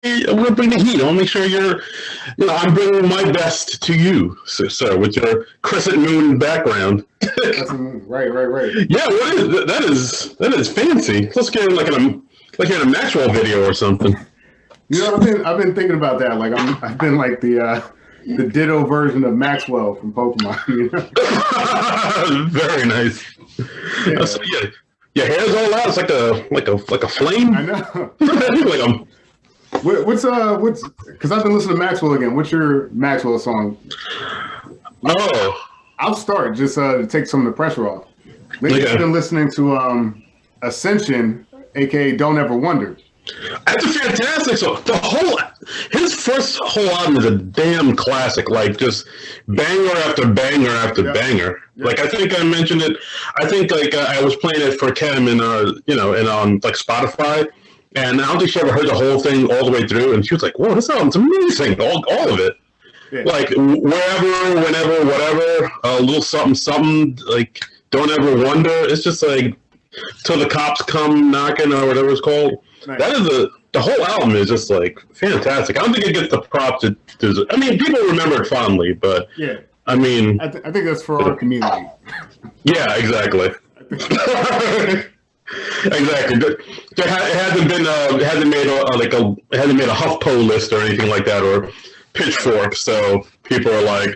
I'm gonna bring the heat. I want to make sure I'm bringing my best to you, sir, with your crescent moon background. That's right. Yeah, what is that? Is fancy. Let's get like in a Maxwell video or something. I've been thinking about that. Like I've been like the Ditto version of Maxwell from Pokemon. Very nice. Yeah. Your hair's all out. It's like a flame. I know. like What's because I've been listening to Maxwell again. What's your Maxwell song? Oh, I'll start just to take some of the pressure off. Lately, I've been listening to Ascension, aka Don't Ever Wonder. That's a fantastic song. His first whole album is a damn classic. Like just banger after banger after banger. Yeah. Like I think I mentioned it. I think I was playing it for Kim and on like Spotify. And I don't think she ever heard the whole thing all the way through. And she was like, whoa, this album's amazing. All of it. Yeah. Like, wherever, whenever, whatever, a little something, something, like, don't ever wonder. It's just like, till the cops come knocking or whatever it's called. Nice. That is the whole album is just, like, fantastic. I don't think it gets the props it deserves. I mean, people remember it fondly, but, yeah. I mean. I think that's for our community. Yeah, exactly. Exactly. It hasn't made a HuffPo list or anything like that, or Pitchfork. So people are like,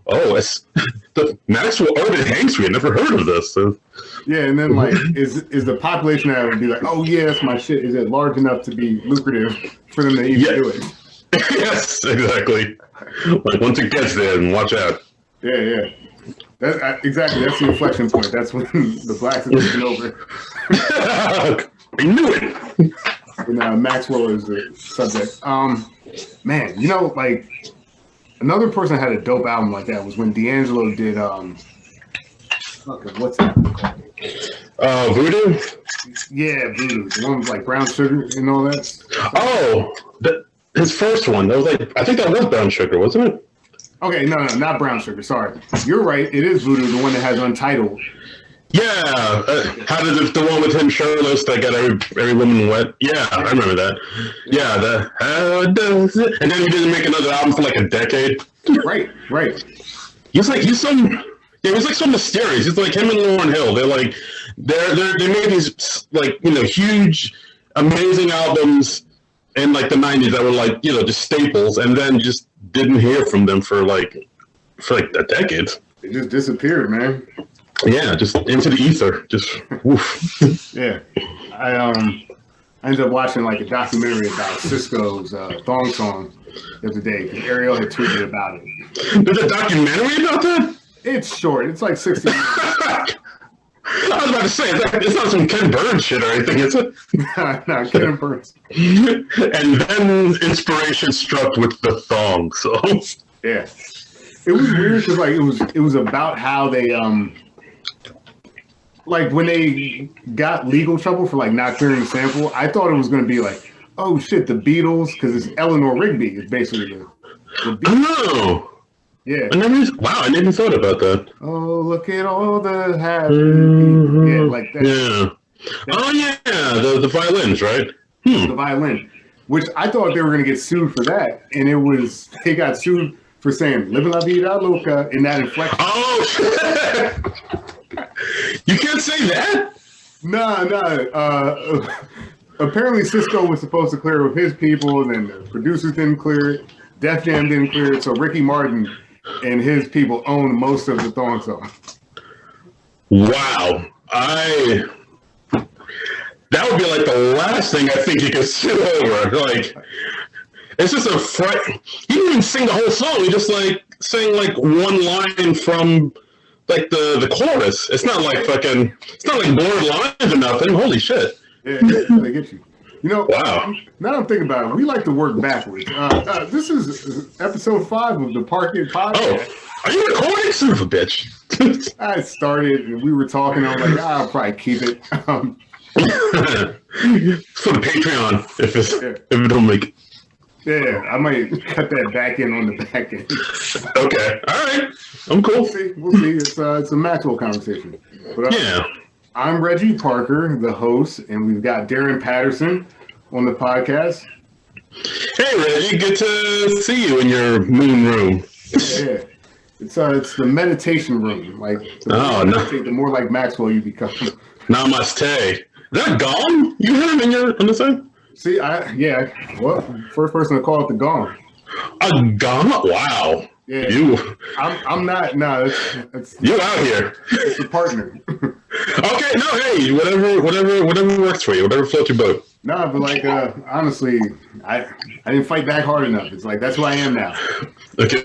"Oh, it's the Maxwell Urban Hangstry. I never heard of this." So, yeah, and then like, is the population that would be like, "Oh yeah, that's my shit." Is it large enough to be lucrative for them to even do it? Yes, exactly. Like once it gets there, and watch out. Yeah. Exactly. That's the inflection point. That's when the blacks are taking over. I knew it. When Maxwell is the subject. Man, like another person had a dope album like that was when D'Angelo did what's that called? Voodoo? Yeah, Voodoo. The one with like Brown Sugar and all that. Oh, his first one. That was I think that was Brown Sugar, wasn't it? Okay, no, not Brown Sugar. Sorry, you're right. It is Voodoo, the one that has Untitled. Yeah, how does it? The one with him shirtless that got every woman wet. Yeah, I remember that. Yeah, how does it? And then he didn't make another album for like a decade. Right. He was like so mysterious. It's like him and Lauryn Hill. They made these like huge, amazing albums in like the '90s that were like just staples, and then just didn't hear from them for like a decade. It just disappeared, man. Yeah, just into the ether. Just woof. Yeah. I ended up watching like a documentary about Cisco's Thong Song the other day because Ariel had tweeted about it. There's a documentary about that? It's short. It's like 60 minutes. I was about to say, it's not some Ken Burns shit or anything, is it? No, Ken Burns. And then inspiration struck with the thong, so. Yeah. It was weird because like it was about how they like when they got legal trouble for like not clearing the sample. I thought it was going to be like, oh shit, the Beatles, because it's Eleanor Rigby is basically the Beatles. Oh. Yeah. I never thought about that. Oh, look at all the happy people. Yeah, like that. Yeah. Oh yeah, the violins, right? The violin, which I thought they were going to get sued for that, and they got sued for saying "Living La Vida Loca" in that inflection. Oh shit! You can't say that. No. Apparently, Cisco was supposed to clear it with his people, and then the producers didn't clear it. Def Jam didn't clear it, so Ricky Martin and his people own most of the Thong Song. Wow. That would be like the last thing I think you could sit over. Like, it's just a fright. He didn't even sing the whole song. He just like sang like one line from like the chorus. It's not like blurred lines or nothing. Holy shit. Yeah, they get you. Wow. Now I'm thinking about it, we like to work backwards. This is episode 5 of the Parking Podcast. Oh, are you recording, son of a bitch? I started and we were talking. I was like, I'll probably keep it. For the Patreon, if it don't make it. Yeah, I might cut that back in on the back end. Okay, all right, I'm cool. We'll see. It's a Maxwell conversation. But, yeah. I'm Reggie Parker, the host, and we've got Darin Patterson on the podcast. Hey, Reggie, good to see you in your moon room. Yeah. It's the meditation room. Like the more Oh, you no, meditate, the more like Maxwell you become. namaste. Is that gone? You had him in your on the side? See, well, first person to call it the gong. A gone? Wow. Yeah. You I'm not. No, you out here? it's a partner. Okay, no, hey, whatever works for you, whatever floats your boat. No, but like honestly, I didn't fight back hard enough. It's like that's who I am now. Okay,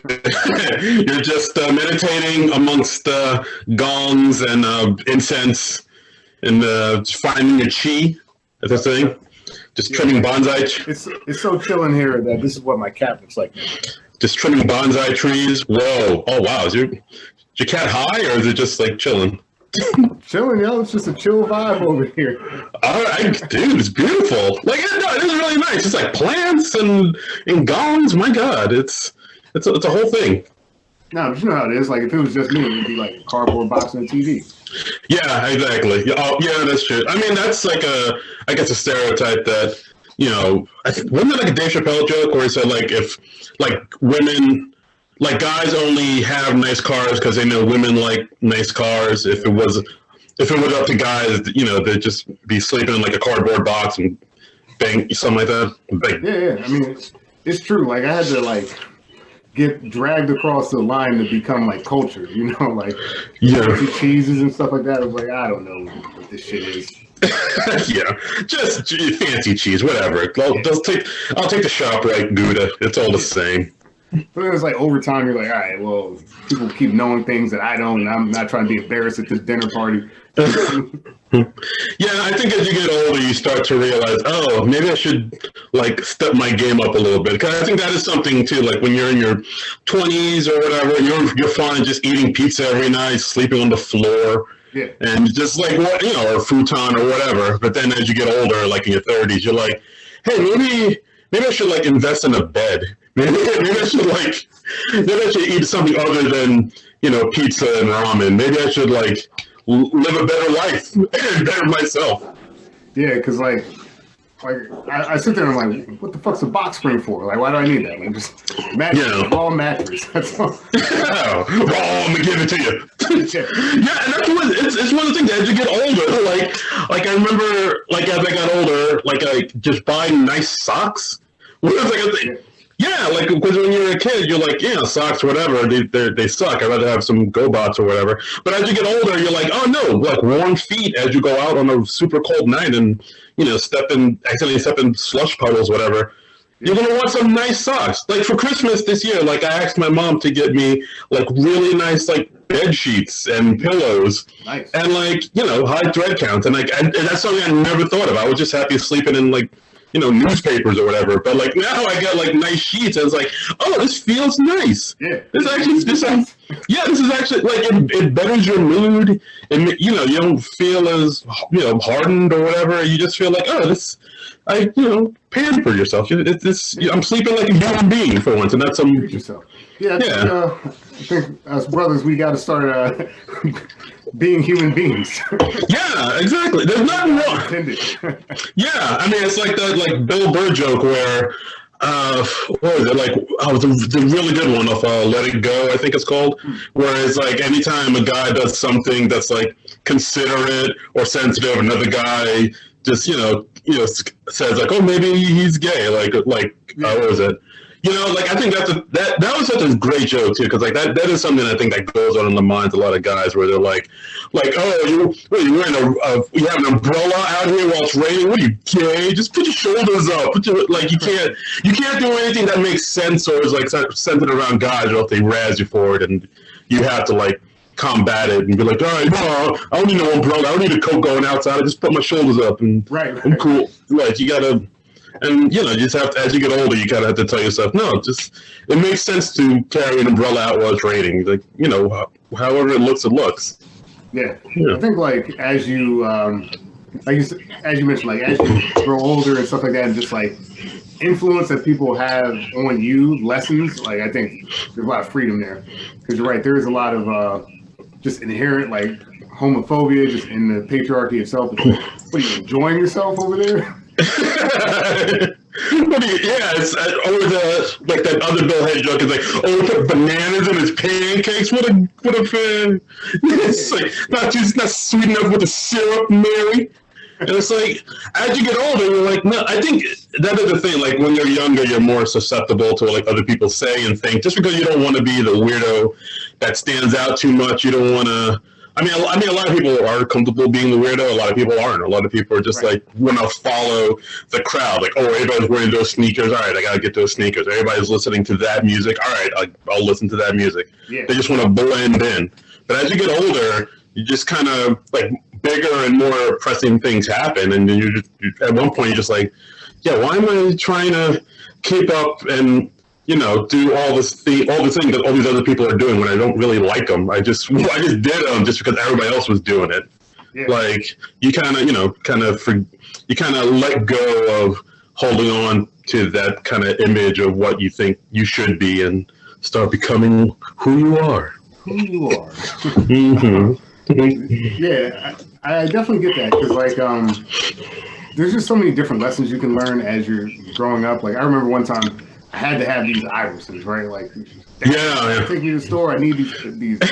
you're just meditating amongst gongs and incense and finding your chi. That's the thing. Just trimming bonsai. It's so chill in here that this is what my cat looks like now. Just trimming bonsai trees. Whoa! Oh wow! Is your cat high or is it just like chilling? Chilling, yo. It's just a chill vibe over here. All right, dude, it's beautiful. Like, no, it is really nice. It's like plants and gongs. My God, it's a whole thing. No, but you know how it is. Like if it was just me, it'd be like a cardboard box and a TV. Yeah, exactly. Oh, yeah, that's true. I mean, that's like I guess a stereotype that, wasn't it like a Dave Chapelle joke where he said like if like women, like guys only have nice cars because they know women like nice cars. If it was up to guys, they'd just be sleeping in like a cardboard box and bang something like that. Bang. Yeah. I mean, it's true. Like I had to like get dragged across the line to become like culture. Like fancy cheeses and stuff like that. I was like, I don't know what this shit is. Yeah, just fancy cheese, whatever. I'll take the ShopRite Gouda. It's all the same. But then it's like over time, you're like, all right, well, people keep knowing things that I don't, and I'm not trying to be embarrassed at this dinner party. Yeah, I think as you get older, you start to realize, oh, maybe I should like step my game up a little bit. Because I think that is something too. Like when you're in your 20s or whatever, you're fine just eating pizza every night, sleeping on the floor. Yeah. And just like or futon or whatever. But then as you get older, like in your 30s, you're like, hey, maybe I should like invest in a bed. Maybe I should eat something other than pizza and ramen. Maybe I should like live a better life and better myself. Yeah, because like I sit there and I'm like, what the fuck's a box spring for? Like, why do I need that? Like, just raw mattress. That's all. Raw, I'm gonna give it to you. Yeah, and it's one of the things as you get older. Like I remember, like as I got older, like I just buying nice socks. Yeah, like because when you're a kid, you're like, socks, whatever, they suck. I'd rather have some GoBots or whatever. But as you get older, you're like, oh no, like warm feet as you go out on a super cold night and accidentally step in slush puddles, whatever. You're gonna want some nice socks. Like for Christmas this year, like I asked my mom to get me like really nice like bed sheets and pillows, nice. And like high thread counts, and and that's something I never thought of. I was just happy sleeping in like newspapers or whatever. But like now I got like nice sheets. I was like, oh, this feels nice. Yeah. This is actually like it betters your mood, and you don't feel as hardened or whatever. You just feel like, oh, pamper yourself. I'm sleeping like a human being for once, and that's some. Yourself. Yeah. I think as brothers, we got to start being human beings. Yeah, exactly. There's nothing wrong. Yeah, I mean, it's like that like Bill Burr joke where, what was it? Like, the really good one of Let It Go, I think it's called, where it's like anytime a guy does something that's like considerate or sensitive, another guy just, says like, oh, maybe he's gay. What was it? Like I think that was such a great joke too, because like that is something I think that goes on in the minds of a lot of guys where they're like, oh, you wearing you have an umbrella out here while it's raining? What are you, gay? Just put your shoulders up. You can't do anything that makes sense or is like centered around guys, or if they razz you for it, and you have to like combat it and be like, all right, no, I don't need no umbrella. I don't need a coat going outside. I just put my shoulders up and I'm cool. Like you gotta. And you just have to, as you get older, you kind of have to tell yourself, no, it makes sense to carry an umbrella out while it's raining. Like however it looks, it looks. Yeah. I think like as you as you mentioned, like as you grow older and stuff like that, and just like influence that people have on you lessens. Like I think there's a lot of freedom there, because you're right. There is a lot of just inherent like homophobia just in the patriarchy itself. It's like, what are you enjoying yourself over there? It's like that other Bill Hader joke is like, oh, we put bananas in his pancakes. What a fan! It's like not sweet enough with the syrup, Mary. And it's like, as you get older, you're like, no. I think that is the thing. Like when you're younger, you're more susceptible to what like other people say and think. Just because you don't want to be the weirdo that stands out too much, you don't want to. I mean, a lot of people are comfortable being the weirdo. A lot of people aren't. A lot of people are just like want to follow the crowd. Like, oh, everybody's wearing those sneakers. All right, I gotta get those sneakers. Everybody's listening to that music. All right, I'll listen to that music. Yeah. They just want to blend in. But as you get older, you just kind of like bigger and more pressing things happen, and then at one point you're just like, yeah, why am I trying to keep up and do all the things that all these other people are doing when I don't really like them? I just did them just because everybody else was doing it. Yeah. Like you kind of let go of holding on to that kind of image of what you think you should be and start becoming who you are. Mm-hmm. Yeah, I definitely get that because like there's just so many different lessons you can learn as you're growing up. Like I remember one time I had to have these irises, right? Like, yeah. Take me to the store. I need these AI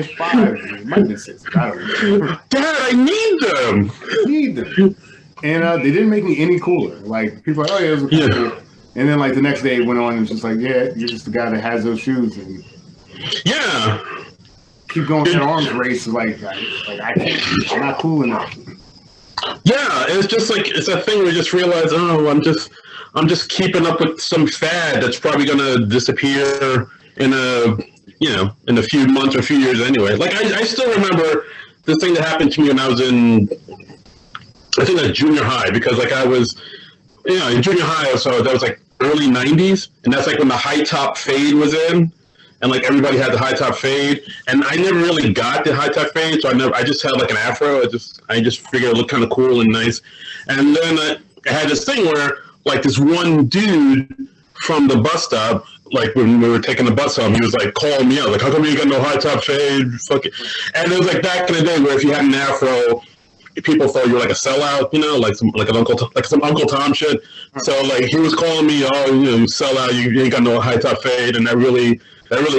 5s. It might have been 6. I don't know. Dad, I need them. And they didn't make me any cooler. Like people are like, oh yeah, it was cool. And then like the next day it went on and it was just like, yeah, you're just the guy that has those shoes. And keep going to arms race. Like I can't. I'm not cool enough. Yeah, it's just like it's that thing where you just realize, oh, I'm just keeping up with some fad that's probably gonna disappear in a few months or a few years anyway. Like I still remember the thing that happened to me when I was in, I think like junior high, because like I was, in junior high, so that was like early '90s, and that's like when the high top fade was in. And like everybody had the high top fade, and I never really got the high top fade, so I just had like an afro. I just figured it looked kind of cool and nice. And then I had this thing where like this one dude from the bus stop, like when we were taking the bus home, he was like calling me out, like, how come you got no high top fade? Fuck it. And it was like back in the day where if you had an afro, people thought you were like a sellout, like some Uncle Tom shit. So like he was calling me, oh, you sellout, you ain't got no high top fade, and that really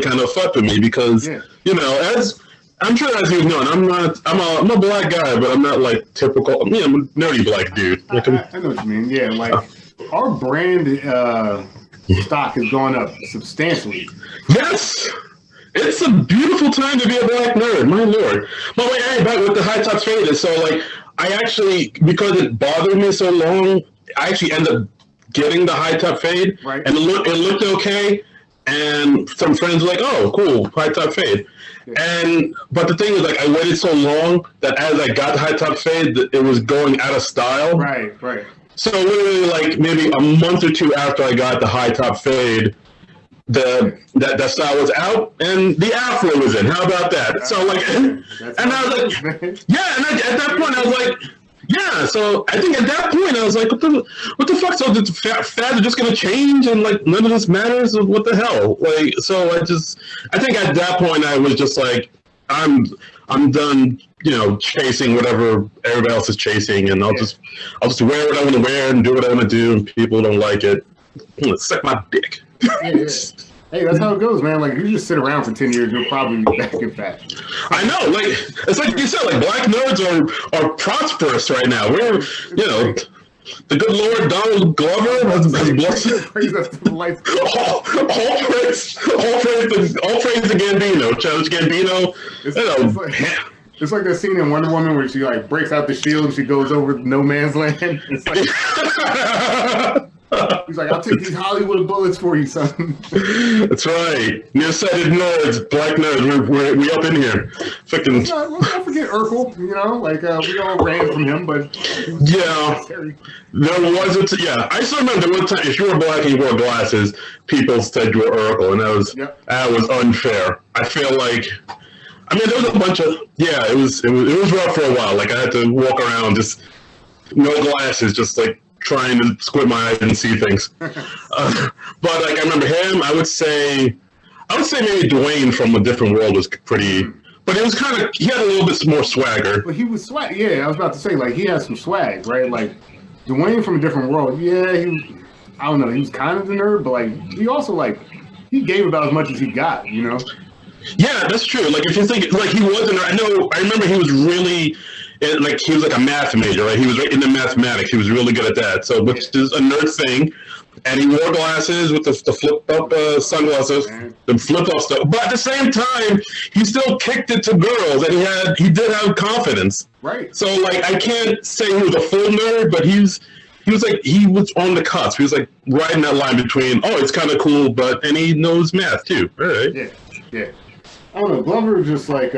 kind of fucked with me because, as I'm sure as you've known, I'm a black guy, but I'm not like typical. I'm a nerdy black dude. I know what you mean. Yeah, like our brand stock has gone up substantially. Yes. It's a beautiful time to be a black nerd, my lord. But wait, back with the high top fade. So like, I actually, because it bothered me so long, I actually ended up getting the high top fade, right. And it looked okay. And some friends were like, "Oh, cool, high top fade." But the thing is, like, I waited so long that as I got the high top fade, it was going out of style. Right. So literally, like maybe a month or two after I got the high top fade, that style was out and the afro was in. How about that? So like, and I was like, yeah. And at that point, I was like, yeah. So I think at that point, I was like, what the fuck? So the fads are just gonna change and like none of this matters. What the hell? Like, so I think at that point, I was just like, I'm done. Chasing whatever everybody else is chasing, and I'll just wear what I want to wear and do what I want to do. And people don't like it, suck my dick. Yeah. Hey, that's how it goes, man. Like, if you just sit around for 10 years, you'll probably be back in fashion. I know. Like, it's like you said, like, black nerds are prosperous right now. We're, the good Lord Donald Glover has blessed. All praise to Gambino. Childish Gambino. It's like that scene in Wonder Woman where she, like, breaks out the shield and she goes over no man's land. It's like... He's like, I'll take these Hollywood bullets for you, son. That's right. Nearsighted nerds, black nerds, we up in here. Fucking. Don't forget Urkel, we all ran from him, but. Yeah. There wasn't, I still remember one time, if you were black and you wore glasses, people said you were Urkel, and that was unfair. I feel like, there was a bunch of, it was rough for a while. Like, I had to walk around just, no glasses, just like, trying to squint my eyes and see things. But like I remember him, I would say maybe Dwayne from A Different World was pretty But it was he had a little bit more swagger. But he was swag. Yeah, I was about to say, like, he has some swag, right? Like, Dwayne from a different world. Yeah, I don't know. He was kind of the nerd, but, like, he also, like, he gave about as much as he got, you know? Yeah, that's true. Like, if you think, like, he wasn't, I remember he was really, like, he was like a math major, right? He was right into mathematics. He was really good at that. So, which is a nerd thing. And he wore glasses with the flip-up sunglasses, the flip-up stuff. But at the same time, he still kicked it to girls, and he did have confidence. Right. So, like, I can't say he was a full nerd, but he was on the cusp. He was like riding that line between, oh, it's kind of cool, and he knows math too. All right. Yeah. I don't know. Glover just like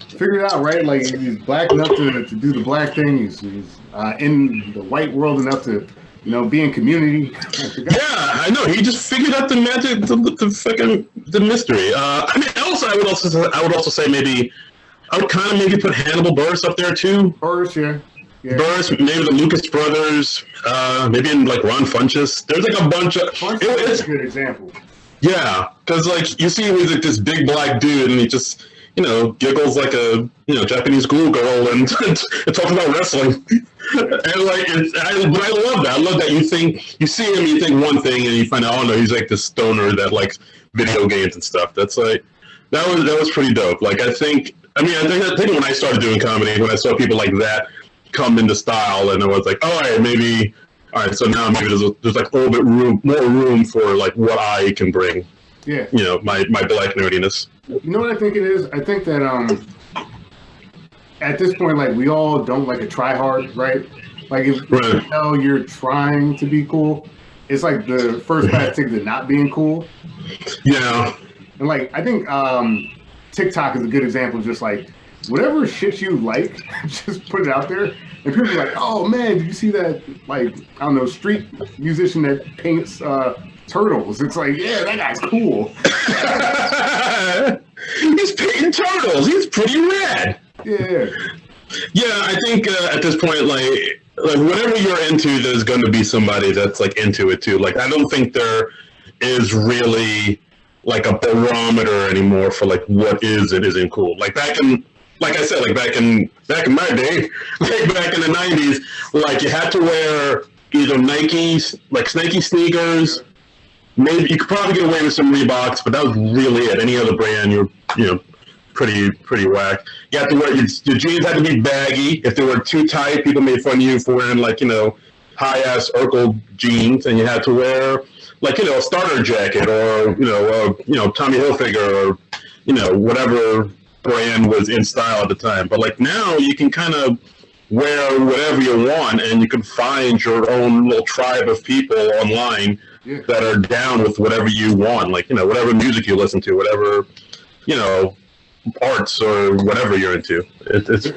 figured it out, right? Like he's black enough to do the black thing. He's in the white world enough to, you know, be in community. Yeah, I know. He just figured out the magic, the mystery. I mean, I would also say maybe I would kind of maybe put Hannibal Buress up there too. Buress, yeah. Buress, maybe the Lucas brothers, maybe in like Ron Funches. There's like a bunch of. It's a good example. Yeah, because like you see, he's like this big black dude, and he just giggles like a Japanese schoolgirl and talks about wrestling. And like, but I love that. I love that you see him, you think one thing, and you find out, oh no, he's like this stoner that likes video games and stuff. That's like that was pretty dope. Like I think when I started doing comedy, when I saw people like that come into style, and I was like, all right, so now maybe there's like a little bit more room for like what I can bring. Yeah. My black nerdiness. You know what I think it is? I think that at this point, like we all don't like a try hard, right? Like if you know you're trying to be cool, it's like the first class ticket to not being cool. Yeah. And like I think TikTok is a good example of just like whatever shit you like, just put it out there. And people are like, oh man, did you see that, like, I don't know, street musician that paints turtles? It's like, yeah, that guy's cool. He's painting turtles. He's pretty rad. Yeah. Yeah, I think at this point, like whatever you're into, there's going to be somebody that's like into it too. Like, I don't think there is really like a barometer anymore for like what is and isn't cool. Like back in my day, like back in the 90s, like you had to wear either Nikes, like Nike sneakers. Maybe you could probably get away with some Reeboks, but that was really it. Any other brand, you're pretty whack. You have to wear your jeans had to be baggy. If they were too tight, people made fun of you for wearing like high ass Urkel jeans, and you had to wear like a starter jacket or Tommy Hilfiger or whatever brand was in style at the time. But like now you can kind of wear whatever you want, and you can find your own little tribe of people online that are down with whatever you want, like whatever music you listen to, whatever arts or whatever you're into. It's a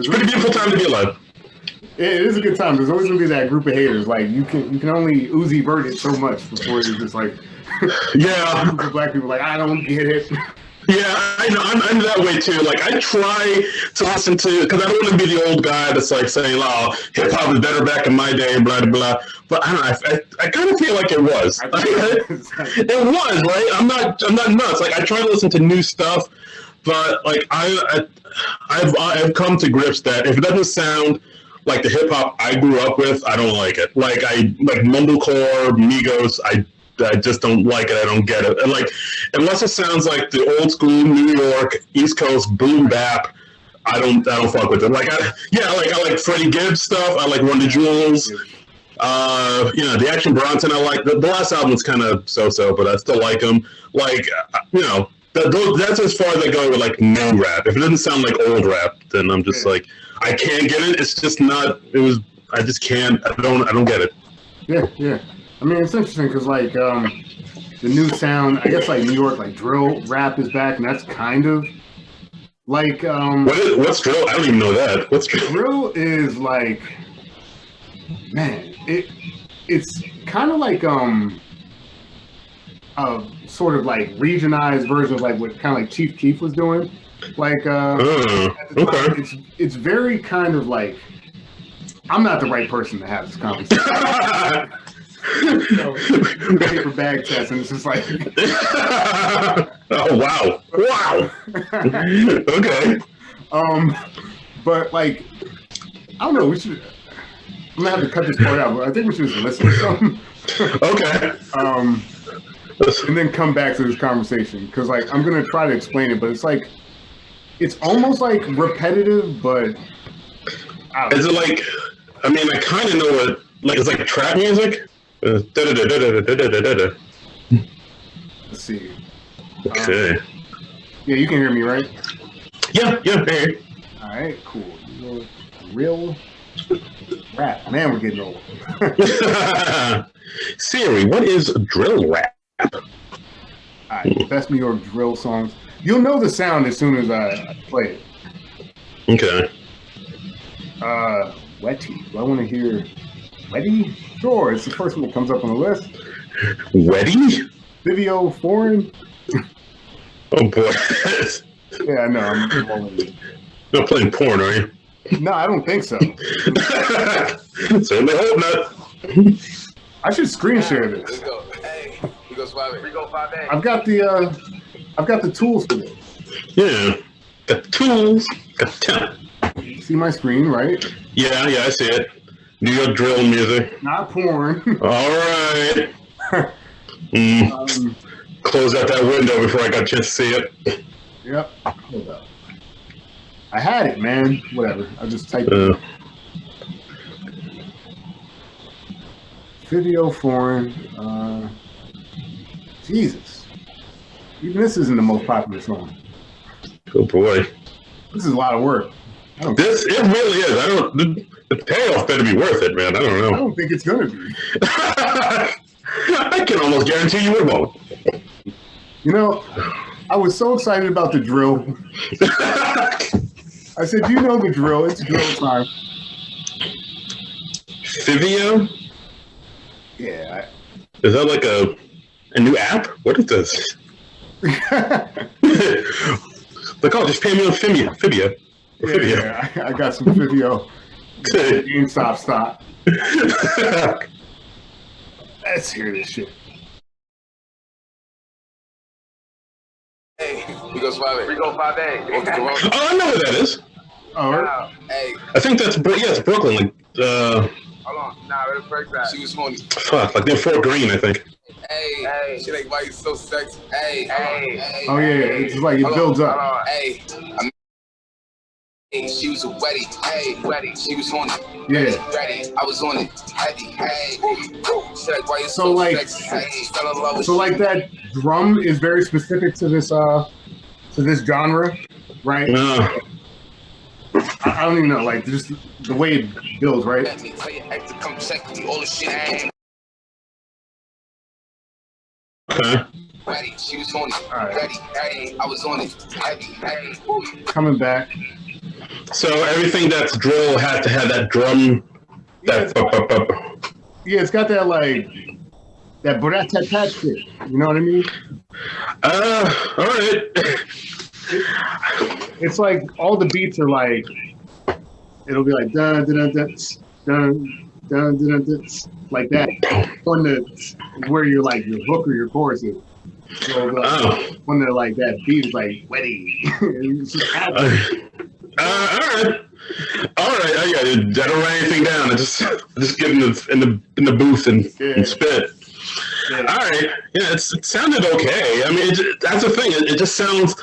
pretty beautiful time to be alive. It is a good time. There's always gonna be that group of haters. Like you can only Uzi Vert it so much before you're just like black people like I don't get it. Yeah, I know. I'm that way too. Like I try to listen to, because I don't want to be the old guy that's like saying, "Oh, hip hop was better back in my day," and blah blah blah. But I don't know. I kind of feel like it was. It was, right? I'm not nuts. Like I try to listen to new stuff, but like I've come to grips that if it doesn't sound like the hip hop I grew up with, I don't like it. Like mumblecore, Migos, I just don't like it. I don't get it. And like, unless it sounds like the old school New York East Coast boom bap, I don't fuck with it. Like I like Freddie Gibbs stuff. I like Run the Jewels. The Action Bronson. I like the last album was kind of so, but I still like him. Like that's as far as I go with like new rap. If it doesn't sound like old rap, then I'm just like I can't get it. It's just not. I just can't. I don't get it. Yeah. I mean, it's interesting because, like, the new sound, I guess, like, New York, like, drill rap is back, and that's kind of, like... what's drill? I don't even know that. What's drill? Drill is, like, man, it's kind of like, a sort of, like, regionalized version of, like, what kind of, like, Chief Keef was doing. Like, at the time, it's very kind of, like... I'm not the right person to have this conversation. paper bag test, and it's just like, oh wow. Okay. But like, I don't know. I'm gonna have to cut this part out, but I think we should just listen to something. Okay. And then come back to this conversation, because like I'm gonna try to explain it, but it's like it's almost like repetitive, but is it like? I mean, I kind of know what. Like it's like trap music. Let's see. Okay. Yeah, you can hear me, right? Yeah. Hey. All right, cool. Real rap, man. We're getting old. Siri, what is drill rap? All right, best New York drill songs. You'll know the sound as soon as I play it. Okay. Wetty. Do I want to hear Wetty? Sure, it's the first one that comes up on the list. Wetty? Video foreign. Oh boy. Yeah, I know. I'm not playing porn, are you? No, I don't think so. Certainly hope not. I should screen share this. Let's go. Hey, we go 5A. We go 5A. I've got the tools for this. Yeah. Got the tools. Got the talent. See my screen, right? Yeah, I see it. New York drill music. Not porn. All right. Close out that window before I got a chance to see it. Yep. Hold up. I had it, man. Whatever. I just typed it. Video foreign. Jesus. Even this isn't the most popular song. Oh boy. This is a lot of work. It really is. The payoff better be worth it, man. I don't know. I don't think it's gonna be. I can almost guarantee you it won't. You know, I was so excited about the drill. I said, you know the drill. It's drill time. Vivio? Yeah. Is that like a new app? What is this? Like, oh, just pay me on Vivio. Yeah, I got some Vivio. GameStop stock. Let's hear this shit. Hey, we go 5A. We go 5A. Oh, I know what that is. Oh, right. Hey. I think that's it's Brooklyn. Like, hold on. Nah, where the break that? She was horny. Fuck, like they're Fort Greene, I think. Hey. She like, why you so sexy? Hey. Oh yeah, it's like it builds up. Hey. She was a wetty, hey, wetty. She was horny. Yeah. Ready. I was on it. Heavy, hey. She like, why you so sexy? Hey. Fell in love with so like that drum is very specific to this genre, right? I don't even know, like just the way it builds, right? Let me tell you, to come check me all the shit. Okay. Ready. She was horny. Right. Ready, hey. I was on it. Heavy, hey. Coming back. So everything that's drill has to have that drum. That yeah, it's got that like that brat-tat-tat shit. You know what I mean? All right. It's like all the beats are like it'll be like dun dun dun dun dun dun dun like that. When where you're like your hook or your chorus is. So when they're like that beat is like wetty. It's just all right. I don't write anything down. I just get in the booth and spit. Yeah. All right. Yeah, it sounded okay. I mean, that's the thing. It just sounds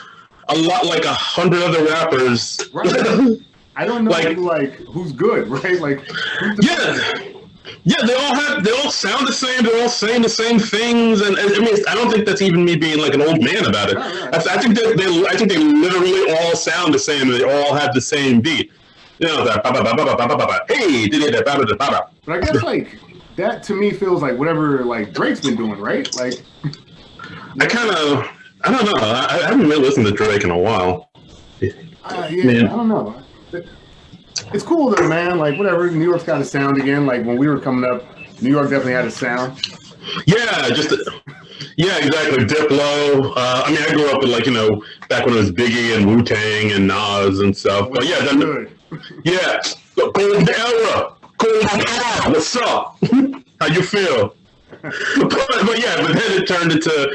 a lot like 100 other rappers. Right. I don't know who's good, right? Like they all sound the same. They're all saying the same things, and I mean, I don't think that's even me being like an old man about it. Right. I think they literally all sound the same. They all have the same beat. You know that hey, But I guess like that to me feels like whatever like Drake's been doing, right? Like I don't know. I haven't really listened to Drake in a while. I don't know. It's cool though, man. Like whatever, New York's got a sound again. Like when we were coming up, New York definitely had a sound. Yeah, exactly. Diplo. I mean, I grew up with back when it was Biggie and Wu-Tang and Nas and stuff. But yeah, golden era. What's up? How you feel? but then it turned into,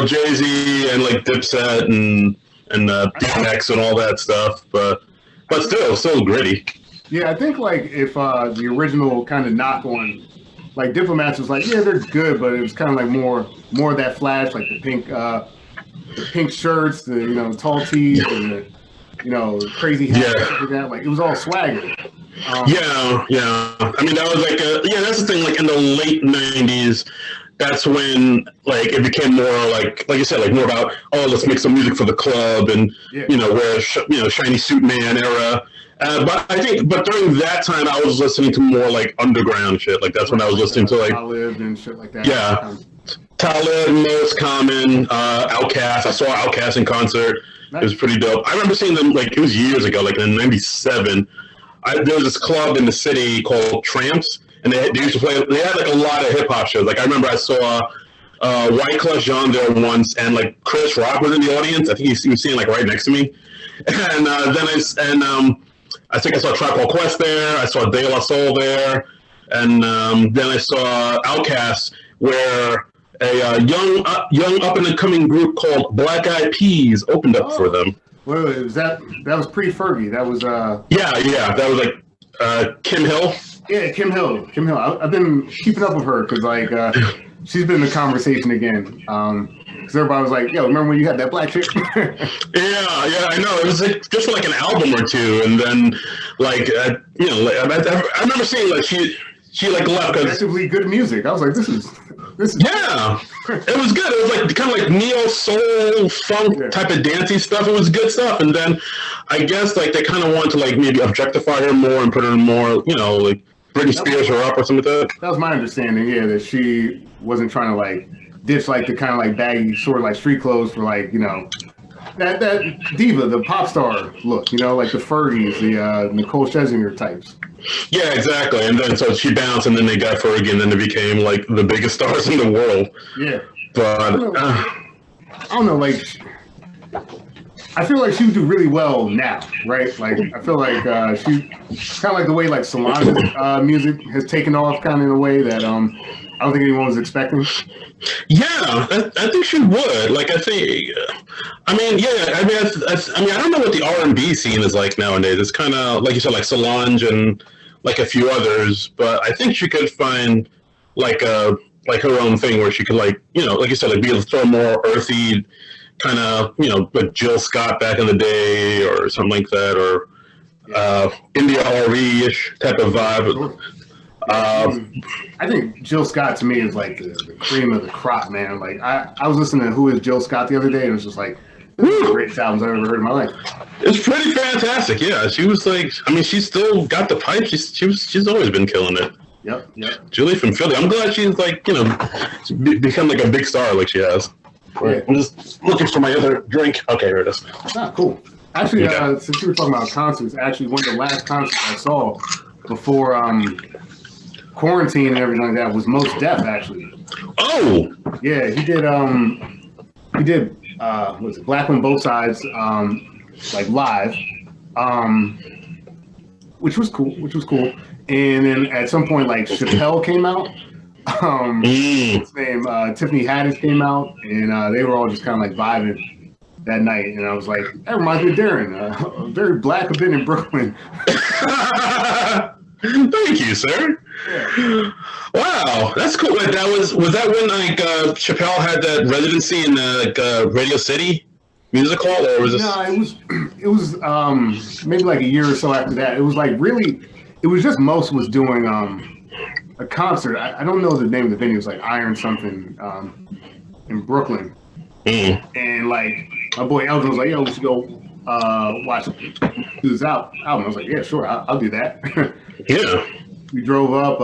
Jay-Z and like Dipset and DMX and all that stuff. But still gritty. Yeah, I think like if the original kind of knock on like Diplomats was like, yeah, they're good, but it was kind of like more of that flash, like the pink shirts, the tall tees, and the crazy hats, like that. Like it was all swagger. Yeah. I mean, that was like that's the thing. Like in the late '90s, that's when like it became more like you said, like more about let's make some music for the club and wear shiny suit man era. But during that time, I was listening to more like underground shit. Like that's when I was listening to like Talib and shit like that. Yeah, Talib, Most Common, Outkast. I saw Outkast in concert. Nice. It was pretty dope. I remember seeing them like it was years ago, like in '97. There was this club in the city called Tramps, and they used to play. They had like a lot of hip hop shows. Like I remember I saw Wyclef Jean there once, and like Chris Rock was in the audience. I think he was sitting like right next to me, and I think I saw Tribe Called Quest there. I saw De La Soul there, and then I saw Outkast, where a young up and coming group called Black Eyed Peas opened up for them. Wait, that was pre-Fergie. That was that was like Kim Hill. Yeah, Kim Hill. I've been keeping up with her because like she's been in the conversation again. Because everybody was like, "Yo, remember when you had that black chick?" yeah, I know. It was like just for like an album or two, and then like I remember seeing like she like left because actively good music. I was like, this is yeah. It was good. It was like kind of like neo soul funk type of dancey stuff. It was good stuff. And then I guess like they kind of wanted to like maybe objectify her more and put her in more, like Britney Spears her up or something like that. That was my understanding. Yeah, that she wasn't trying to like ditch like the kind of like baggy sort of like street clothes for like that diva, the pop star look. Like the Fergies, the Nicole Scherzinger types. Yeah, exactly. And then so she bounced, and then they got Fergie, and then they became like the biggest stars in the world. Yeah, but I don't know. Like, I feel like she would do really well now, right? Like, I feel like she kind of like the way like Solange's music has taken off, kind of in a way that I don't think anyone was expecting. Yeah, I think she would. Like, I think, I mean, I don't know what the R&B scene is like nowadays. It's kind of like you said, like Solange and like a few others. But I think she could find like her own thing where she could like you said, like be able to throw more earthy kind of like Jill Scott back in the day or something like that, or India RE-ish type of vibe. I think Jill Scott to me is like the cream of the crop, man. Like I was listening to Who Is Jill Scott the other day, and it was just like one of the greatest albums I've ever heard in my life. It's pretty fantastic. Yeah, she was like, I mean, she's still got the pipe. She's always been killing it. Yep. Julie from Philly. I'm glad she's like become like a big star like she has. Right. I'm just looking for my other drink. Okay, here it is. Ah, cool. Actually, since you were talking about concerts, actually one of the last concerts I saw before quarantine and everything like that was Most Def, actually. Oh, yeah, he did what was it, Black on Both Sides, like live, which was cool. And then at some point, like Chapelle came out. His name Tiffany Haddish came out, and they were all just kind of like vibing that night. And I was like, that reminds me of Darin, very black a bit in Brooklyn. Thank you, sir. Yeah. Wow, that's cool. Like, was that when like Chapelle had that residency in Radio City Music Hall, or was this? No, it was maybe like a year or so after that. It was like really, it was just Most was doing a concert. I don't know the name of the venue. It was like Iron something in Brooklyn, and like my boy Elvin was like, "Yo, we should go watch this album." I was like, "Yeah, sure, I'll do that." Yeah. We drove up,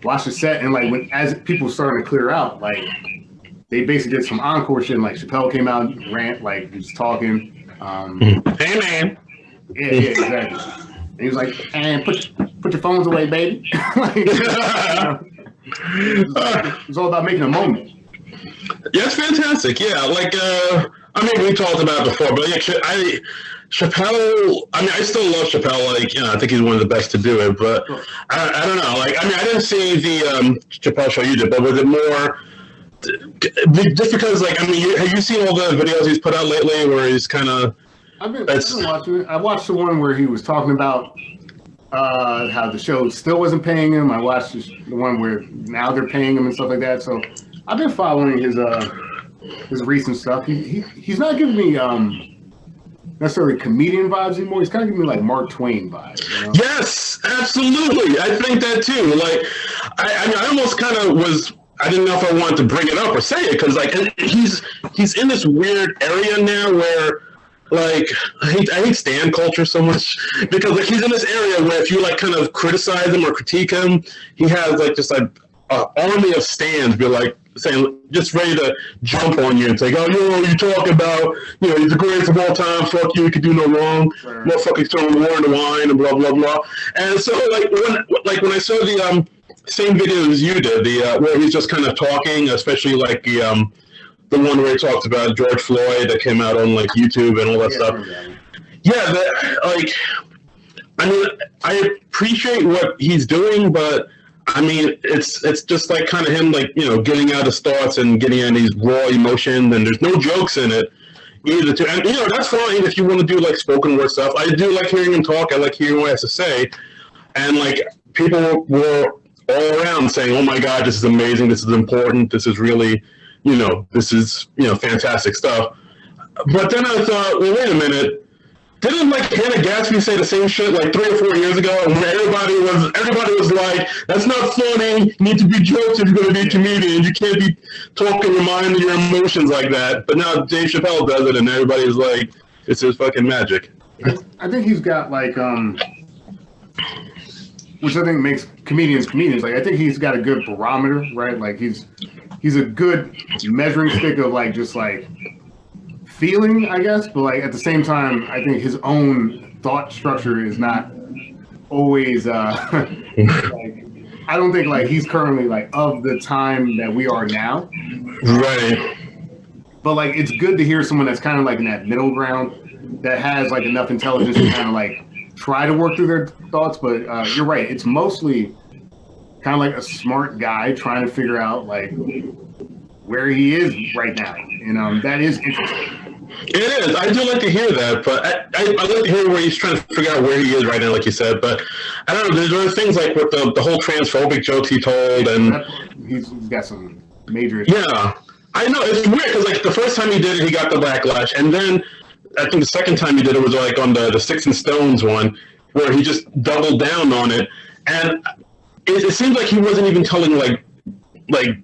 watched the set, and like as people started to clear out, like they basically did some encore shit. And, like Chapelle came out, rant, like he was talking. Hey man. Yeah, exactly. And he was like, "And put your phones away, baby." Like, it was all about making a moment. Yeah, it's fantastic. Yeah, like I mean, we talked about it before, but yeah, Chappelle, I mean, I still love Chappelle. Like, I think he's one of the best to do it. But I don't know. Like, I mean, I didn't see the Chappelle show you did, but was it more just because? Like, I mean, have you seen all the videos he's put out lately where he's kind of? I've been watching it. I watched the one where he was talking about how the show still wasn't paying him. I watched the one where now they're paying him and stuff like that. So I've been following his recent stuff. He's not giving me necessarily comedian vibes anymore. He's kind of giving me like Mark Twain vibes. You know? Yes, absolutely. I think that too. Like, I mean, I almost kind of was. I didn't know if I wanted to bring it up or say it because like he's in this weird area now where. Like I hate stan culture so much because like he's in this area where if you like kind of criticize him or critique him, he has like just like an army of stans be like saying just ready to jump on you and say, oh, you talk about he's the greatest of all time. Fuck you, could do no wrong. Sure. Motherfuckers throwing water in the wine and blah blah blah. And so when I saw the same video as you did, the where he's just kind of talking, especially like the one where he talks about George Floyd that came out on like YouTube and all that stuff. Like, I mean, I appreciate what he's doing, but I mean, it's just like kind of him, like getting out his thoughts and getting out these raw emotions, and there's no jokes in it either. Too, and that's fine if you want to do like spoken word stuff. I do like hearing him talk. I like hearing what he has to say, and like people were all around saying, "Oh my God, this is amazing. This is important. This is really." This is, fantastic stuff. But then I thought, well, wait a minute. Didn't like Hannah Gatsby say the same shit like 3 or 4 years ago? And everybody was like, that's not funny. You need to be jokes if you're going to be a comedian. You can't be talking your mind and your emotions like that. But now Dave Chappelle does it and everybody's like, it's his fucking magic. I think he's got like, which I think makes comedians. Like, I think he's got a good barometer, right? Like he's a good measuring stick of like just like feeling, I guess, but like at the same time, I think his own thought structure is not always like, I don't think like he's currently like of the time that we are now. Right. But like it's good to hear someone that's kind of like in that middle ground that has like enough intelligence to kind of like try to work through their thoughts, but you're right. It's mostly kind of like a smart guy trying to figure out like where he is right now. That is interesting. It is. I do like to hear that, but I like to hear where he's trying to figure out where he is right now, like you said. But I don't know. There's things like with the whole transphobic jokes he told, and he's got some major issues. Yeah, I know. It's weird because like the first time he did it, he got the backlash, and then I think the second time he did it was like on the Sticks and Stones one, where he just doubled down on it, and it seems like he wasn't even telling like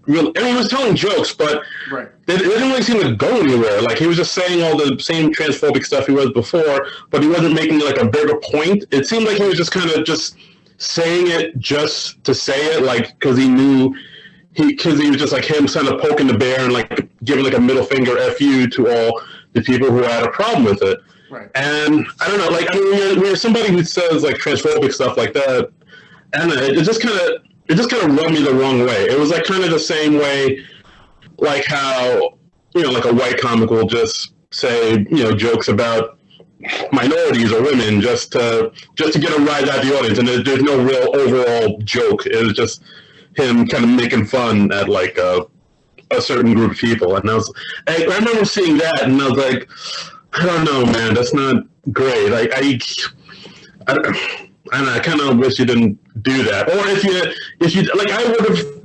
real. I mean, he was telling jokes, but right. It didn't really seem to go anywhere. Like he was just saying all the same transphobic stuff he was before, but he wasn't making like a bigger point. It seemed like he was just kind of just saying it just to say it, like because he knew because he was just like him kind of poking the bear and like giving like a middle finger F you to all the people who had a problem with it. Right. And I don't know, like I mean, when you're somebody who says like transphobic stuff like that, and it just kind of rubbed me the wrong way. It was like kind of the same way, like how like a white comic will just say jokes about minorities or women just to get a rise out of the audience, and there's no real overall joke. It was just him kind of making fun at like a certain group of people, and I remember seeing that, and I was like, I don't know, man, that's not great. Like I kind of wish you didn't do that, or if you like, I would have.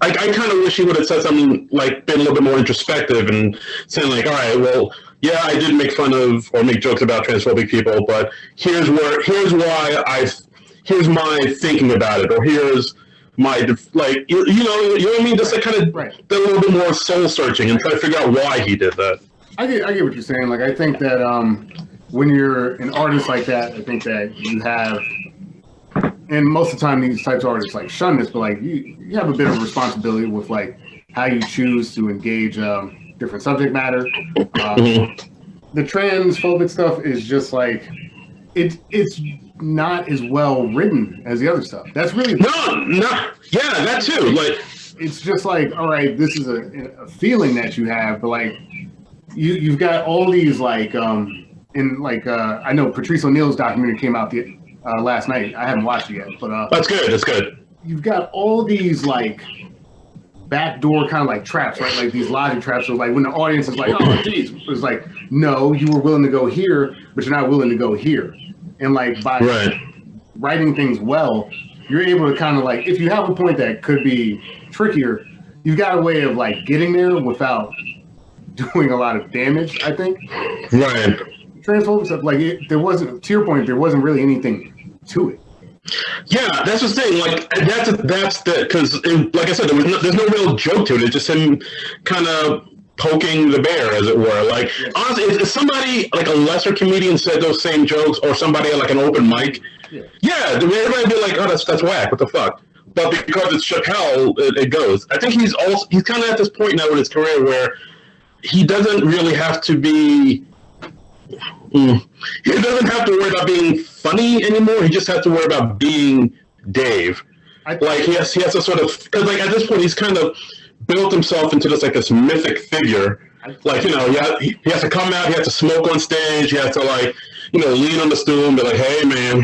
Like, I kind of wish he would have said something like been a little bit more introspective and saying like, all right, well, yeah, I did make fun of or make jokes about transphobic people, but here's my thinking about it, or here's my like, you know what I mean? Just like kind of do a little bit more soul searching and try to figure out why he did that. I get what you're saying. Like, I think that when you're an artist like that, I think that you have. And most of the time, these types of artists like shun this, but like you have a bit of responsibility with like how you choose to engage different subject matter. The transphobic stuff is just like it's not as well written as the other stuff. That's really yeah, that too. Like it's just like, all right, this is a feeling that you have, but like you've got all these like in like I know Patrice O'Neal's documentary came out last night. I haven't watched it yet, but that's good. That's good. You've got all these like backdoor kind of like traps, right? Like these logic traps. So like when the audience is like, "Oh, geez," it's like, "No, you were willing to go here, but you're not willing to go here." And like by writing things well, you're able to kind of like, if you have a point that could be trickier, you've got a way of like getting there without doing a lot of damage, I think. Right. Transphobic stuff, like there wasn't, to your point, there wasn't really anything to it. Yeah, that's the thing. Like that's the, because like I said, there's no real joke to it. It's just him kind of poking the bear, as it were. Like honestly, if somebody like a lesser comedian said those same jokes, or somebody at like an open mic, everybody would be like, "Oh, that's whack. What the fuck?" But because it's Chapelle, it goes. I think he's kind of at this point now in his career where he doesn't really have to be. He doesn't have to worry about being funny anymore. He just has to worry about being Dave. Like he has to sort of, because like at this point he's kind of built himself into this mythic figure. Like, you know, he has to come out, he has to smoke on stage, he has to like, you know, lean on the stool and be like, "Hey man,"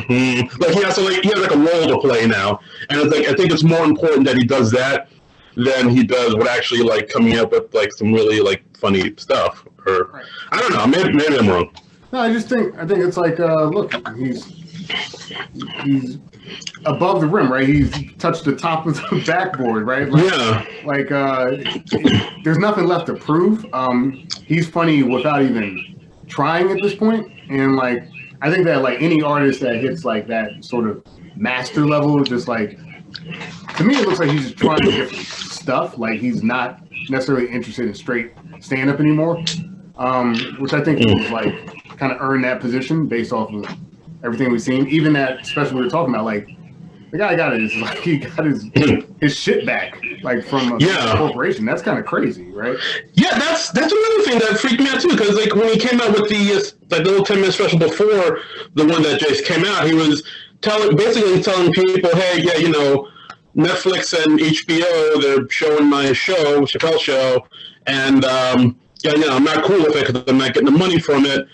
like he has like a role to play now. And it's like, I think it's more important that he does that than he does with actually like coming up with like some really like funny stuff. Or I don't know, maybe I'm wrong. No, I think it's like, look, he's above the rim, right? He's touched the top of the backboard, right? Like, there's nothing left to prove. He's funny without even trying at this point. And like, I think that like any artist that hits like that sort of master level, just like, to me, it looks like he's just trying different stuff. Like he's not necessarily interested in straight stand-up anymore, which I think is like, kind of earned that position based off of everything we've seen. Even that special we were talking about, like the guy got his shit back, like from a corporation. That's kind of crazy, right? Yeah, that's another thing that freaked me out too. Because like when he came out with the little 10-minute special before the one that just came out, he was basically telling people, "Hey, yeah, you know, Netflix and HBO, they're showing my show, Chapelle Show, and yeah, you know, I'm not cool with it because I'm not getting the money from it."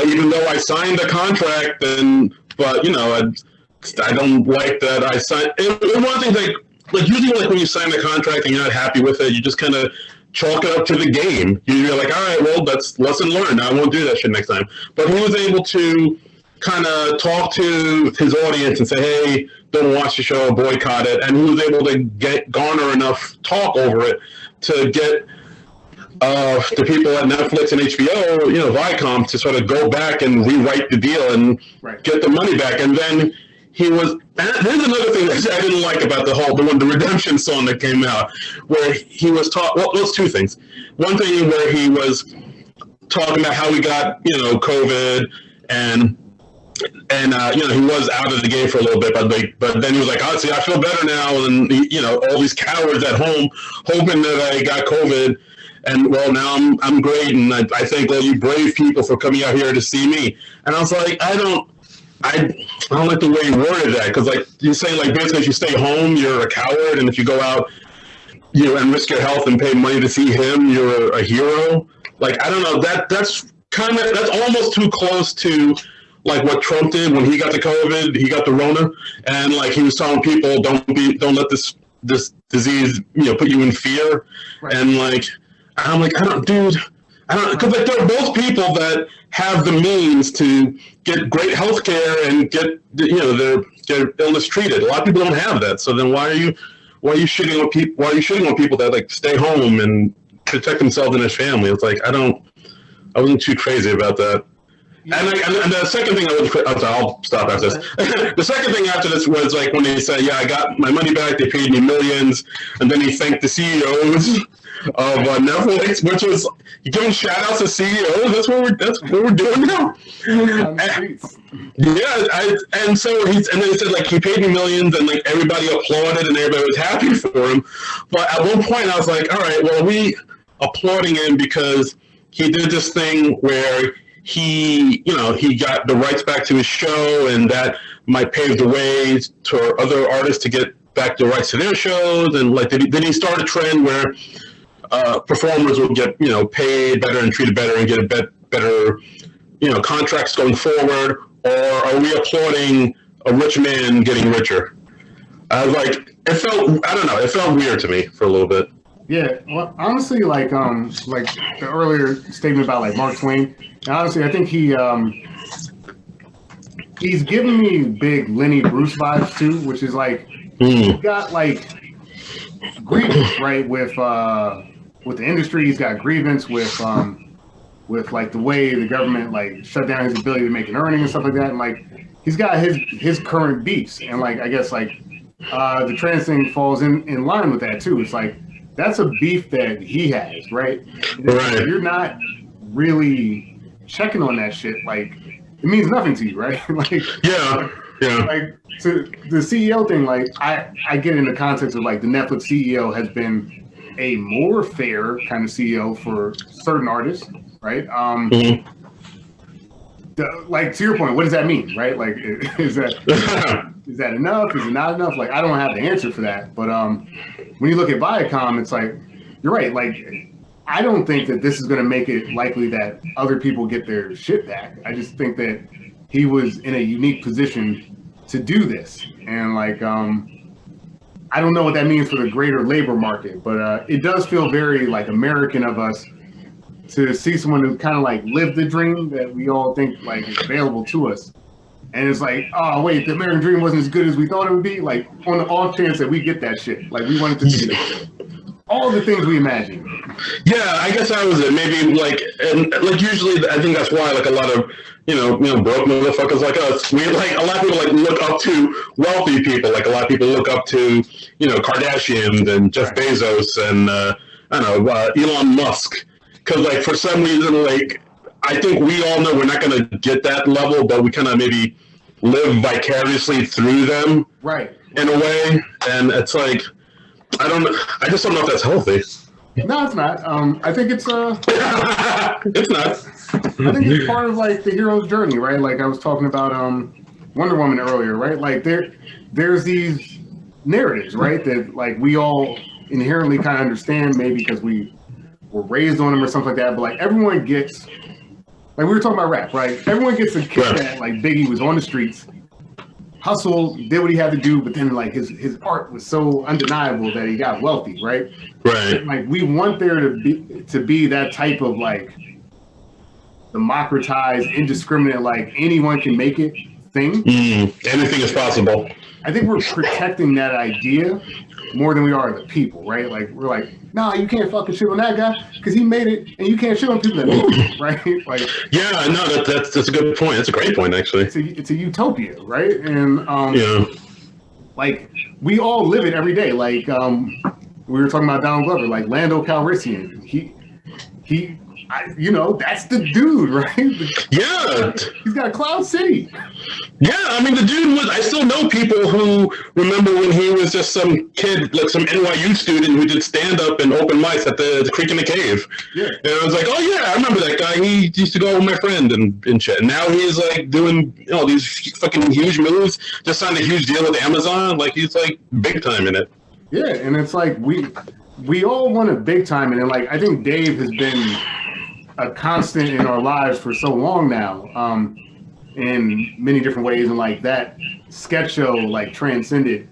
Even though I signed a contract, but you know, I don't like that I signed. And one of the things, like usually, like when you sign a contract and you're not happy with it, you just kind of chalk it up to the game. You're like, all right, well, that's lesson learned. I won't do that shit next time. But he was able to kind of talk to his audience and say, "Hey, don't watch the show, boycott it," and he was able to garner enough talk over it to get the people at Netflix and HBO, you know, Viacom, to sort of go back and rewrite the deal and get the money back. And then there's another thing that I didn't like about the Redemption song that came out, where he was those two things. One thing where he was talking about how we got, you know, COVID and you know, he was out of the game for a little bit, but then he was like, "Oh, see, I feel better now," and you know, all these cowards at home hoping that I got COVID. And well, now I'm great, and I thank all you brave people for coming out here to see me. And I was like, I don't like the way you worded that, because like you're saying, like basically if you stay home, you're a coward, and if you go out, you know, and risk your health and pay money to see him, you're a hero. Like I don't know, that's almost too close to like what Trump did when he got the COVID, he got the Rona, and like he was telling people, don't let this disease, you know, put you in fear, and like. I'm like, because like they're both people that have the means to get great health care and get, you know, their illness treated. A lot of people don't have that. So then why are you shitting on people? Why are you shitting on people that like stay home and protect themselves and their family? It's like I wasn't too crazy about that. Yeah. And the second thing I'll stop after this. The second thing after this was like when they said, "Yeah, I got my money back. They paid me millions," and then he thanked the CEOs of Netflix, which was giving shout outs to CEOs. That's what we're doing now. And so then he said like he paid me millions, and like everybody applauded and everybody was happy for him. But at one point I was like, all right, well, we applauding him because he did this thing where he got the rights back to his show, and that might pave the way to other artists to get back the rights to their shows. And like then he started a trend where performers would get, you know, paid better and treated better and get a better contracts going forward, or are we applauding a rich man getting richer? I was like, it felt weird to me for a little bit. Yeah, well, honestly, like the earlier statement about like Mark Twain. Honestly, I think he's giving me big Lenny Bruce vibes too, which is like he's got like grievance, right, with the industry. He's got grievance with like the way the government like shut down his ability to make an earning and stuff like that. And like he's got his current beefs, and like I guess like the trans thing falls in line with that too. It's like that's a beef that he has, right? Right. You're not really checking on that shit. Like it means nothing to you, right? Like yeah. Like so the CEO thing, like I get in the context of like the Netflix CEO has been a more fair kind of CEO for certain artists, right? Like to your point, what does that mean, right? Like is that enough? Is it not enough? Like I don't have the answer for that. But when you look at Viacom, it's like you're right. Like I don't think that this is going to make it likely that other people get their shit back. I just think that he was in a unique position to do this, and like I don't know what that means for the greater labor market, but it does feel very like American of us to see someone who kind of like lived the dream that we all think like is available to us. And it's like, oh wait, the American dream wasn't as good as we thought it would be. Like on the off chance that we get that shit, like we wanted to be all the things we imagined. Yeah, I guess I was it. Maybe like, and like usually, I think that's why like a lot of broke motherfuckers like us, we like a lot of people like look up to wealthy people. Like a lot of people look up to Kardashians and Jeff Bezos and I don't know Elon Musk, because like for some reason like I think we all know we're not going to get that level, but we kind of maybe live vicariously through them, right? In a way, and it's like I just don't know if that's healthy. No, it's not. I think it's it's not. I think it's part of like the hero's journey, right? Like I was talking about Wonder Woman earlier, right? Like there's these narratives, right? That like we all inherently kind of understand, maybe because we were raised on them or something like that. But like everyone gets, like we were talking about rap, right? Everyone gets a kick that like Biggie was on the streets, hustled, did what he had to do, but then like his art was so undeniable that he got wealthy, right? Right. And, like we want there to be that type of like democratized, indiscriminate, like anyone can make it thing. Anything is possible. I think we're protecting that idea more than we are the people, right? Like we're like, no, you can't fucking shit on that guy because he made it, and you can't shit on people that made it, right? Like, yeah, no, that's a good point. That's a great point, actually. It's a utopia, right? And like we all live it every day. Like we were talking about Donald Glover, like Lando Calrissian. He, that's the dude, right? Yeah. He's got Cloud City. Yeah, I mean, the dude was, I still know people who remember when he was just some kid, like some NYU student who did stand-up and open mics at the Creek in the Cave. Yeah. And I was like, oh yeah, I remember that guy. He used to go with my friend and shit. And now he's like doing, these fucking huge moves, just signed a huge deal with Amazon. Like he's like big time in it. Yeah, and it's like, we all want it big time. And like, I think Dave has been a constant in our lives for so long now, in many different ways, and like that sketch show like transcended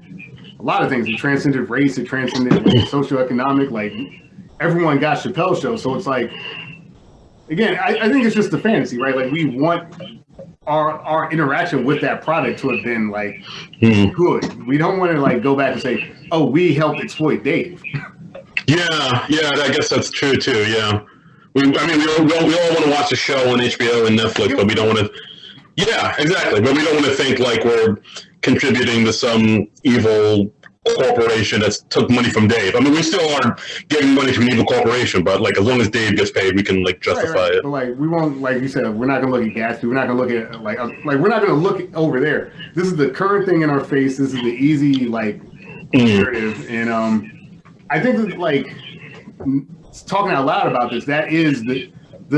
a lot of things. It transcended race, it transcended like, socioeconomic, like everyone got Chapelle show. So it's like, again, I think it's just the fantasy, right? Like we want our interaction with that product to have been like good. We don't want to like go back and say, oh, we helped exploit Dave. Yeah, I guess that's true too. Yeah. We all want to watch a show on HBO and Netflix, but we don't want to. Yeah, exactly. But we don't want to think like we're contributing to some evil corporation that took money from Dave. I mean, we still are giving money to an evil corporation, but like as long as Dave gets paid, we can like justify it. But like we won't, like you said, we're not gonna look at Gatsby. We're not gonna look at like we're not gonna look over there. This is the current thing in our face. This is the easy like narrative, and I think that like talking out loud about this, that is the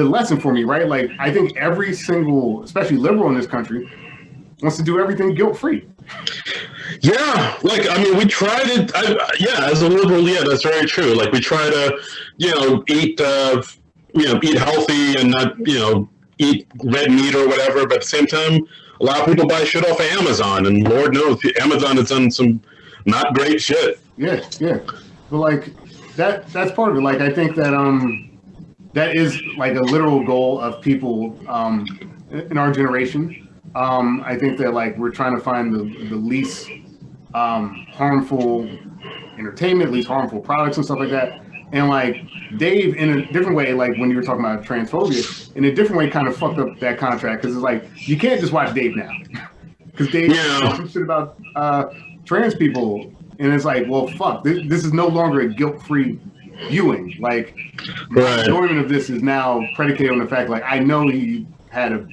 lesson for me, right? Like I think every single, especially liberal in this country, wants to do everything guilt-free. Yeah, like I mean, we try to. As a liberal, yeah, that's very true. Like we try to, eat healthy and not, eat red meat or whatever, but at the same time, a lot of people buy shit off of Amazon, and Lord knows Amazon has done some not great shit. Yeah. But like that's part of it. Like I think that that is like a literal goal of people in our generation. I think that like we're trying to find the least harmful entertainment, least harmful products and stuff like that. And like Dave, in a different way, like when you were talking about transphobia, in a different way, kind of fucked up that contract because it's like you can't just watch Dave now because Dave said some shit about trans people, and it's like, well, fuck, this is no longer a guilt-free viewing. Like, my enjoyment of this is now predicated on the fact, like, I know he had a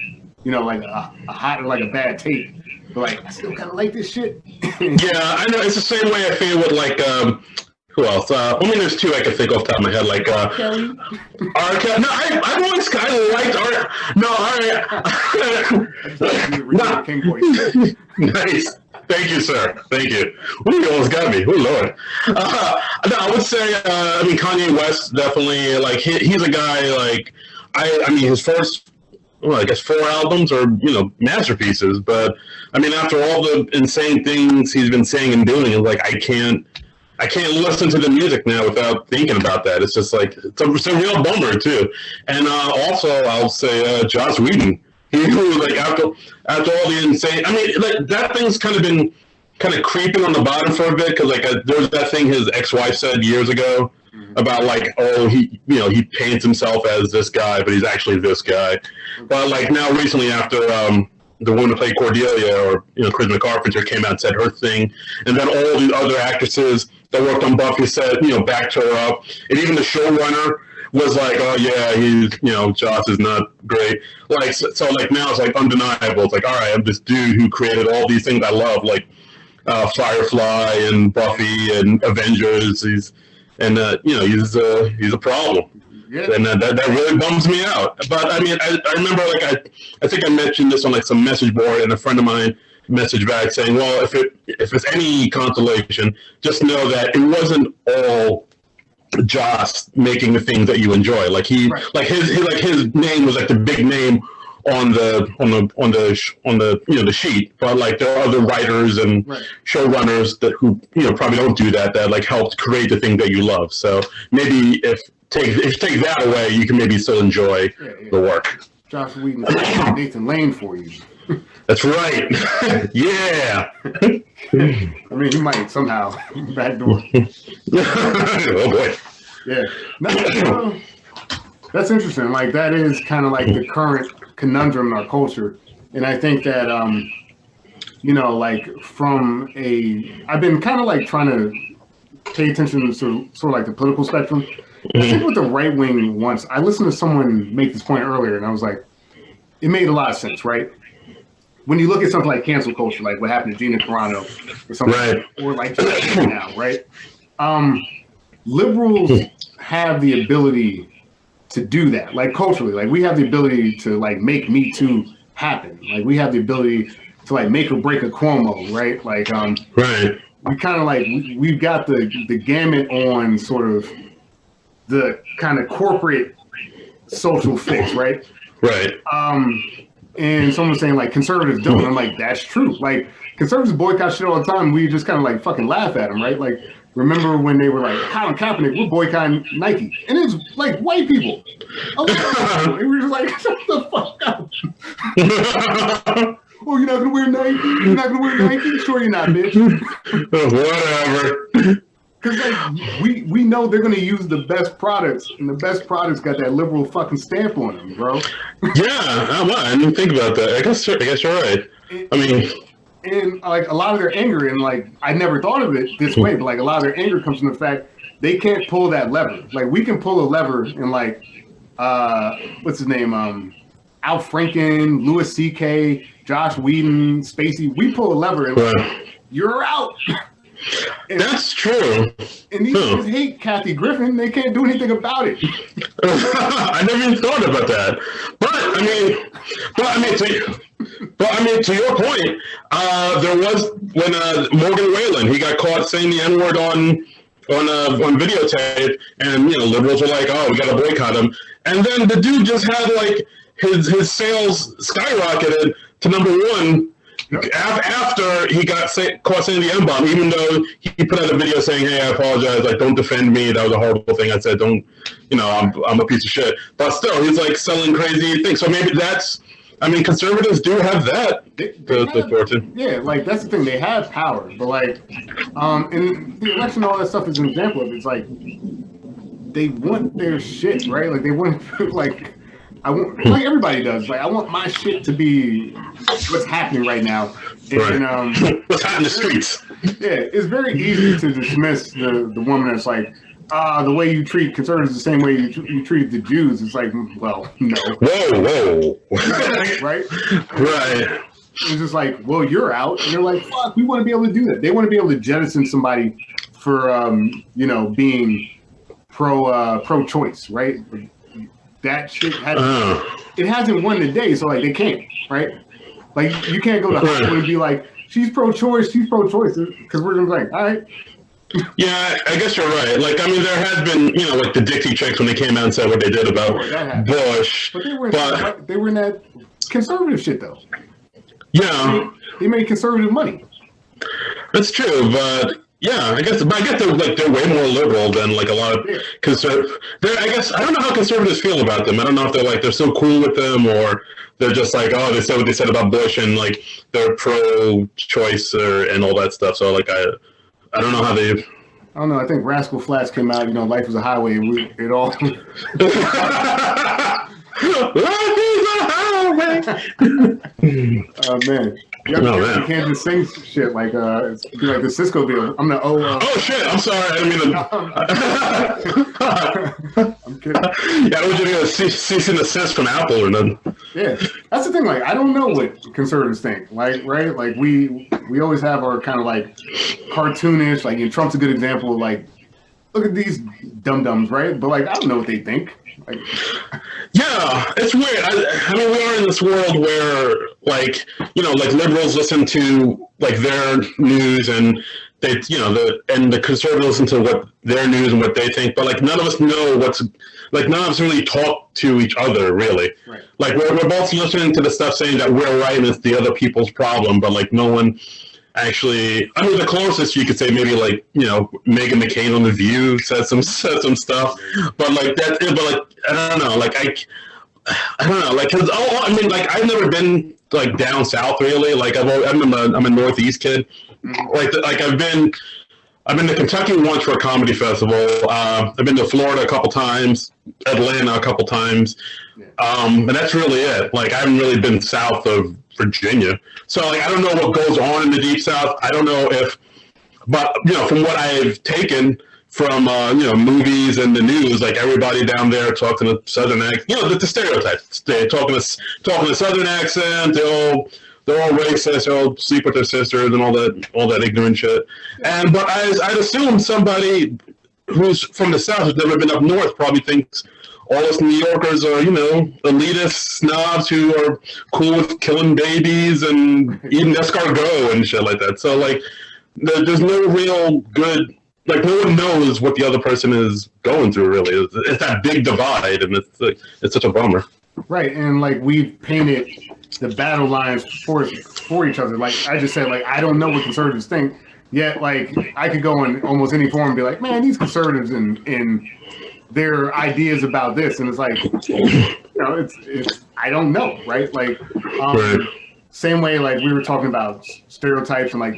hot or like a bad take, but like, I still kind of like this shit. Yeah, I know. It's the same way I feel with like, who else? I mean, there's two I can think off the top of my head, like, Kelly. No, I've always kind of liked Art. No, Nice. Thank you, sir. Thank you. Ooh, you almost got me. Oh, Lord. No, I would say, I mean, Kanye West, definitely, like, he's a guy, like, I mean, his first, well, I guess 4 albums are, masterpieces, but, I mean, after all the insane things he's been saying and doing, it's like, I can't listen to the music now without thinking about that. It's just like, it's a real bummer, too. And also, I'll say Joss Whedon. He like after all the insane. I mean, like that thing's kind of been creeping on the bottom for a bit because like there was that thing his ex-wife said years ago about like, oh, he paints himself as this guy, but he's actually this guy. But like now recently after the woman who played Cordelia or Charisma Carpenter came out and said her thing, and then all the other actresses that worked on Buffy said backed her up, and even the showrunner was like, oh yeah, he's Joss is not great. Like so like now it's like undeniable. It's like, all right, I'm this dude who created all these things I love, like Firefly and Buffy and Avengers. He's a problem. Yeah. And that really bums me out. But I mean, I remember like I think I mentioned this on like some message board, and a friend of mine messaged back saying, well, if it's any consolation, just know that it wasn't all Joss making the things that you enjoy. Like his name was like the big name on the the sheet, but like there are other writers and showrunners who probably don't do that like helped create the thing that you love. So maybe if you take that away, you can maybe still enjoy the work. Joss Whedon, Nathan Lane for you. That's right. Yeah. I mean, he might somehow backdoor. Oh boy. Yeah. No, that's interesting. Like that is kind of like the current conundrum in our culture, and I think that like I've been kind of like trying to pay attention to sort of like the political spectrum. I think with the right wing once, I listened to someone make this point earlier, and I was like, it made a lot of sense, right? When you look at something like cancel culture, like what happened to Gina Carano or something, or like now, right? Liberals have the ability to do that, like culturally, like we have the ability to like make Me Too happen. Like we have the ability to like make or break a Cuomo, right? Like, we kind of like, we've got the gamut on sort of the kind of corporate social fix, right? Right. And someone's saying like conservatives don't. I'm like, that's true. Like conservatives boycott shit all the time. We just kind of like fucking laugh at them, right? Like remember when they were like, Colin Kaepernick, we're boycotting Nike, and it was like white people. And we were just like, shut the fuck up. Oh, you're not gonna wear Nike? You're not gonna wear Nike? Sure, you're not, bitch. Whatever. Because like we know they're gonna use the best products, and the best products got that liberal fucking stamp on them, bro. Yeah, I didn't think about that. I guess you're right. And like a lot of their anger, and like I never thought of it this way, but like a lot of their anger comes from the fact they can't pull that lever. Like we can pull a lever, and like what's his name, Al Franken, Louis C.K., Josh Whedon, Spacey. We pull a lever, and like, you're out. And, that's true. And these guys hate Kathy Griffin. They can't do anything about it. I never even thought about that. But I mean, to your point, there was when Morgan Whalen, he got caught saying the N-word on videotape, and liberals were like, "Oh, we got to boycott him." And then the dude just had like his sales skyrocketed to number one. Yep. After he got caught saying the M-bomb, even though he put out a video saying, "Hey, I apologize. Like, don't defend me. That was a horrible thing I said. Don't, I'm a piece of shit." But still, he's like selling crazy things. So maybe conservatives do have that. Fortune. Yeah, like that's the thing. They have power, but like, and the election, all that stuff is an example of it. It's like they want their shit, right? Like they want like. Like everybody does. Like I want my shit to be what's happening right now. And, what's happening in the streets. Yeah, it's very easy to dismiss the woman that's like, the way you treat conservatives the same way you treated the Jews. It's like, well, no. Whoa. Right? Right. It's just like, well, you're out. And they're like, fuck, we want to be able to do that. They want to be able to jettison somebody for, being pro-choice, right? That shit hasn't won the day, so like they can't, right? Like you can't go to Hollywood and be like, she's pro-choice, because we're gonna be like, all right. Yeah, I guess you're right. Like, I mean, there has been, like the Dixie Chicks when they came out and said what they did about Bush. But they were in that conservative shit though. Yeah, they made conservative money. That's true, but. Yeah, I guess they're way more liberal than like a lot of conservatives. I guess I don't know how conservatives feel about them. I don't know if they're so cool with them or they're just like, oh, they said what they said about Bush and like they're pro-choice and all that stuff. So like I don't know how they. I don't know. I think Rascal Flatts came out. Life is a highway. It all. Life is a highway. Oh man. You can't just sing shit like like the Cisco video. I'm the oh shit! I'm sorry. I didn't mean to. I'm kidding. Yeah, I don't want you to get a cease and desist from Apple or nothing. Yeah, that's the thing. Like, I don't know what conservatives think. Like, right? Like, we always have our kind of like cartoonish. Like, Trump's a good example. Of, like, look at these dum-dums, right? But like, I don't know what they think. Like, yeah, it's weird. I mean, we are in this world where, like, like liberals listen to like their news and they, and the conservatives listen to what their news and what they think. But like, none of us know none of us really talk to each other, really. Right. Like, we're both listening to the stuff saying that we're right and it's the other people's problem, but like, no one actually. I mean, the closest you could say maybe like Meghan McCain on The View said some stuff, but like that. But like I don't know. Like I don't know. Like cause I mean like I've never been like down south really. Like I'm a Northeast kid. Mm-hmm. Like I've been to Kentucky once for a comedy festival. I've been to Florida a couple times, Atlanta a couple times, and that's really it. Like I haven't really been south of Virginia. So like I don't know what goes on in the Deep South. I don't know but from what I've taken from movies and the news, like everybody down there talking to Southern accent, the stereotypes. They're talking a Southern accent. They're all racist. They all sleep with their sisters and all that ignorant shit. But I'd assume somebody who's from the South who's never been up north probably thinks all us New Yorkers are, elitist snobs who are cool with killing babies and eating escargot and shit like that. So, like, there's no real good, like, no one knows what the other person is going through, really. It's that big divide, and it's such a bummer. Right, and, like, we've painted the battle lines for each other. Like, I just said, like, I don't know what conservatives think, yet, like, I could go in almost any forum and be like, man, these conservatives in their ideas about this, and it's like, it's I don't know, right? Like, right. Same way, like we were talking about stereotypes and like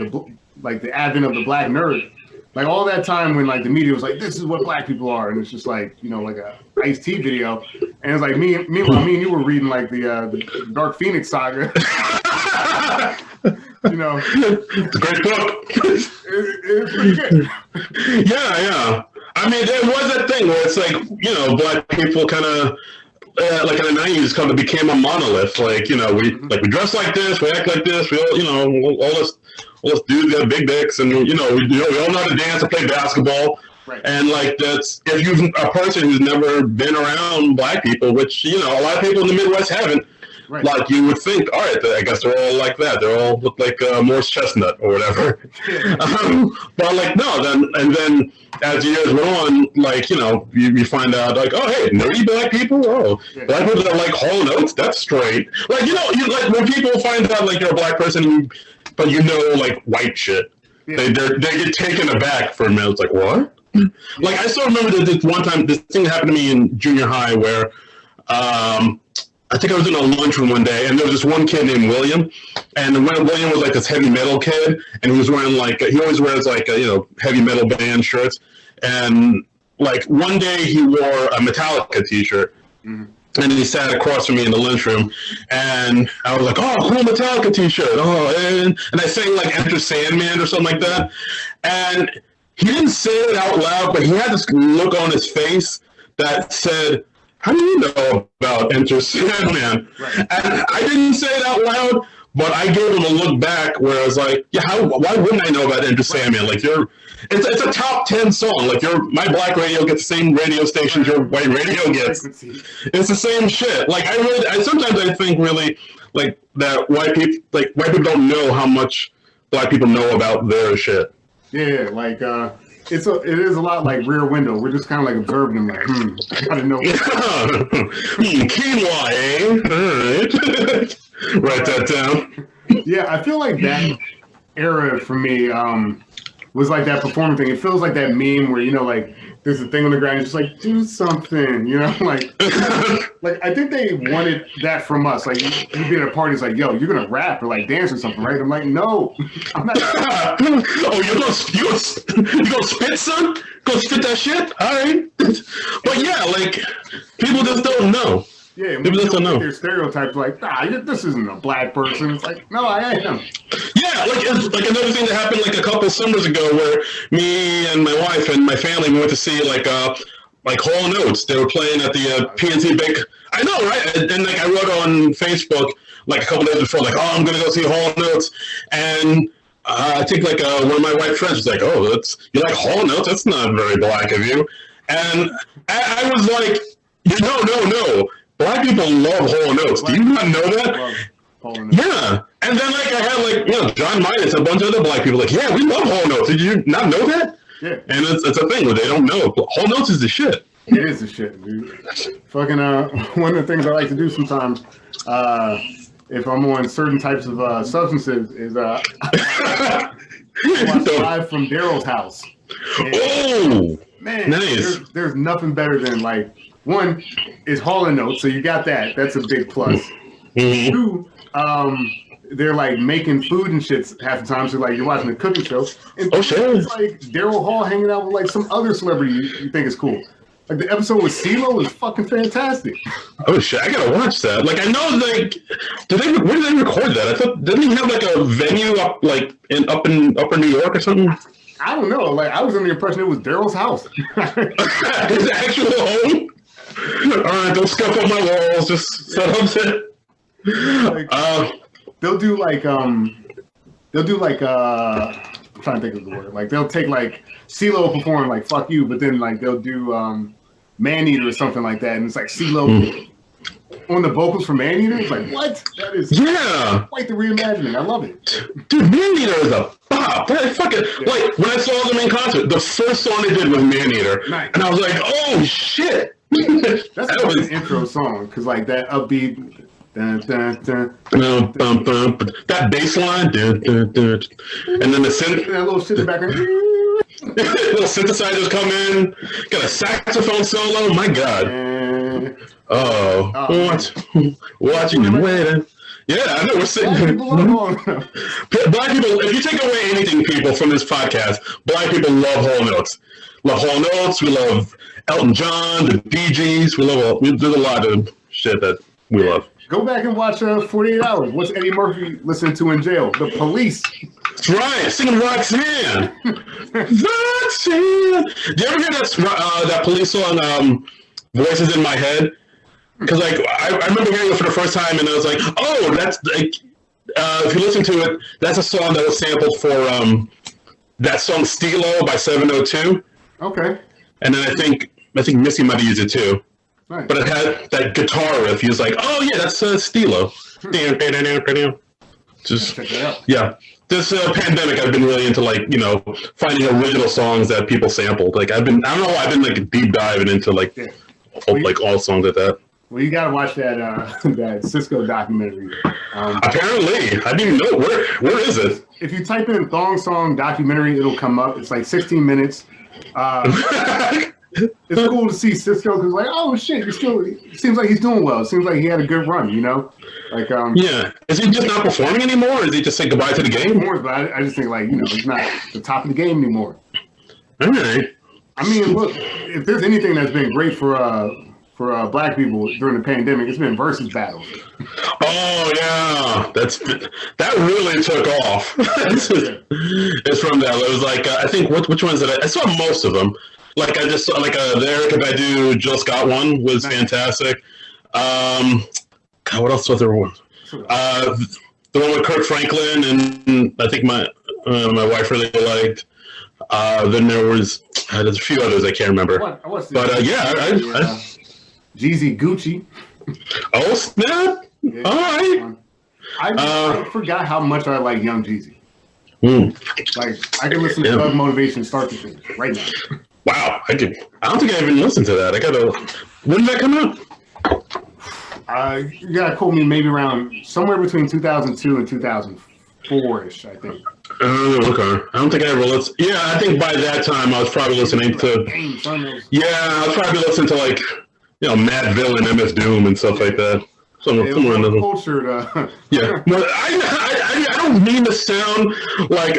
the advent of the black nerd, like all that time when like the media was like, this is what black people are, and it's just like like a Ice-T video, and it's like meanwhile me and you were reading like the Dark Phoenix saga. It's a great book. It's pretty good. Yeah. I mean, there was that thing where it's like, black people kind of, like in the 90s, kind of became a monolith. Like, we dress like this, we act like this, we all, all us dudes got big dicks, and we all know how to dance and play basketball. Right. And like that's if you're a person who's never been around black people, which a lot of people in the Midwest haven't. Right. Like you would think, all right, I guess they're all like that. They all look like Morse chestnut or whatever. But like no, then as the years went on, like you find out like, oh hey, nerdy black people, black people that like Hall & Oates, that's straight. Like you like when people find out like you're a black person, but like white shit, they get taken aback for a minute. It's like what? Like I still remember that this one time, this thing happened to me in junior high where. I think I was in a lunchroom one day, and there was this one kid named William, and William was like this heavy metal kid, and he was wearing he always wears like heavy metal band shirts, and like one day he wore a Metallica t-shirt, and he sat across from me in the lunchroom, and I was like, oh, cool Metallica t-shirt, and I sang like Enter Sandman or something like that, and he didn't say it out loud, but he had this look on his face that said, how do you know about Enter Sandman? Right. And I didn't say it out loud, but I gave him a look back where I was like, yeah, why wouldn't I know about Enter Sandman? Like it's a top 10 song. Like my black radio gets the same radio stations your white radio gets. It's the same shit. Like sometimes I think really like that white people don't know how much black people know about their shit. Yeah, like it is a lot like Rear Window. We're just kind of like observing them, like, I gotta know. Quinoa, eh? All right. Write that down. Yeah, I feel like that era for me was like that performing thing. It feels like that meme where like there's a thing on the ground, just like do something, like I think they wanted that from us. Like you'd be at a party, it's like, yo, you're gonna rap or like dance or something, right? I'm like, no, I'm not. Oh, you gonna spit, son? Go spit that shit? All right. But yeah, like people just don't know. Yeah, people just don't know. Their stereotypes like, this isn't a black person. It's like, no, I am. Yeah, it's like another thing that happened like a couple summers ago where me and my wife and my family went to see like Hall & Oates. They were playing at the PNC Bank. I know, right? And like I wrote on Facebook like a couple days before, like, oh, I'm gonna go see Hall & Oates, and I think like one of my white friends was like, oh, you like Hall & Oates? That's not very black of you. And I was like, no. Black people love Hall & Oates. Do you not know that? Yeah. And then like I had like John Midas, a bunch of other black people like, yeah, we love Hall & Oates. Did you not know that? Yeah. And it's a thing where they don't know. Hall & Oates is the shit. It is the shit, dude. Fucking one of the things I like to do sometimes, if I'm on certain types of substances, is watch Live from Daryl's house. And, man, nice. There's nothing better than like. One is Hall & Oates, so you got that. That's a big plus. Mm-hmm. Two, they're like making food and shit half the time. So like you're watching a cooking show, and it's like Daryl Hall hanging out with like some other celebrity you think is cool. Like the episode with CeeLo is fucking fantastic. Oh shit, I gotta watch that. Like I know, like, where did they record that? I thought didn't he have like a venue up in Upper New York or something? I don't know. Like I was under the impression it was Daryl's house. His actual home. All right, don't scuff up my walls. Just set up it. They'll do like I'm trying to think of the word. Like they'll take like CeeLo perform like "Fuck You," but then like they'll do "Man-Eater" or something like that, and it's like CeeLo on the vocals for "Man-Eater." It's like what? That is quite the reimagining. I love it. Dude, "Man-Eater" is a bop. That fucking like when I saw them in concert, the first song they did was "Man-Eater," and I was like, oh shit. That's an intro song because like that upbeat dun, dun, dun, dun, dun, dun, that bass line and then the synth, that little shit in the background. Little synthesizers come in, got a saxophone solo. My god. Watching and waiting. Yeah, I know we're sitting. Black people, if you take away anything, people, from this podcast, black people love Hall & Oates. Love Hall & Oates. We love Elton John, the Bee Gees. There's a lot of shit that we love. Go back and watch 48 Hours. What's Eddie Murphy listening to in jail? The Police. That's right. Singing Roxanne. Roxanne. Do you ever hear that Police song, Voices in My Head? Because like I remember hearing it for the first time, and I was like, oh, that's like if you listen to it, that's a song that was sampled for that song "Stilo" by 702. Okay. And then I think Missy might have used it too. Right. But it had that guitar riff. He was like, "Oh yeah, that's Stilo." Just check that out. Yeah. This pandemic, I've been really into finding original songs that people sampled. I don't know why I've been deep diving into all songs like that. Well, you gotta watch that that Cisco documentary. Apparently, I didn't even know where is it? If you type in Thong Song documentary, it'll come up. It's like 16 minutes. It's cool to see Cisco because oh shit, it seems like he's doing well. It seems like he had a good run, Yeah. Is he just not performing anymore, or is he just saying goodbye to the game? But I just think he's not the top of the game anymore. All right. I mean, look, if there's anything that's been great for Black people during the pandemic, it's been versus battles. Oh yeah, that really took off. It's from that. It was I think which ones did I saw most of them. I just saw the Erykah Badu Jill Scott one was fantastic. God, what else was there? The one with Kirk Franklin and I think my wife really liked. Then there's a few others I can't remember. Jeezy Gucci. Oh snap! Yeah, all right. I forgot how much I like Young Jeezy. I can listen to Love Motivation start to finish right now. Wow, I don't think I even listened to that. When did that come out? You gotta quote me maybe around somewhere between 2002 and 2004-ish, I think. Oh, okay. I don't think I ever listened. Yeah, I think by that time I was probably listening to. Yeah, I was probably listening to Mad Villain, MF Doom, and stuff like that. Somewhere in the culture. Yeah, well, I don't mean to sound I like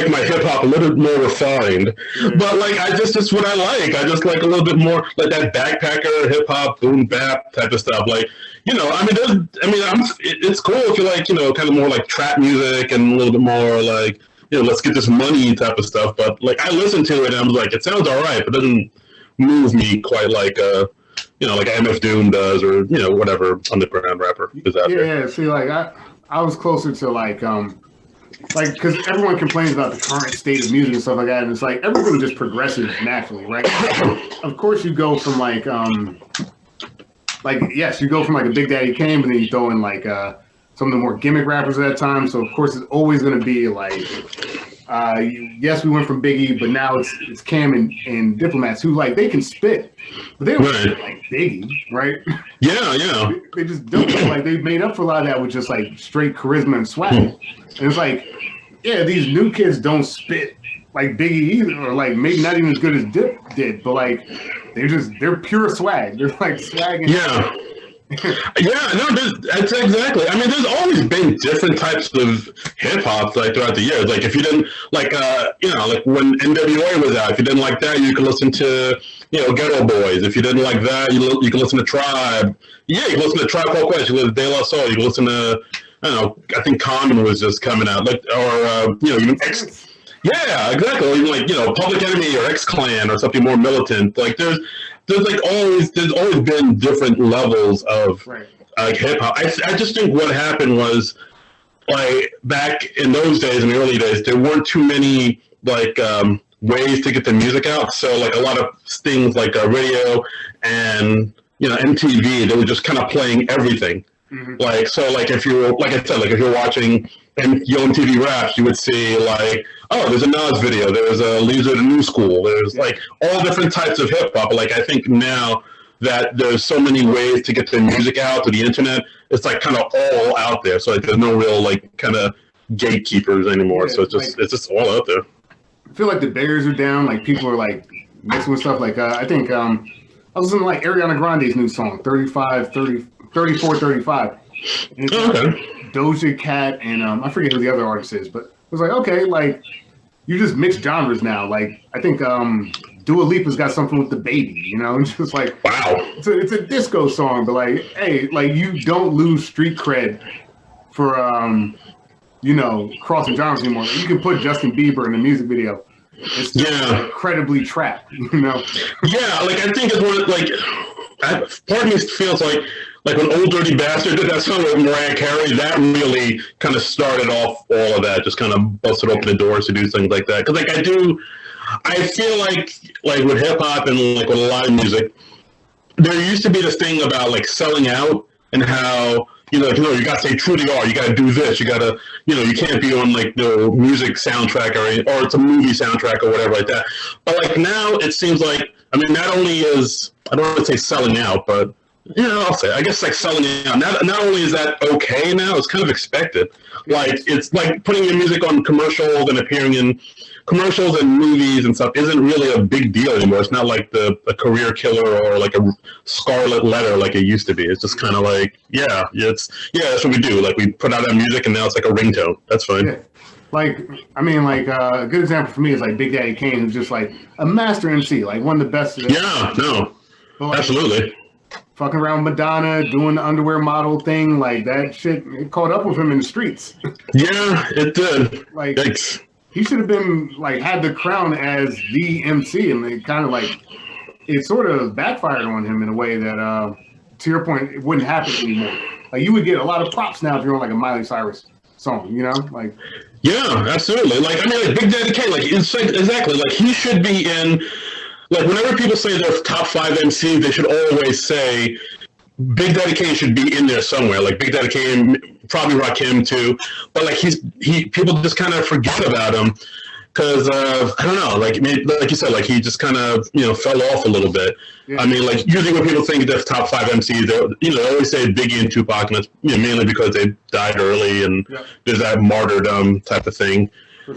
my hip hop a little bit more refined, but just what I like. I just like a little bit more that backpacker hip hop, boom bap type of stuff. It's cool if you kind of more trap music and a little bit more let's get this money type of stuff. But I listen to it and I'm it sounds all right, but it doesn't move me quite like MF Doom does, or whatever underground rapper is out there. Yeah, see, I was closer to because everyone complains about the current state of music and stuff like that, and it's everything just progresses naturally, right? Of course, you go from yes, you go from a Big Daddy Kane, but then you throw in some of the more gimmick rappers at that time. So of course, it's always going to be yes, we went from Biggie, but now it's Cam and Diplomats who they can spit, but they don't spit like Biggie, right? Yeah. They just don't. They made up for a lot of that with just straight charisma and swag. And it's these new kids don't spit like Biggie either, or maybe not even as good as Dip did, but they're pure swag. They're swagging. Yeah. Yeah, no, that's exactly. I mean, there's always been different types of hip hop throughout the years. If you didn't when NWA was out, if you didn't like that, you could listen to Ghetto Boys. If you didn't like that, you could listen to Tribe. Yeah, you could listen to Tribe Called Quest. You could listen to De La Soul. You could listen to I think Common was just coming out, even X. Yeah, exactly. Or even Public Enemy or X Clan or something more militant. There's always been different levels of hip hop. I just think what happened was back in those days, in the early days, there weren't too many ways to get the music out. So a lot of things radio and MTV, they were just kind of playing everything. Mm-hmm. If you're watching MTV Raps, you would see there's a Nas video, there's a Leads of the New School, there's all different types of hip hop. I think now that there's so many ways to get the music out to the internet, it's kind of all out there. So there's no real kind of gatekeepers anymore. Yeah, so it's just all out there. I feel the barriers are down. People are mixing with stuff. I think I was listening to Ariana Grande's new song, 3435. And it's Doja Cat and I forget who the other artist is, but it was okay, you just mix genres now. I think Dua Lipa's got something with the baby, it's just wow. It's a disco song, but hey, you don't lose street cred for crossing genres anymore. You can put Justin Bieber in a music video. It's incredibly trap, Yeah, I think it's one part of me feels when Old Dirty Bastard did that song with Mariah Carey, that really kind of started off all of that, just kind of busted open the doors to do things like that. Because I feel with hip hop and with a lot of music, there used to be this thing about like selling out and how you got to stay true to art. You got to do this. You got to, you can't be on like the music soundtrack or it's a movie soundtrack or whatever like that. But like now, it seems like not only is I don't want to say selling out, but I'll say I guess like selling out. Not only is that okay now, it's kind of expected. Like it's like putting your music on commercials and appearing in commercials and movies and stuff isn't really a big deal anymore. It's not like a career killer or like a scarlet letter like it used to be. It's just kind of like, that's what we do. Like we put out our music and now it's like a ringtone. That's fine. Yeah. A good example for me is like Big Daddy Kane, who's just like a master MC, like one of the best. Absolutely. Fucking around with Madonna, doing the underwear model thing, like that shit, it caught up with him in the streets. Yeah, it did. Like, Yikes. He should have been like had the crown as the MC, and it kind of like it sort of backfired on him in a way that, to your point, it wouldn't happen anymore. Like you would get a lot of props now if you're on like a Miley Cyrus song, like. Yeah, absolutely. Like Big Daddy Kane, like it's like exactly like he should be in. Like whenever people say they're top 5 MCs, they should always say Big Daddy Kane should be in there somewhere. Like Big Daddy Kane, probably Rakim too, but like people just kind of forget about him because I don't know, like you said, like he just kind of fell off a little bit. Yeah. Like usually when people think they're top 5 MCs, they always say Biggie and Tupac, and that's mainly because they died early and there's that martyrdom type of thing. Sure.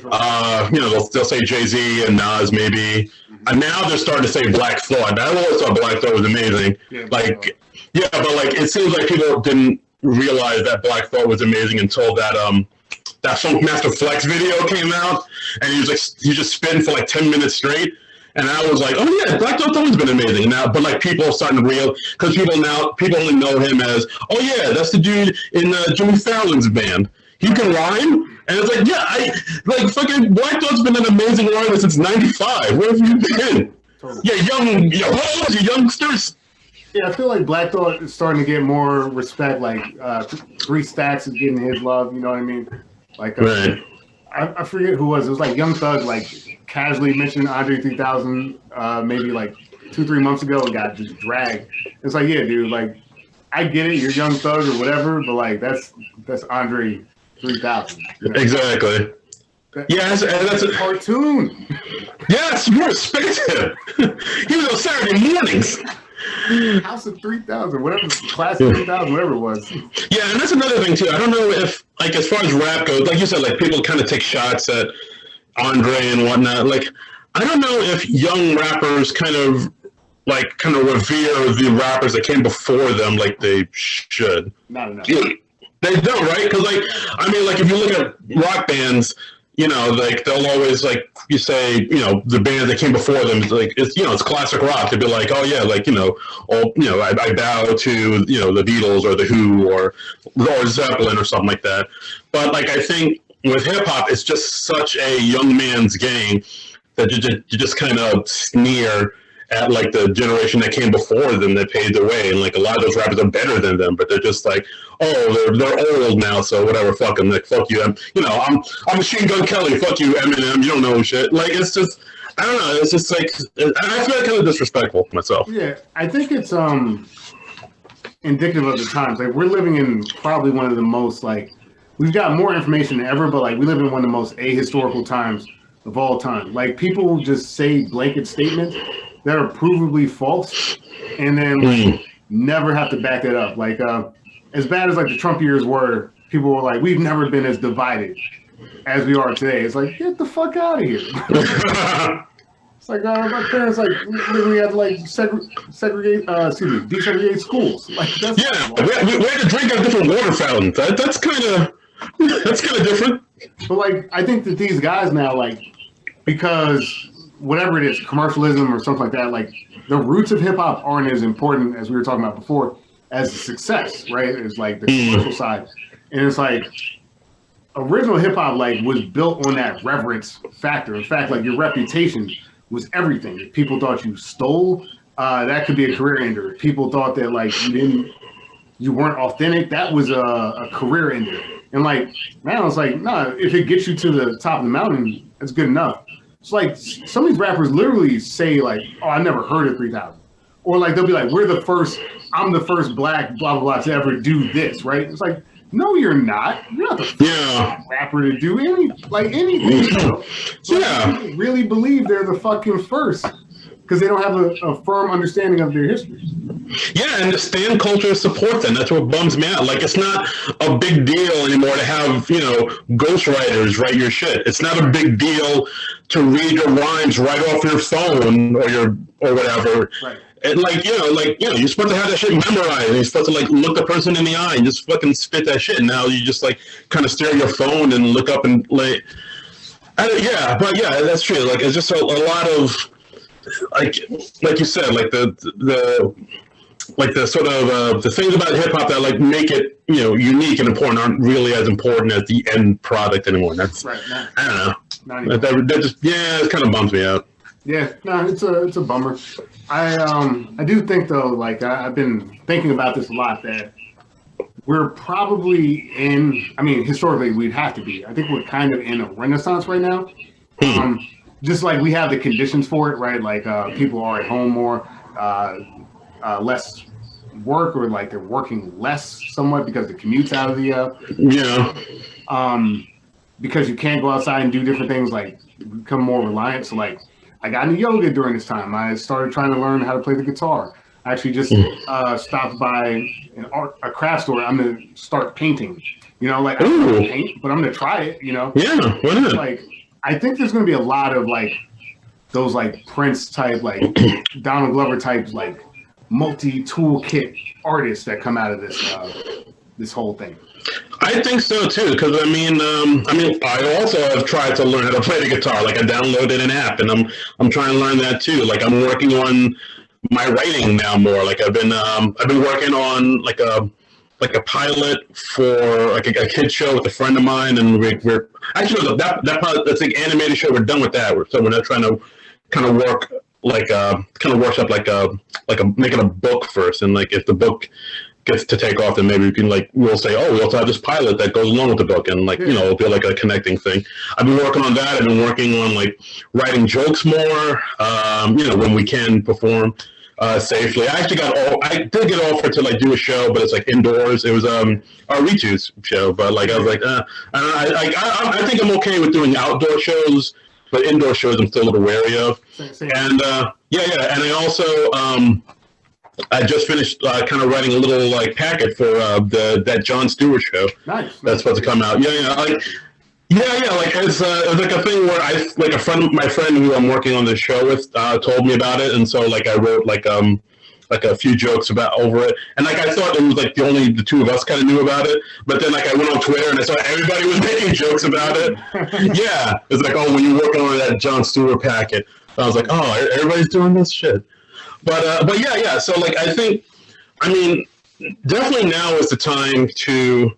They'll say Jay-Z and Nas maybe. And now they're starting to say Black Thought. I always thought Black Thought was amazing. But like it seems like people didn't realize that Black Thought was amazing until that Funk Master Flex video came out, and he just spin for like 10 minutes straight. And I was like, oh yeah, Black Thought's always been amazing. Now, but like people are starting to realize because people only know him as, oh yeah, that's the dude in Jimmy Fallon's band. He can rhyme. And it's like, fucking Black Thought's been an amazing rhymer since '95. Where have you been? Totally. Youngsters. Yeah, I feel like Black Thought is starting to get more respect. Like 3 Stacks is getting his love. You know what I mean? Like, right. I forget who it was. It was like Young Thug, like casually mentioned Andre 3000, maybe like 2-3 months ago, and got just dragged. It's like, yeah, dude. Like, I get it. You're Young Thug or whatever, but like that's Andre 3000. Exactly. Yes, and that's a cartoon. Yes, you respect him. He was on Saturday mornings. House of 3000, whatever, Class of 3000, whatever it was. Yeah, and that's another thing too. I don't know if, like, as far as rap goes, like you said, like people kind of take shots at Andre and whatnot. Like, I don't know if young rappers kind of revere the rappers that came before them like they should. Not enough. They don't, right? Because, like, if you look at rock bands, like they'll always, like you say, the band that came before them, like it's classic rock. To be like, oh yeah, like I bow to the Beatles or the Who or Zeppelin or something like that. But like I think with hip hop, it's just such a young man's game that you just kind of sneer at like the generation that came before them that paved the way, and like a lot of those rappers are better than them, but they're just like, oh, they're old now, so whatever, fuck them, like fuck you, I'm Machine Gun Kelly, fuck you, Eminem, you don't know shit. Like it's just, I don't know, it's just like I feel kind of disrespectful myself. Yeah, I think it's indicative of the times. Like we're living in probably one of the most we've got more information than ever, but like we live in one of the most ahistorical times of all time. Like people just say blanket statements that are provably false, and then never have to back it up. Like, as bad as like the Trump years were, people were like, "We've never been as divided as we are today." It's like, get the fuck out of here. It's like my parents literally had to desegregate schools. Like, that's we had to drink out of different water fountains. That's kind of different. But like, I think that these guys now, like, because whatever it is, commercialism or something like that, like the roots of hip hop aren't as important as we were talking about before as the success, right? It's like the commercial side. And it's like original hip hop was built on that reverence factor. In fact, like your reputation was everything. If people thought you stole, that could be a career ender. If people thought that you weren't authentic, that was a career ender. And like now it's like, nah, if it gets you to the top of the mountain, it's good enough. It's like some of these rappers literally say like, "Oh, I never heard of 3000," or like they'll be like, I'm the first black blah blah blah to ever do this, right? It's like, no, you're not. You're not the first rapper to do anything. People really believe they're the fucking first because they don't have a firm understanding of their history. Yeah, and the stan culture supports them. That's what bums me out. Like, it's not a big deal anymore to have, ghostwriters write your shit. It's not a big deal to read your rhymes right off your phone or whatever. Right. And you're supposed to have that shit memorized. And you're supposed to look the person in the eye and just fucking spit that shit. And now you just kind of stare at your phone and look up and that's true. Like, it's just a lot of like you said, the sort of the things about hip hop that make it unique and important aren't really as important as the end product anymore. And that's right. I don't know. That just it kind of bums me out. Yeah, no, it's a bummer. I do think though, I've been thinking about this a lot, that we're probably historically we'd have to be. I think we're kind of in a renaissance right now. Just like we have the conditions for it, right? People are at home more, less work, or they're working less somewhat because the commute's out of the because you can't go outside and do different things, become more reliant. So I got into yoga during this time. I started trying to learn how to play the guitar. I actually just stopped by a craft store. I'm gonna start painting. I don't paint, but I'm gonna try it. Yeah, why not? I think there's gonna be a lot of those Prince type, Donald Glover type, multi-toolkit artists that come out of this whole thing. I think so too, because I also have tried to learn how to play the guitar. I downloaded an app, and I'm trying to learn that too. I'm working on my writing now more. I've been working on a pilot for a kid show with a friend of mine, and we're actually that's an animated show. We're done with that. So we're not trying to kind of work workshop making a book first, and if the book gets to take off, then maybe we can we'll say, we also have this pilot that goes along with the book, and it'll be a connecting thing. I've been working on that. I've been working on writing jokes more, when we can perform safely. I did get offered to do a show, but it's indoors. It was a Ritu's show, but I was I think I'm okay with doing outdoor shows, but indoor shows I'm still a little wary of. Same. And and I also I just finished kind of writing a little packet for that Jon Stewart show. Nice. That's supposed to come out. It's a thing where my friend who I'm working on this show with told me about it, and so I wrote a few jokes over it, and I thought it was the two of us kind of knew about it, but then I went on Twitter and I saw everybody was making jokes about it. Yeah, it's when you're working on that Jon Stewart packet, I was everybody's doing this shit. But yeah. So definitely now is the time to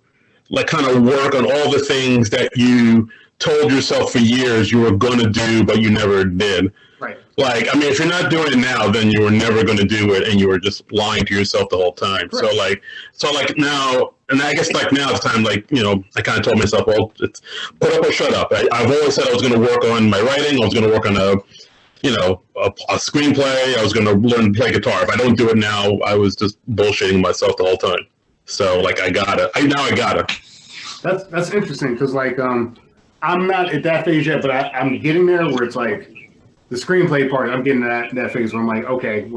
kind of work on all the things that you told yourself for years you were going to do, but you never did. Right. If you're not doing it now, then you were never going to do it, and you were just lying to yourself the whole time. Right. So now, and I guess now it's time, I kind of told myself, well, it's put up or shut up. I've always said I was going to work on my writing. I was going to work on a screenplay. I was going to learn to play guitar. If I don't do it now, I was just bullshitting myself the whole time. So I got it. I got it. That's interesting, because I'm not at that phase yet, but I'm getting there where it's the screenplay part. I'm getting that phase where I'm okay,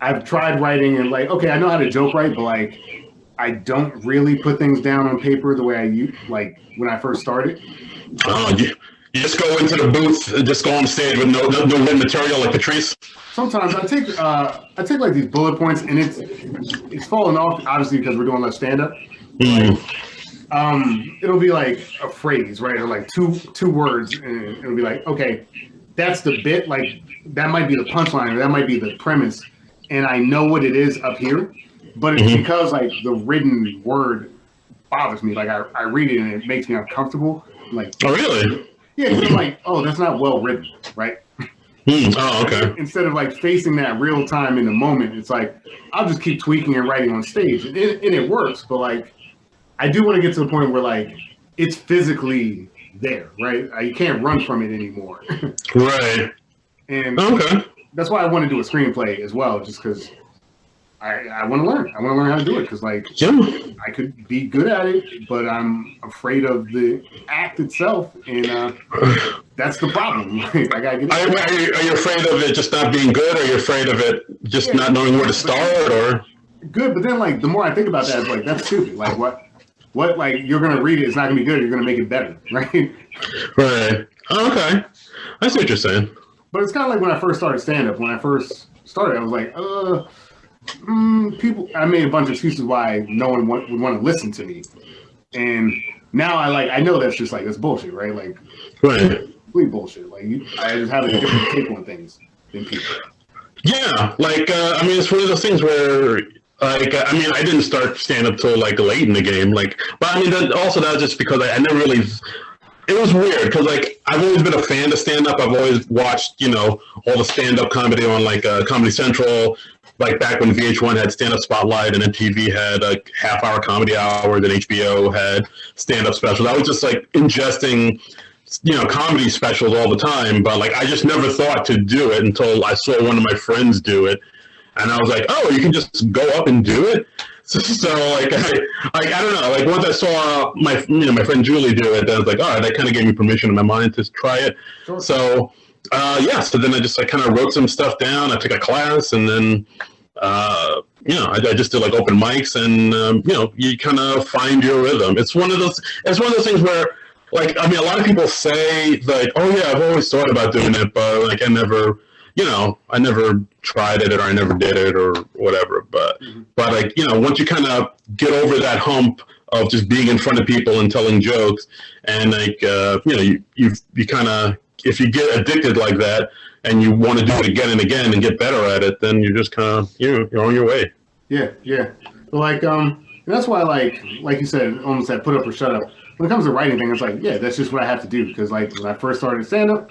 I've tried writing and okay, I know how to joke write, but I don't really put things down on paper the way I used when I first started. You just go into the booth, just go on stage with no written material like Patrice? Sometimes I take these bullet points, and it's falling off, obviously, because we're doing less stand-up. It'll be a phrase, right? Or two words, and it'll be okay, that's the bit, that might be the punchline, or that might be the premise, and I know what it is up here, but it's because the written word bothers me. I read it and it makes me uncomfortable. Oh, really? Yeah, because I'm that's not well written, right? Oh, okay. Instead of facing that real time in the moment, it's I'll just keep tweaking and writing on stage, and it works. But I do want to get to the point where it's physically there, right? You can't run from it anymore. Right. And okay. that's why I want to do a screenplay as well, just because I want to learn. I want to learn how to do it because, like, I could be good at it, but I'm afraid of the act itself, and that's the problem. Like, I gotta get it. Are you afraid of it just not being good, or are you afraid of it just not knowing where to start, or? Good, but then, like, the more I think about that, it's like, that's stupid. Like, what, like, you're gonna read it, it's not gonna be good, you're gonna make it better, right? Right. Oh, okay. I see what you're saying. But it's kind of like when I first started stand-up. When I first started, I was like, people. I made a bunch of excuses why no one would want to listen to me, and now I know that's just like that's bullshit, right? Like, complete bullshit. Like, I just have a different take on things than people. Yeah, like I mean, it's one of those things where, like, I mean, I didn't start stand-up till like late in the game, like, but I mean, that was just because I never really. It was weird because, like, I've always been a fan of stand-up. I've always watched, all the stand-up comedy on, like, Comedy Central, like, back when VH1 had stand-up spotlight and MTV had a half-hour comedy hour, then HBO had stand-up specials. I was just, like, ingesting, comedy specials all the time, but, like, I just never thought to do it until I saw one of my friends do it, and I was like, oh, you can just go up and do it? So like, I don't know. Like, once I saw my friend Julie do it, I was like, all right, that kind of gave me permission in my mind to try it. Sure. So, so then I just kind of wrote some stuff down. I took a class, and then, I just did like open mics, and you kind of find your rhythm. It's one of those things where, like, I mean, a lot of people say like, oh yeah, I've always thought about doing it, but like I never tried it, or I never did it, or whatever. But like, once you kind of get over that hump of just being in front of people and telling jokes, and like, you kind of, if you get addicted like that and you want to do it again and again and get better at it, then you're just kind of, you're on your way. Yeah. Like, that's why, like you said, almost that put up or shut up. When it comes to writing things, it's like, yeah, that's just what I have to do. Because, like, when I first started stand-up,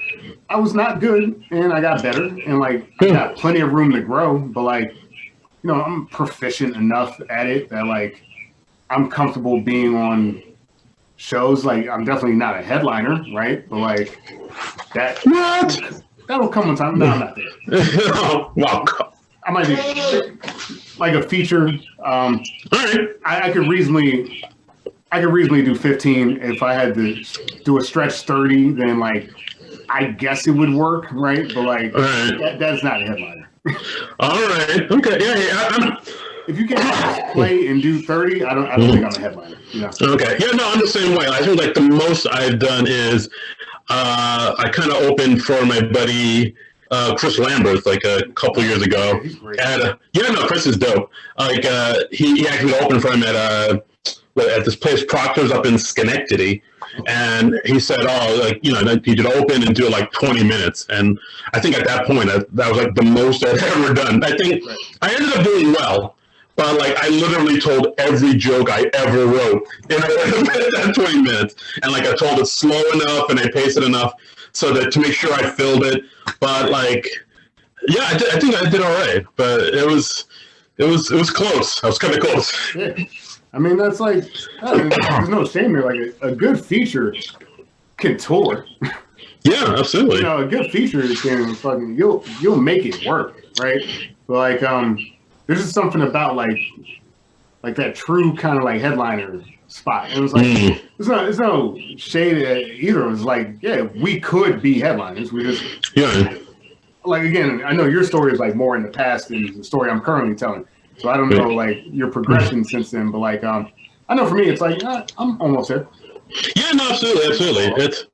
I was not good, and I got better, and, like, I got plenty of room to grow. But, like, I'm proficient enough at it that, like, I'm comfortable being on shows. Like, I'm definitely not a headliner, right? But, like, that'll come one time. No, I'm not there. Wow. I might be like a feature. All right. I could reasonably do 15. If I had to do a stretch 30, then, like, I guess it would work, right? But, like, that's not a headliner. All right. Okay. Yeah. If you can play and do 30, I don't think I'm a headliner. Okay. Yeah. No, I'm the same way. I think, like, the most I've done is I kind of opened for my buddy Chris Lambert, like, a couple years ago. He's great. Chris is dope. Like, he actually opened for him at this place Proctor's up in Schenectady, and he said, oh, like, he could open and do like 20 minutes, and I think at that point that was like the most I'd ever done. I think I ended up doing well, but, like, I literally told every joke I ever wrote in that 20 minutes, and, like, I told it slow enough and I paced it enough so that to make sure I filled it. But, like, yeah, I think I did all right, but it was close. I was kind of close. Yeah. I mean, that's like, there's no shame here. Like, a good feature can tour. Yeah, absolutely. A good feature can fucking, you'll make it work, right? But, like, there's just something about like that true kind of like headliner spot. It was like, there's no shade at either. It was like, yeah, we could be headliners. We just, like, again, I know your story is like more in the past than the story I'm currently telling. So I don't know, like, your progression since then, but, like, I know for me, it's like, I'm almost there. Yeah, no, absolutely. It's,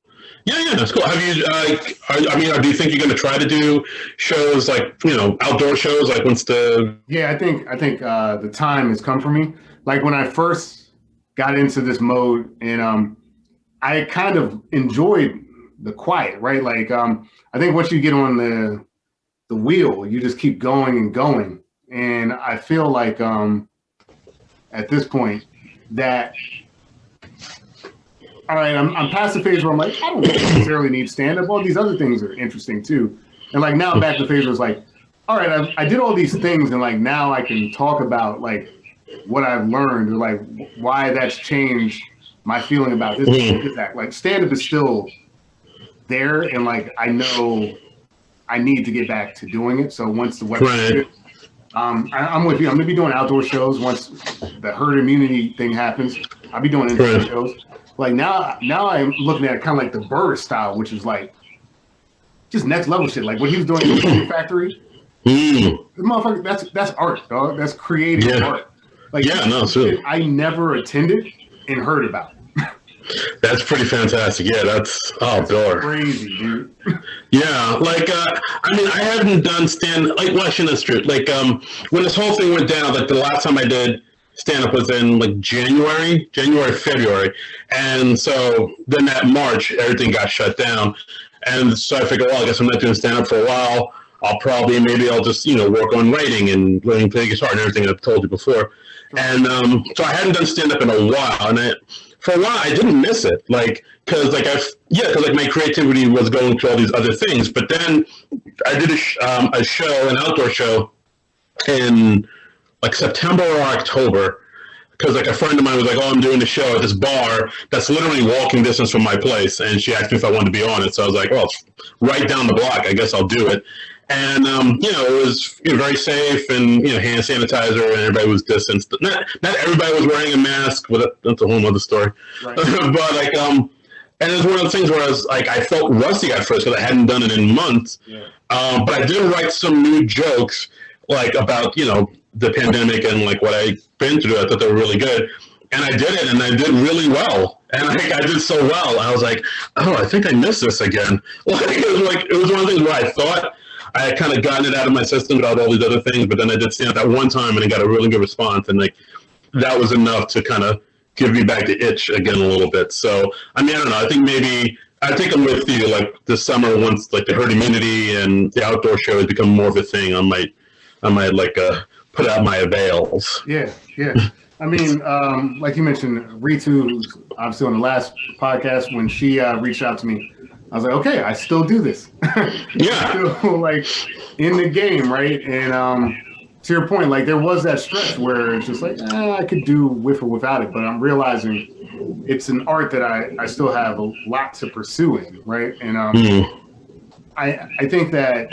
that's cool. Have you, do you think you're going to try to do shows, like, outdoor shows, like, once the... Yeah, I think the time has come for me. Like, when I first got into this mode, and I kind of enjoyed the quiet, right? Like, I think once you get on the wheel, you just keep going and going. And I feel like at this point that, all right, I'm past the phase where I'm like, I don't necessarily need stand-up. All these other things are interesting too. And, like, now I'm back to the phase where it's like, all right, I did all these things, and, like, now I can talk about, like, what I've learned, or, like, why that's changed my feeling about this act. Like, stand-up is still there, and, like, I know I need to get back to doing it. So once the weather, I'm with you. I'm gonna be doing outdoor shows once the herd immunity thing happens. I'll be doing indoor shows. Like now I'm looking at it kind of like the Burris style, which is like just next level shit. Like what he was doing in the Candy Factory. The motherfucker, that's art, dog. That's creative art. Like I never attended and heard about. That's pretty fantastic. Yeah, that's crazy, dude. Yeah, like I mean, I haven't done watching the street. Like when this whole thing went down, like the last time I did stand up was in like January, February, and so then that March everything got shut down, and so I figured, well, I guess I'm not doing stand up for a while. Maybe I'll just work on writing and learning to play guitar and everything I've told you before, and so I hadn't done stand up in a while, and for a while I didn't miss it, because my creativity was going through all these other things. But then I did a show, an outdoor show, in like September or October, because like a friend of mine was like, "Oh, I'm doing a show at this bar that's literally walking distance from my place," and she asked me if I wanted to be on it. So I was like, "Well, it's right down the block. I guess I'll do it." And it was very safe, and hand sanitizer, and everybody was distanced. Not everybody was wearing a mask. Well, that's a whole other story. Right. But and it was one of those things where I felt rusty at first because I hadn't done it in months. Yeah. But I did write some new jokes about the pandemic and what I'd been through. I thought they were really good, and I did it, and I did really well. And I did so well. I was like, oh, I think I missed this again. It was one of the things where I thought I had kind of gotten it out of my system without all these other things, but then I did stand up that one time and I got a really good response, and that was enough to kind of give me back the itch again a little bit. So I mean, I don't know. I think I'm with you. Like this summer, once the herd immunity and the outdoor show has become more of a thing, I might put out my avails. Yeah. I mean, like you mentioned, Ritu, who's obviously on the last podcast, when she reached out to me, I was like, okay, I still do this. Yeah. Still, in the game, right? And to your point, there was that stretch where it's just I could do with or without it, but I'm realizing it's an art that I still have a lot to pursue in, right? And I think that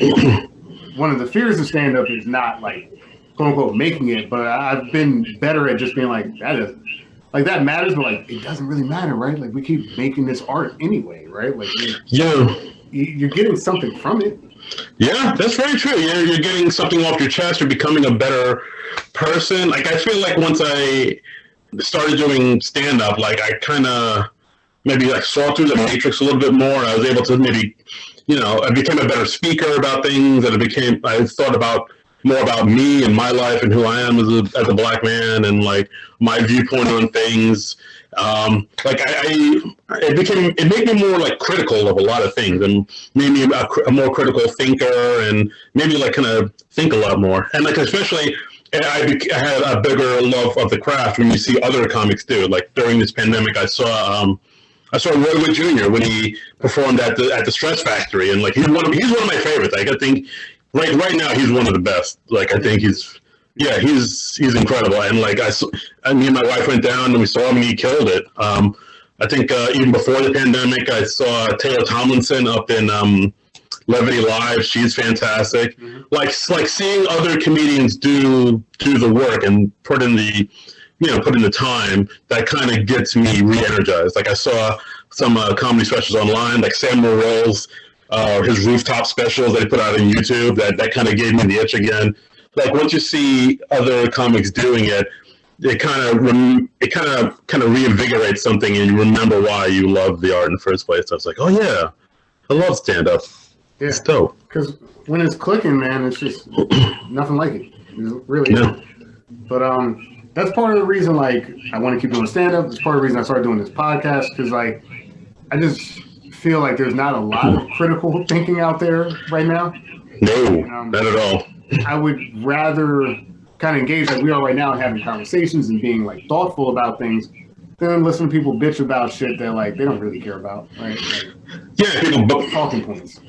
one of the fears of stand-up is not quote unquote making it, but I've been better at just being that matters, but it doesn't really matter, right? We keep making this art anyway, right? You're getting something from it. Yeah, that's very true. You're getting something off your chest. You're becoming a better person. I feel like once I started doing stand-up, I kind of maybe saw through the matrix a little bit more. I was able to maybe, I became a better speaker about things, and I thought about more about me and my life and who I am as a black man, and my viewpoint on things. It made me more critical of a lot of things, and made me a more critical thinker, and maybe kind of think a lot more. And especially I had a bigger love of the craft when you see other comics do it. During this pandemic, I saw Roy Wood Jr. when he performed at the Stress Factory, and he's one of my favorites. I think right now he's one of the best. I think he's incredible. And me and my wife went down and we saw him, and he killed it. I think even before the pandemic, I saw Taylor Tomlinson up in Levity Live. She's fantastic. Mm-hmm. Seeing other comedians do the work and put in the time, that kind of gets me re-energized. I saw some comedy specials online, Sam Morrill's his rooftop specials that he put out on YouTube. That kind of gave me the itch again. Once you see other comics doing it, it kind of reinvigorates something, and you remember why you love the art in the first place. So I was like, oh yeah, I love stand up. Yeah, it's dope. Because when it's clicking, man, it's just nothing like it. It really is. But that's part of the reason I want to keep doing stand up. It's part of the reason I started doing this podcast, because I just feel like there's not a lot of critical thinking out there right now. No, not at all. I would rather kind of engage we are right now in having conversations and being thoughtful about things than listen to people bitch about shit that they don't really care about, right? People talking points.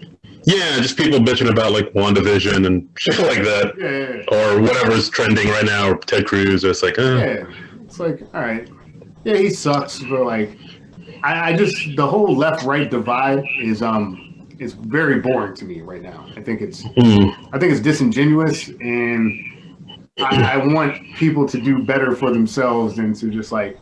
Yeah, just people bitching about WandaVision and shit like that. Yeah. Or whatever's trending right now, or Ted Cruz. It's Yeah. It's all right. Yeah, he sucks, but I just, the whole left-right divide is it's very boring to me right now. I think it's disingenuous, and I want people to do better for themselves than to just like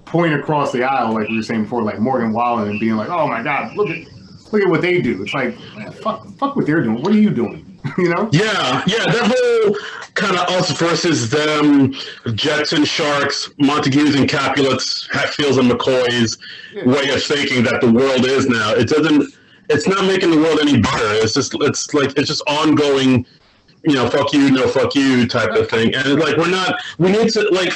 point across the aisle, like we were saying before, like Morgan Wallen, and being like, "Oh my God, look at what they do." It's like, man, fuck what they're doing. What are you doing? You know? Yeah. That whole kind of us versus them, Jets and Sharks, Montagues and Capulets, Hatfields and McCoys way of thinking that the world is now. It's not making the world any better. It's just ongoing, fuck you, no fuck you type of thing. And like we need to like.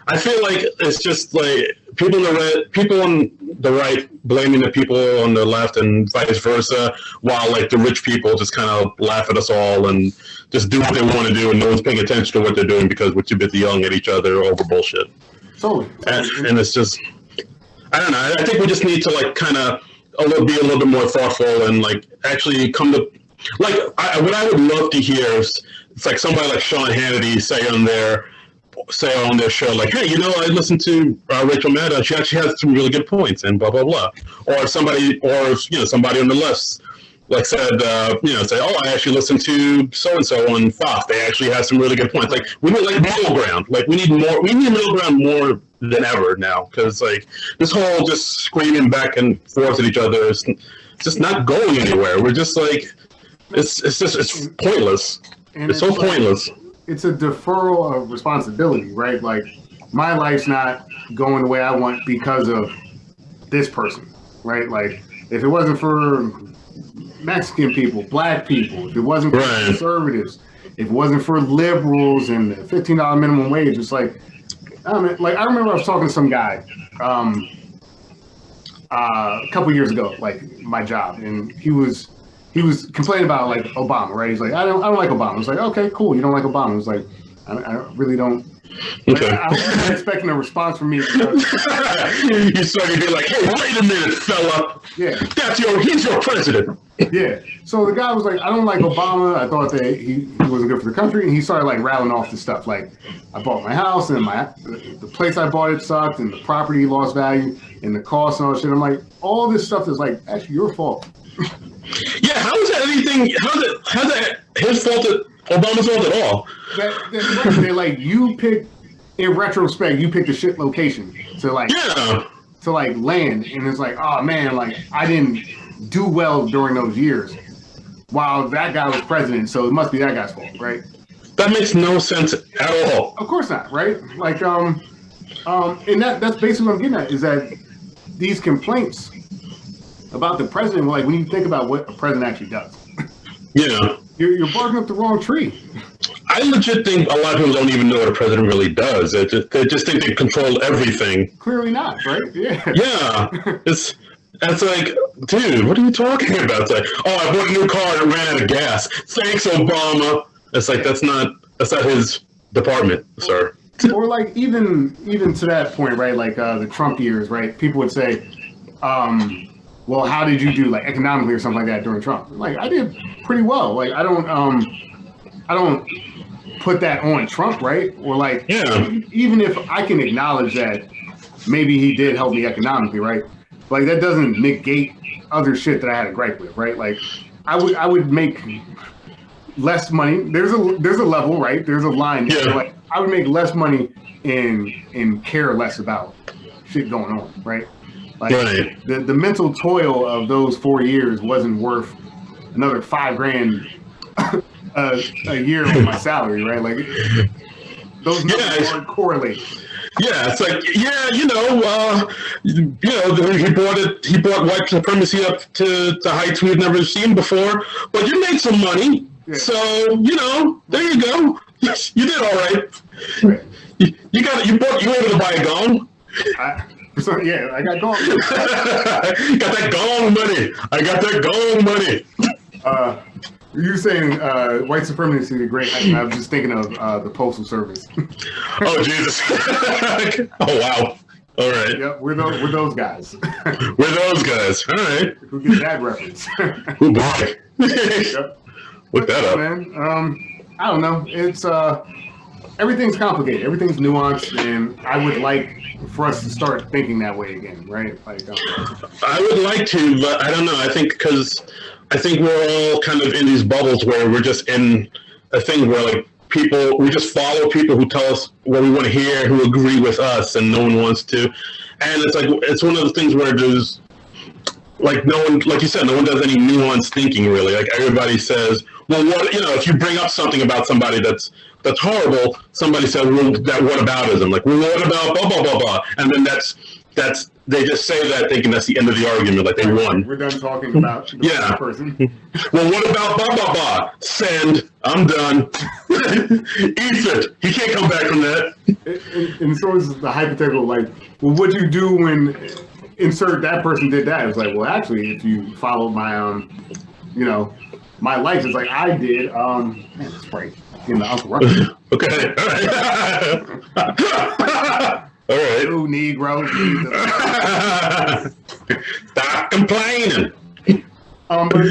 I feel like it's just like people on the right blaming the people on the left and vice versa, while like the rich people just kind of laugh at us all and just do what they want to do, and no one's paying attention to what they're doing because we're too busy yelling at each other over bullshit. Totally. And it's just, I don't know. I think we just need to like kind of be a little bit more thoughtful and like actually come to like what I would love to hear is it's like somebody like Sean Hannity say on their show, like, hey, I listened to Rachel Maddow. She actually has some really good points, and blah blah blah. Or somebody on the left, like said, say, oh, I actually listened to so and so on Fox. They actually have some really good points. Like, we need like middle ground. Like, we need middle ground more than ever now, because like this whole just screaming back and forth at each other is just not going anywhere. We're just like, it's pointless. And it's so pointless. It's a deferral of responsibility, right? Like, my life's not going the way I want because of this person, right? Like, if it wasn't for Mexican people, black people, if it wasn't for conservatives, if it wasn't for liberals and the $15 minimum wage, it's like, I remember I was talking to some guy a couple years ago, like my job, and he was complaining about like Obama, right? He's like, I don't like Obama. I was like, okay, cool. You don't like Obama. I was like, I really don't. Okay. I wasn't expecting a response from me. Because, you started to be like, hey, wait a minute, fella. Yeah. He's your president. Yeah. So the guy was like, I don't like Obama. I thought that he wasn't good for the country. And he started like rattling off the stuff. Like, I bought my house and the place I bought it sucked and the property lost value and the cost and all that shit. I'm like, all this stuff is like, actually your fault. Yeah, how is that anything? How's that his fault? Obama's fault at all? They're like, you picked, in retrospect, you picked a shit location to like land, and it's like, oh man, like I didn't do well during those years, while that guy was president, so it must be that guy's fault, right? That makes no sense at all. Of course not, right? Like, and that's basically what I'm getting at, is that these complaints about the president, like when you think about what a president actually does, you're barking up the wrong tree. I legit think a lot of people don't even know what a president really does. They just think they control everything. Clearly not, right? Yeah. Yeah. It's like, dude, what are you talking about? It's like, oh, I bought a new car and it ran out of gas. Thanks, Obama. It's like, that's not his department, sir. Or like even to that point, right? Like the Trump years, right? People would say, well, how did you do, like economically or something like that during Trump? Like, I did pretty well. Like, I don't put that on Trump, right? Or like, even if I can acknowledge that maybe he did help me economically, right? Like, that doesn't negate other shit that I had a gripe with, right? Like, I would make less money. There's a level, right? There's a line. Yeah. Like, I would make less money and care less about shit going on, right? Like, the mental toil of those 4 years wasn't worth another $5,000 a year on my salary, right? Like, those numbers aren't correlated. Yeah, it's like, he brought white supremacy up to heights we've never seen before. But you made some money, so there you go. You did all right. You were able to buy a gong. I got gong. Got that gong money. I got that gong money. You saying white supremacy is great? I was just thinking of the Postal Service. Oh Jesus! Oh wow! All right. Yep, we're those guys. We're those guys. All right. Who gets that reference? Oh boy. Yep. Look that up, man. I don't know. It's everything's complicated, everything's nuanced, and I would like for us to start thinking that way again, right? Like, I would like to, but I don't know. I think we're all kind of in these bubbles where we're just in a thing where like we just follow people who tell us what we want to hear, who agree with us, and no one wants to. And it's one of those things where there's like no one, like you said, no one does any nuanced thinking really. Like everybody says, well, what if you bring up something about somebody that's horrible, somebody said, well, that whataboutism. Like, well, what about blah blah blah blah, and then that's they just say that thinking that's the end of the argument, like they won. We're done talking about the person. Well, what about blah blah blah? Send. I'm done. Ethan, he can't come back from that. And so is the hypothetical, like, well, what'd you do when insert that person did that? It's like, well, actually, if you follow my my likes, it's like I did. Man, it's right. In the Uncle Ruckus. Okay. All right. All right. You Negroes. Stop complaining. But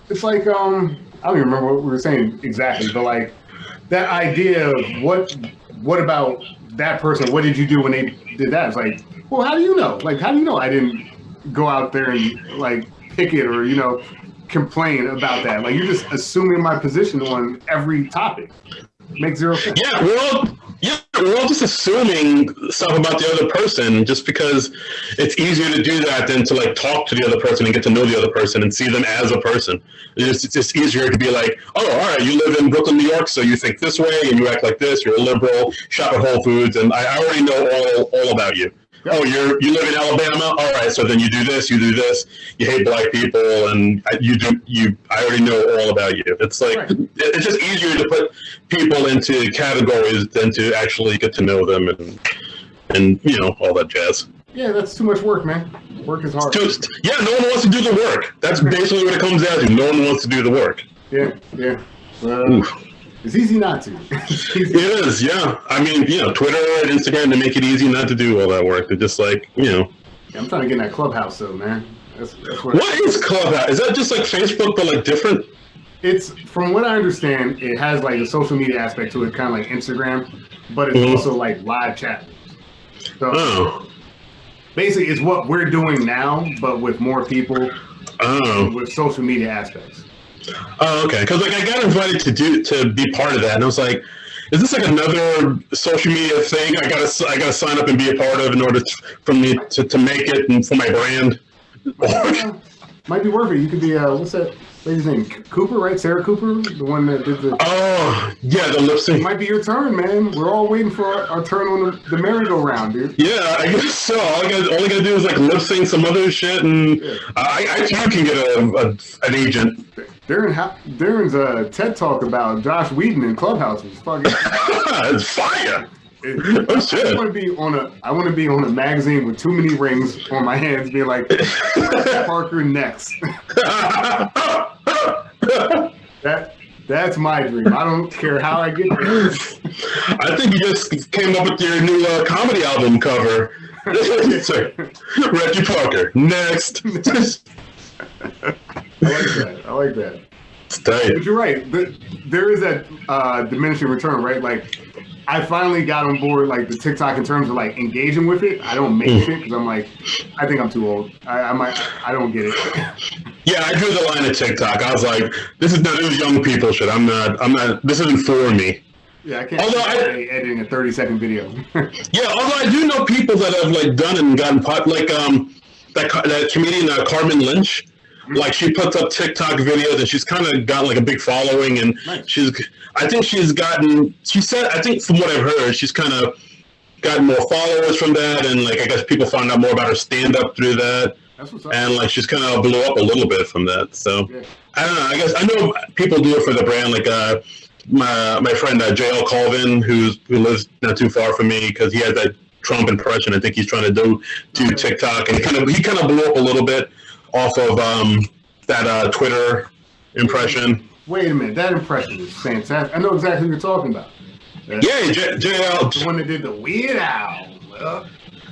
it's like I don't even remember what we were saying exactly, but like that idea of what about that person? What did you do when they did that? It's like, well, how do you know? Like, how do you know I didn't go out there and like picket or complain about that? Like, you're just assuming my position on every topic. Makes zero sense. Yeah, we're all just assuming stuff about the other person just because it's easier to do that than to like talk to the other person and get to know the other person and see them as a person. It's just easier to be like, oh, all right, you live in Brooklyn, New York, so you think this way and you act like this. You're a liberal, shop at Whole Foods, and I already know all about you. Oh, you live in Alabama? All right, so then you do this, you hate black people, and I already know all about you. It's like, right. It's just easier to put people into categories than to actually get to know them and all that jazz. Yeah, that's too much work, man. Work is hard. No one wants to do the work. That's basically what it comes down to. No one wants to do the work. Yeah. It's easy not to. It is, yeah. I mean, Twitter and Instagram, they make it easy not to do all that work. They're just like, Yeah, I'm trying to get in that Clubhouse, though, man. That's what is Clubhouse? Is that just like Facebook, but like different? It's, from what I understand, it has like a social media aspect to it, kind of like Instagram, but it's also like live chat. So basically, it's what we're doing now, but with more people, with social media aspects. Oh, okay. Because like I got invited to be part of that, and I was like, "Is this like another social media thing I gotta sign up and be a part of in order for me to make it and for my brand?" Might be worth it. You could be what's that lady's name? Cooper, right? Sarah Cooper, the one that did the. Oh yeah, the lip sync. It might be your turn, man. We're all waiting for our turn on the merry-go-round, dude. Yeah, I guess so. All I gotta do is like lip sync some other shit, and I too can get an agent. Darin's TED Talk about Josh Whedon in Clubhouse was fucking. It's fire. Oh shit! I want to be on a magazine with too many rings on my hands, being like Parker next. That's my dream. I don't care how I get there. I think you just came up with your new comedy album cover. Reggie Parker next. I like that. Stay. But you're right. There is that diminishing return, right? Like, I finally got on board like the TikTok in terms of like engaging with it. I don't make shit because I'm like, I think I'm too old. I don't get it. Yeah, I drew the line at TikTok. I was like, this is young people shit. I'm not. This isn't for me. Yeah, I can't. Editing a 30-second video. Yeah, although I do know people that have like done it and gotten like that comedian Carmen Lynch. Like she puts up TikTok videos and she's kind of got like a big following and nice. I think from what I've heard, she's kind of gotten more followers from that and like I guess people found out more about her stand up through that. That's what's up. And like she's kind of blew up a little bit from that. So yeah. I don't know. I guess I know people do it for the brand. Like my friend JL Colvin, who lives not too far from me because he has that Trump impression. I think he's trying to do TikTok and he kind of blew up a little bit off of that Twitter impression. Wait a minute, that impression is fantastic. I know exactly what you're talking about. JL. The one that did the Weird Owl.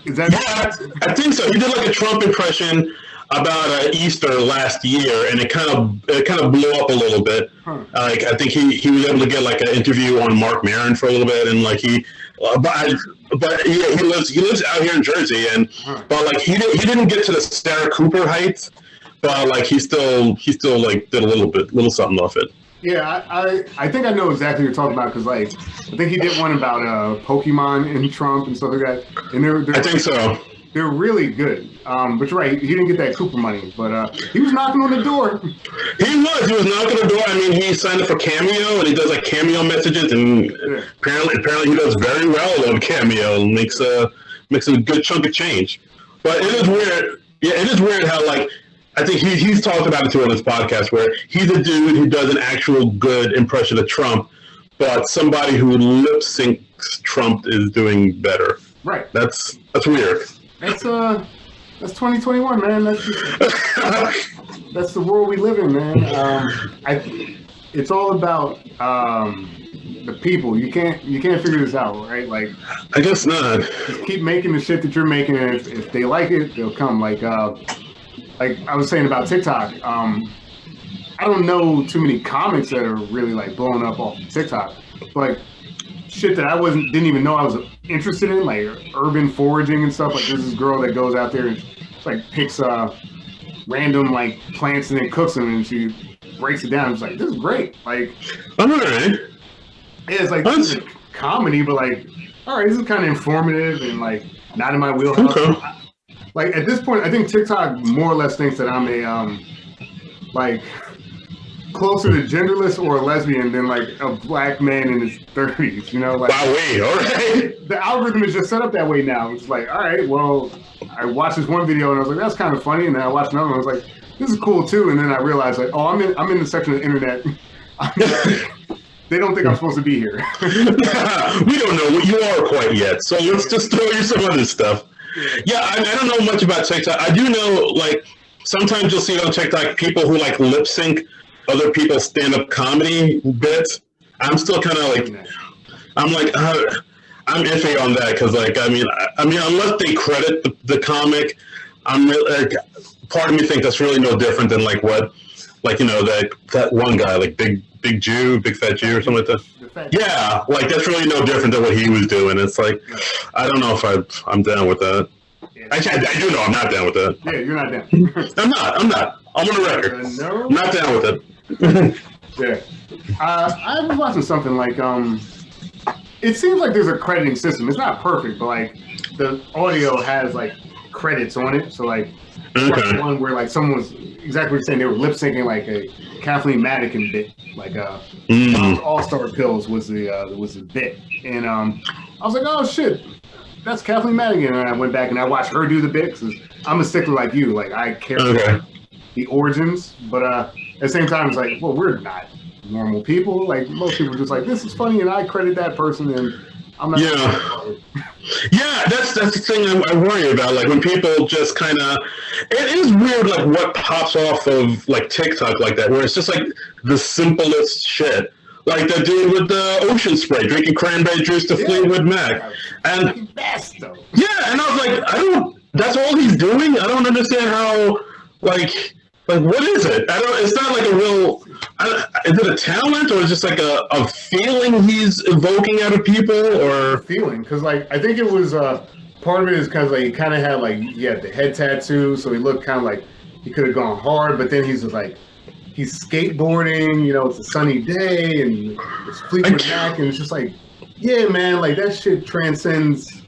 Is that? Yeah, I think so. He did like a Trump impression. about Easter last year, and it kind of blew up a little bit. Like I think he was able to get like an interview on Mark Maron for a little bit, and like but he lives out here in Jersey, and but like he didn't get to the Sarah Cooper heights, but like he still like did a little something off it. Yeah, I think I know exactly what you're talking about, because like I think he did one about Pokemon and Trump and stuff like that, and they're I think so. They're really good. But you're right, he didn't get that Cooper money, but he was knocking on the door. He was knocking on the door. I mean, he signed up for Cameo, and he does like Cameo messages, and apparently he does very well on Cameo and makes a good chunk of change. But it is weird. Yeah, it is weird how like I think he's talked about it too on his podcast, where he's a dude who does an actual good impression of Trump, but somebody who lip syncs Trump is doing better. Right. That's weird. That's 2021, man. That's the world we live in, man. It's all about the people. You can't figure this out, right? Like, I guess not. Just keep making the shit that you're making, and if they like it, they'll come. Like I was saying about TikTok. I don't know too many comics that are really like blowing up off of TikTok, but shit that I didn't even know I was interested in, like urban foraging and stuff. Like there's this girl that goes out there and like picks random like plants and then cooks them, and she breaks it down. It's like, this is great. Like, all right. Yeah, it's like this is comedy, but like, all right, this is kind of informative and like not in my wheelhouse. Okay. Like at this point, I think TikTok more or less thinks that I'm a like closer to genderless or a lesbian than like a black man in his 30s, you know? Like, wow, wait, all right. The algorithm is just set up that way now. It's like, all right, well, I watched this one video and I was like, that's kind of funny, and then I watched another one. I was like, this is cool too, and then I realized like, oh, I'm in the section of the internet. They don't think I'm supposed to be here. We don't know what you are quite yet, so let's just throw you some other stuff. Yeah, I don't know much about TikTok. I do know, like, sometimes you'll see on TikTok people who like lip sync other people's stand-up comedy bits. I'm still kind of like, I'm iffy on that, because like I mean unless they credit the comic, I'm like, part of me thinks that's really no different than like what, like, you know, that one guy, like big fat Jew or something like that. Yeah, like that's really no different than what he was doing. It's like, I don't know if I'm down with that. Actually, I do know I'm not down with that. Yeah, you're not down. I'm not. I'm on the record. No? I'm not down with it. Yeah. I was watching something like, it seems like there's a crediting system. It's not perfect, but like the audio has like credits on it. So like one where like someone was exactly what you're saying, they were lip syncing like a Kathleen Madigan bit, like All-Star Pills was the bit, and I was like, oh shit, that's Kathleen Madigan, and I went back and I watched her do the bit, because I'm a stickler like you, like I care about the origins, but at the same time it's like, well, we're not normal people. Like most people are just like, this is funny, and I credit that person, and I'm not. Yeah, that's the thing I worry about. Like when people just kind of, it is weird. Like what pops off of like TikTok like that, where it's just like the simplest shit. Like the dude with the ocean spray drinking cranberry juice to Fleetwood Mac, and and I was like, that's all he's doing. I don't understand how. Like what is it? It's not like a real. Is it a talent, or is it just like a feeling he's evoking out of people, or feeling? Because like I think it was part of it is because like he kind of had like he had the head tattoo, so he looked kind of like he could have gone hard, but then he's just like he's skateboarding. You know, it's a sunny day and it's Fleetwood Mac, and it's just like, yeah, man, like that shit transcends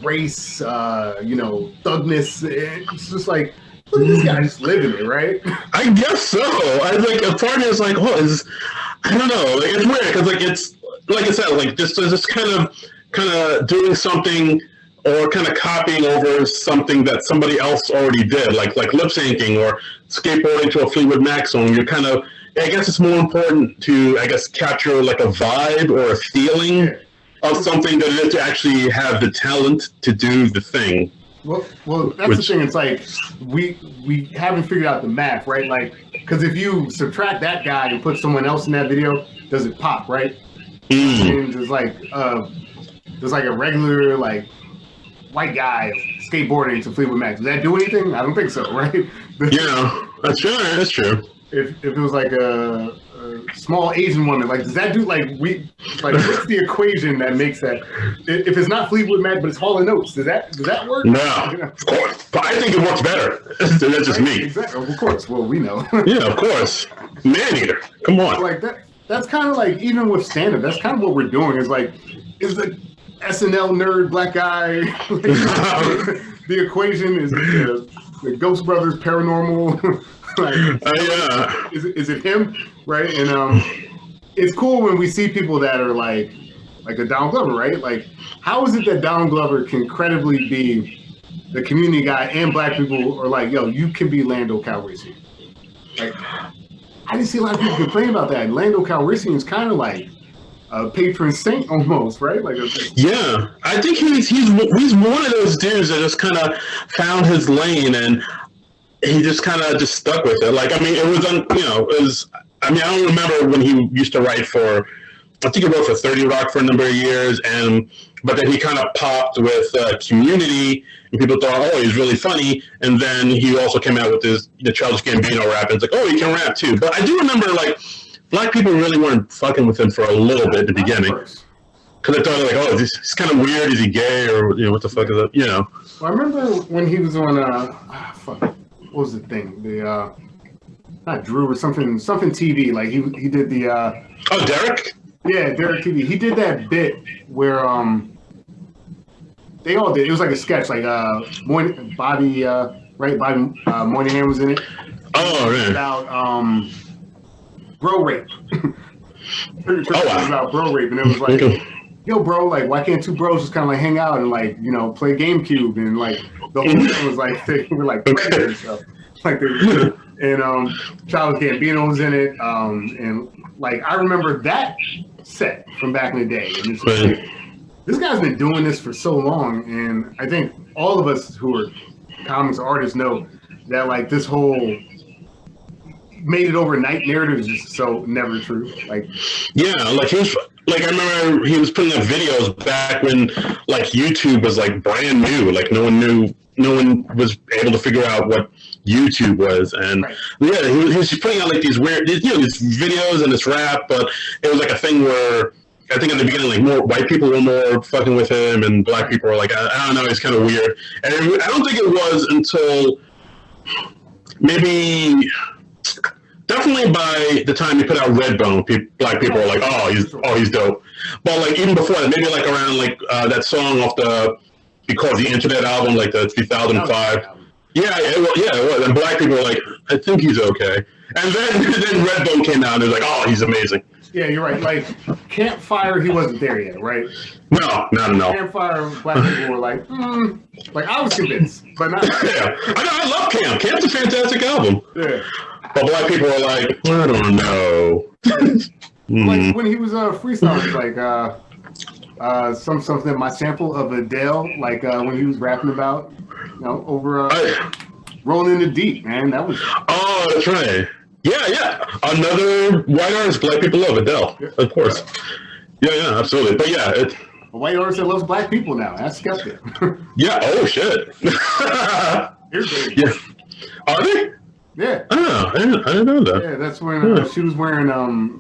race, thugness. It's just like, look at this guy just living it, right? I guess so. I like a part of me is like, I don't know. Like it's weird because like it's like I said, like just kind of doing something or kind of copying over something that somebody else already did, like lip syncing or skateboarding to a Fleetwood Mac song. You're kind of, I guess it's more important to, I guess, capture like a vibe or a feeling of something than it is to actually have the talent to do the thing. Well, that's the thing. It's like we haven't figured out the math, right? Like, because if you subtract that guy and put someone else in that video, does it pop, right? And there's like a regular like white guy skateboarding to Fleetwood Mac. Does that do anything? I don't think so, right? Yeah, that's true. That's true. If it was like a small Asian woman, like does that do like what's the equation that makes that? If it's not Fleetwood Mac, but it's Hall & Oates, does that work? No, of course. But I think it works better. That's just me. Exactly. Of course. Well, we know. Yeah, of course. Man-eater. Come on. Like that. That's kind of like even with stand-up. That's kind of what we're doing. Is like is the SNL nerd black guy. The equation is the Ghost Brothers paranormal. Like, is it him, right? And it's cool when we see people that are like a Donald Glover, right? Like, how is it that Donald Glover can credibly be the community guy and black people are like, yo, you can be Lando Calrissian? Like, I didn't see a lot of people complain about that. Lando Calrissian is kind of like a patron saint almost, right? Like, yeah, I think he's one of those dudes that just kind of found his lane and he just kind of just stuck with it. Like, I mean, I don't remember when he used to write for, I think he wrote for 30 Rock for a number of years, but then he kind of popped with Community, and people thought, oh, he's really funny, and then he also came out with the Childish Gambino rap, and it's like, oh, he can rap too. But I do remember, like, black people really weren't fucking with him for a little bit at the beginning. Because they thought, like, oh, he's kind of weird, is he gay, or, what the fuck is that, Well, I remember when he was on, what was the thing? Not Drew or something TV. Like he did the. Derek. Yeah, Derek TV. He did that bit where they all did. It was like a sketch. Like Bobby Moynihan was in it. Oh, man. About bro rape. Wow. About bro rape, and it was like. Yo, bro, like, why can't two bros just kind of like hang out and like, play GameCube and like the whole thing was like they were like playing and stuff. Like and Childish Gambino was in it, and like I remember that set from back in the day. And it's like, this guy's been doing this for so long, and I think all of us who are comics artists know that like this whole made it overnight narrative is just so never true. Like, yeah, like I remember he was putting up videos back when like YouTube was like brand new. Like no one was able to figure out what YouTube was, and yeah, he was putting out like these weird, these videos and this rap, but it was like a thing where I think at the beginning like more white people were more fucking with him, and black people were like, I don't know, he's kind of weird. And I don't think it was until maybe. Definitely by the time he put out Redbone, black people were like, oh, he's dope. But like even before that, maybe like around like that song off the Because the Internet album, like the 2005. Yeah, it was. And black people were like, I think he's okay. And then Redbone came out and it was like, oh, he's amazing. Yeah, you're right. Like Campfire, he wasn't there yet, right? No. Campfire, black people were like, like I was convinced, but not. Yeah, I love Camp. Camp's a fantastic album. Yeah. But black people are like, I don't know. Like when he was freestyling, like something my sample of Adele, like when he was rapping about, over rolling in the deep, man. That was. Oh, that's right. Yeah. Another white artist black people love, Adele, of course. Yeah, absolutely. But yeah, a white artist that loves black people now. That's skeptic. Yeah. Oh shit. Yeah. Are they? Yeah. Oh, I didn't know that. Yeah, that's when she was wearing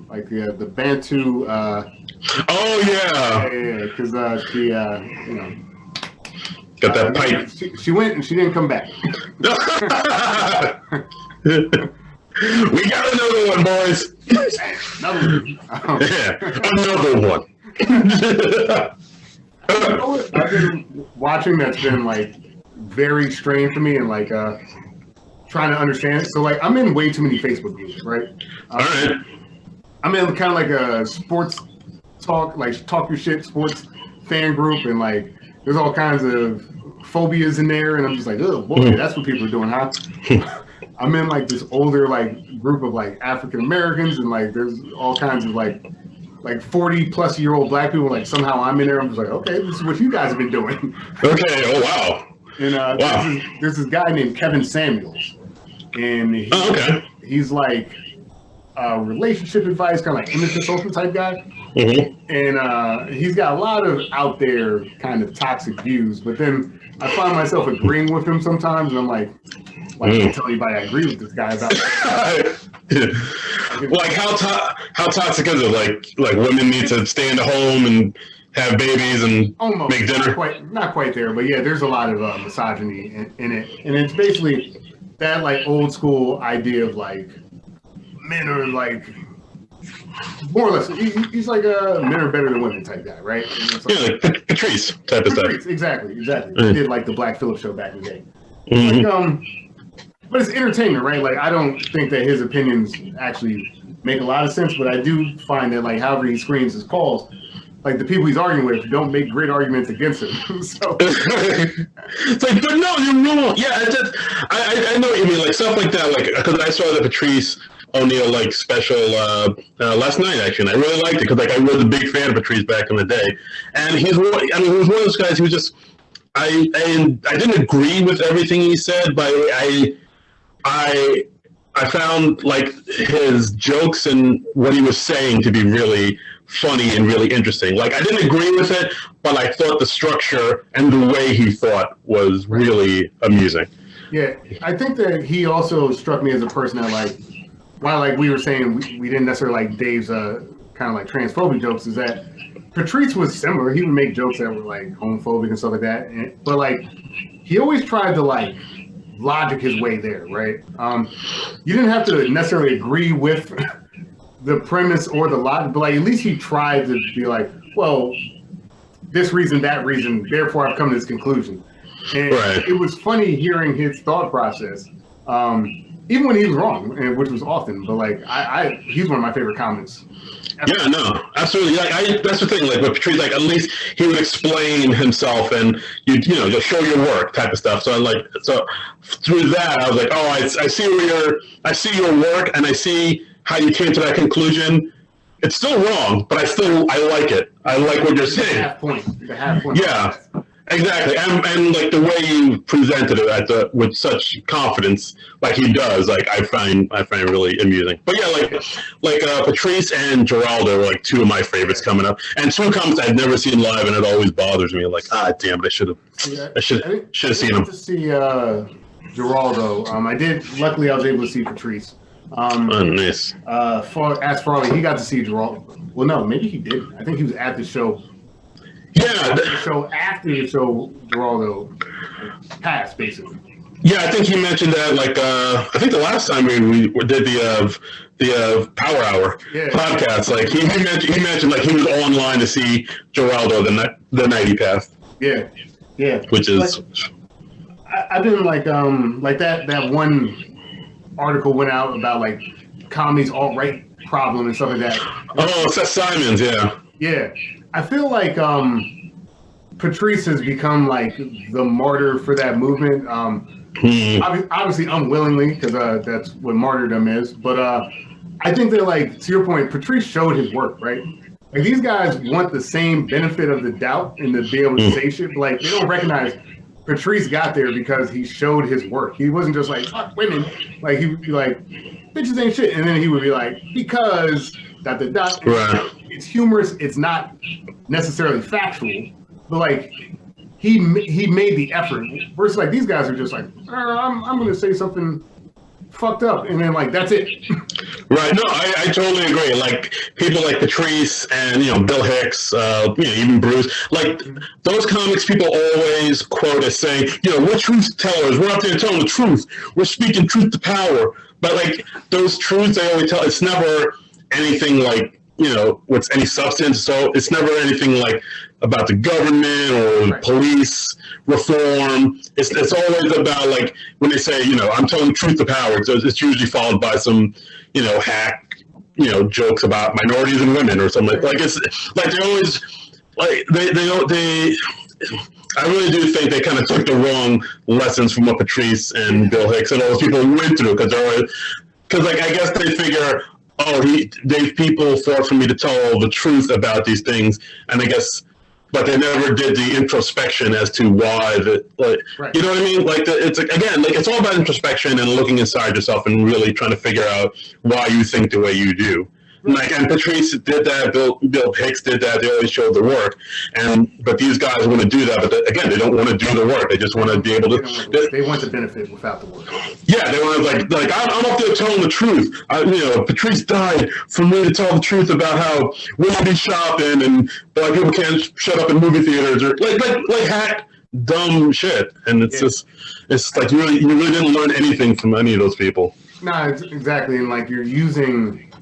like the Bantu. Oh yeah. Yeah, because she got that pipe. She went and she didn't come back. We got another one, boys. Another one. I've been watching that's been like very strange for me and like trying to understand it. So like I'm in way too many Facebook groups, right? All right. I'm in kind of like a sports talk your shit sports fan group, and like there's all kinds of phobias in there, and I'm just like, oh boy, that's what people are doing, huh? I'm in like this older like group of like African Americans, and like there's all kinds of like 40-plus-year-old black people. Like somehow I'm in there. I'm just like, okay, this is what you guys have been doing. Okay. Oh wow. And there's this guy named Kevin Samuels, and he's like relationship advice, kind of like image consultant type guy. And he's got a lot of out there kind of toxic views. But then I find myself agreeing with him sometimes, and I'm like, I can't tell anybody I agree with this guy about that. Like how toxic is it? Like women need to stay in the home and have babies and almost make dinner. Not quite there, but yeah, there's a lot of misogyny in it, and it's basically that like old school idea of like men are like more or less. He's like a men are better than women type guy, right? Like Patrice type of stuff. Exactly. He did like the Black Phillip show back in the day. Like, but it's entertainment, right? Like I don't think that his opinions actually make a lot of sense, but I do find that like however he screens his calls, like the people he's arguing with don't make great arguments against him. So it's like, but no, you're wrong. Yeah, I know what you mean, like stuff like that. Like because I saw the Patrice O'Neal like special last night actually, and I really liked it because like I was a big fan of Patrice back in the day, and he was one of those guys who was just I didn't agree with everything he said, but I found like his jokes and what he was saying to be really funny and really interesting. Like I didn't agree with it, but I thought the structure and the way he thought was really amusing. Yeah, I think that he also struck me as a person that like, while like we were saying we didn't necessarily like Dave's kind of like transphobic jokes, is that Patrice was similar. He would make jokes that were like homophobic and stuff like that, but like he always tried to like logic his way there, right? You didn't have to necessarily agree with the premise or the logic, but like at least he tried to be like, well, this reason, that reason, therefore I've come to this conclusion. And it was funny hearing his thought process, even when he was wrong, and which was often. But like, he's one of my favorite comics. Yeah, no, absolutely. Like, that's the thing. Like with Patrice, like at least he would explain himself, and you know, just show your work type of stuff. So through that, I was like, oh, I see your work, and I see how you came to that conclusion. It's still wrong, but I like it. I like what you're saying. The half point. Yeah, exactly. And like the way you presented it with such confidence, like he does, like I find it really amusing. But yeah, like Patrice and Geraldo are like two of my favorites coming up, and two comics I've never seen live, and it always bothers me. Like, damn it, I should have seen them. To see Geraldo, I did. Luckily, I was able to see Patrice. Nice. As Farley, he got to see Geraldo. Well, no, maybe he didn't. I think he was at the show. Yeah. After the show, Geraldo passed, basically. Yeah, I think he mentioned that. Like, I think the last time we did the Power Hour podcast, like he mentioned like he was online to see Geraldo the night he passed. Yeah. Which is, like, I've been like that one article went out about like comedy's alt-right problem and stuff like that. Oh, Seth Simons, yeah. Yeah. I feel like Patrice has become like the martyr for that movement. Obviously unwillingly, because that's what martyrdom is. But I think that, like, to your point, Patrice showed his work, right? Like, these guys want the same benefit of the doubt and to be able to say shit. But, like, they don't recognize Patrice got there because he showed his work. He wasn't just like, fuck women. Like, he would be like, bitches ain't shit. And then he would be like, because ... Right. It's humorous. It's not necessarily factual, but like he made the effort. Versus like these guys are just like, I'm going to say something fucked up, and then like that's it. Right. No, I totally agree. Like people like Patrice and Bill Hicks, even Bruce. Like those comics, people always quote as saying, we're truth tellers. We're out there telling the truth. We're speaking truth to power. But like those truths they always tell, it's never anything like with any substance. So it's never anything like about the government or police reform. It's always about like when they say I'm telling truth to power. It's usually followed by some hack jokes about minorities and women or something like it's like they always like they. I really do think they kind of took the wrong lessons from what Patrice and Bill Hicks and all those people went through because like I guess they figure. People fought for me to tell the truth about these things, and I guess, but they never did the introspection as to why you know what I mean? Like it's again, like it's all about introspection and looking inside yourself and really trying to figure out why you think the way you do. Like, and Patrice did that. Bill Hicks did that. They always showed the work, but these guys want to do that. But again, they don't want to do the work. They just want to be able to. They want the benefit without the work. Yeah, they want to like I'm up there telling the truth. Patrice died for me to tell the truth about how women be shopping and black people can't shut up in movie theaters or like hack dumb shit. And it's like you really didn't learn anything from any of those people. No, exactly. And like you're using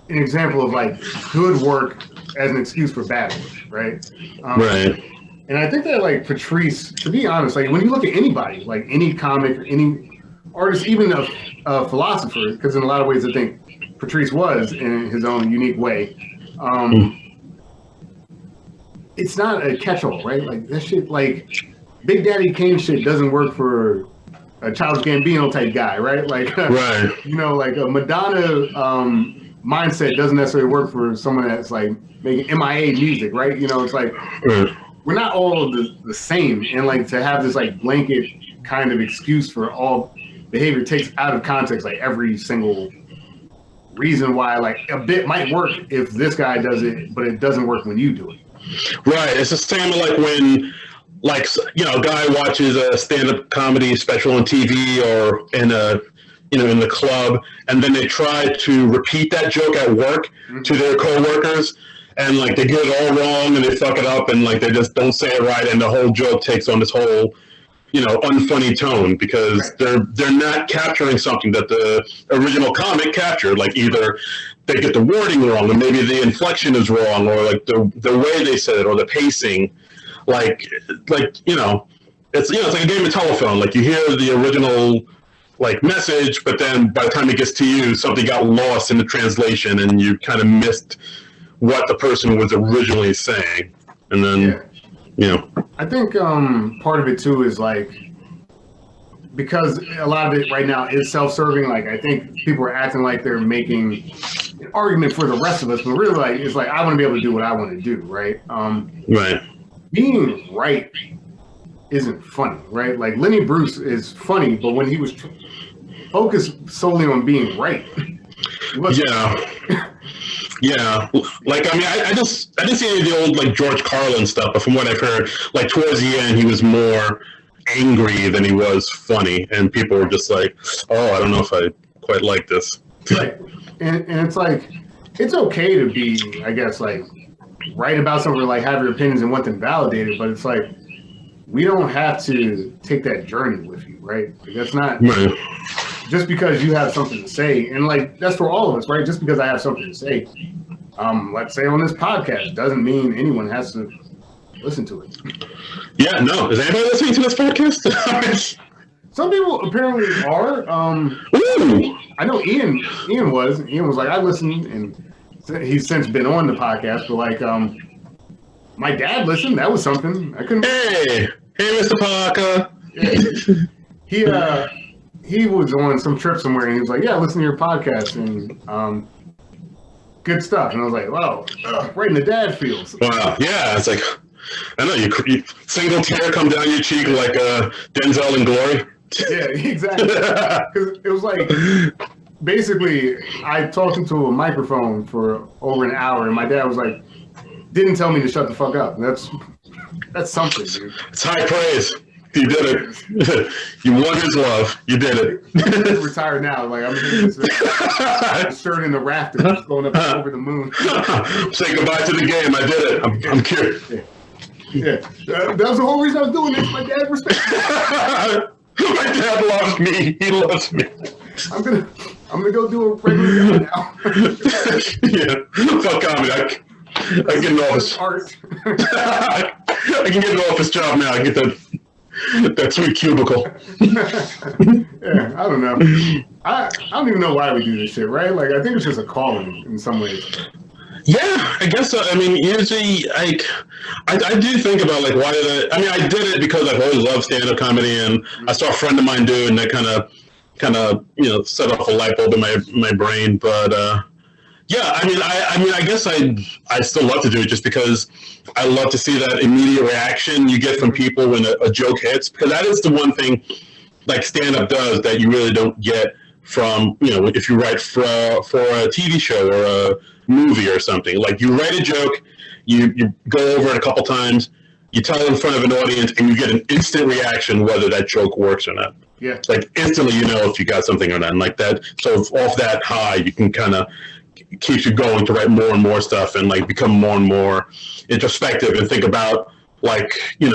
an example of like good work as an excuse for bad work, right? Right. And I think that like Patrice, to be honest, like when you look at anybody, like any comic, any artist, even a philosopher, because in a lot of ways I think Patrice was in his own unique way. It's not a catch-all, right? Like that shit, like Big Daddy Kane shit doesn't work for a Childish Gambino type guy, right? Like, right. Like a Madonna mindset doesn't necessarily work for someone that's like making MIA music, right? It's like we're not all the same, and like to have this like blanket kind of excuse for all behavior takes out of context like every single reason why like a bit might work if this guy does it, but it doesn't work when you do it. Right. It's the same like when. Like, a guy watches a stand-up comedy special on TV or in the club, and then they try to repeat that joke at work to their coworkers, and like they get it all wrong and they fuck it up and like they just don't say it right, and the whole joke takes on this whole, unfunny tone because they're not capturing something that the original comic captured. Like either they get the wording wrong, or maybe the inflection is wrong, or like the way they said it, or the pacing. Like it's like a game of telephone. Like you hear the original like message, but then by the time it gets to you, something got lost in the translation, and you kind of missed what the person was originally saying. And then, I think part of it too is like because a lot of it right now is self-serving. Like I think people are acting like they're making an argument for the rest of us, but really like it's like I want to be able to do what I want to do, right? Right. Being right isn't funny, right? Like Lenny Bruce is funny, but when he was focused solely on being right, yeah. Like I mean, I didn't see any of the old like George Carlin stuff, but from what I've heard, like towards the end, he was more angry than he was funny, and people were just like, "Oh, I don't know if I quite like this." Right, and it's like it's okay to be, I guess, like. Write about something, like have your opinions and want them validated, but it's like we don't have to take that journey with you, right? Like, that's not just because you have something to say, and like that's for all of us, right? Just because I have something to say, let's say on this podcast, doesn't mean anyone has to listen to it. Yeah, no. Is anybody listening to this podcast? Some people apparently are. I know Ian was. Ian was like, I listened and. He's since been on the podcast, but like, my dad listened. That was something I couldn't. Hey, Mr. Parker. Yeah. He was on some trip somewhere, and he was like, "Yeah, listen to your podcast and good stuff." And I was like, "Wow, right in the dad feels." Wow, yeah, it's like I know you single tear come down your cheek like Denzel in Glory. Yeah, exactly. Because it was like. Basically, I talked into a microphone for over an hour, and my dad was like, didn't tell me to shut the fuck up. And that's something, dude. It's high praise. You did it. You won his love. You did it. I'm retired now. Like I'm in this shirt in the rafters, going up over the moon. Say goodbye to the game. I did it. I'm curious. Yeah. That was the whole reason I was doing this. My dad respects me. My dad loves me. He loves me. I'm gonna go do a regular job now. Yeah, fuck comedy. I get an office. Art. I can get an office job now. I get that sweet cubicle. Yeah, I don't know. I don't even know why we do this shit, right? Like, I think it's just a calling in some ways. Yeah, I guess so. I mean, usually, like, I do think about, like, why did I did it because I've always loved stand-up comedy, and I saw a friend of mine do it, and that kind of set off a light bulb in my brain. But yeah, I guess I still love to do it just because I love to see that immediate reaction you get from people when a joke hits, because that is the one thing like stand-up does that you really don't get from, if you write for a TV show or a movie or something. Like, you write a joke, you go over it a couple times, you tell it in front of an audience, and you get an instant reaction whether that joke works or not. Yeah. Like, instantly you know if you got something or not. And like that, so off that high, you can kind of keep you going to write more and more stuff and like become more and more introspective and think about like, your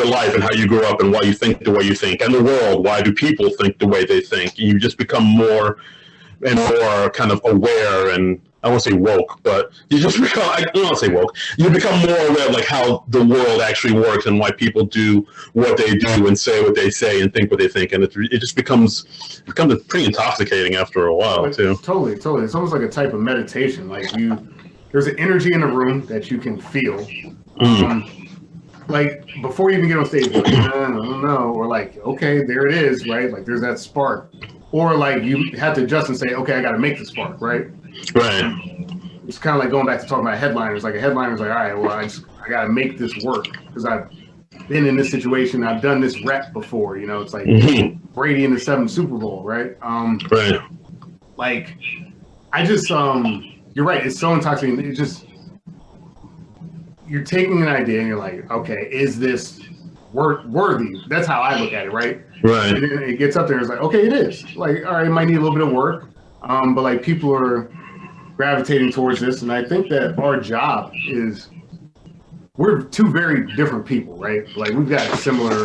life and how you grew up and why you think the way you think, and the world. Why do people think the way they think? You just become more and more kind of aware, and I won't say woke, but you just become, I don't want to say woke. You become more aware of like how the world actually works and why people do what they do and say what they say and think what they think. And it just becomes pretty intoxicating after a while too. Totally. It's almost like a type of meditation. Like there's an energy in the room that you can feel. Like before you even get on stage, like, I don't know, or like, okay, there it is, right? Like there's that spark. Or like you have to adjust and say, okay, I got to make the spark, right? Right. It's kind of like going back to talking about headliners. Like a headliner's like, all right, well, I got to make this work because I've been in this situation. I've done this rep before. It's like Brady in the 7th Super Bowl, right? Right. Like, I just, you're right. It's so intoxicating. It just, you're taking an idea and you're like, okay, is this worthy? That's how I look at it, right? Right. And then it gets up there and it's like, okay, it is. Like, all right, it might need a little bit of work, but like people are gravitating towards this. And I think that our job is, we're two very different people, right? Like we've got similar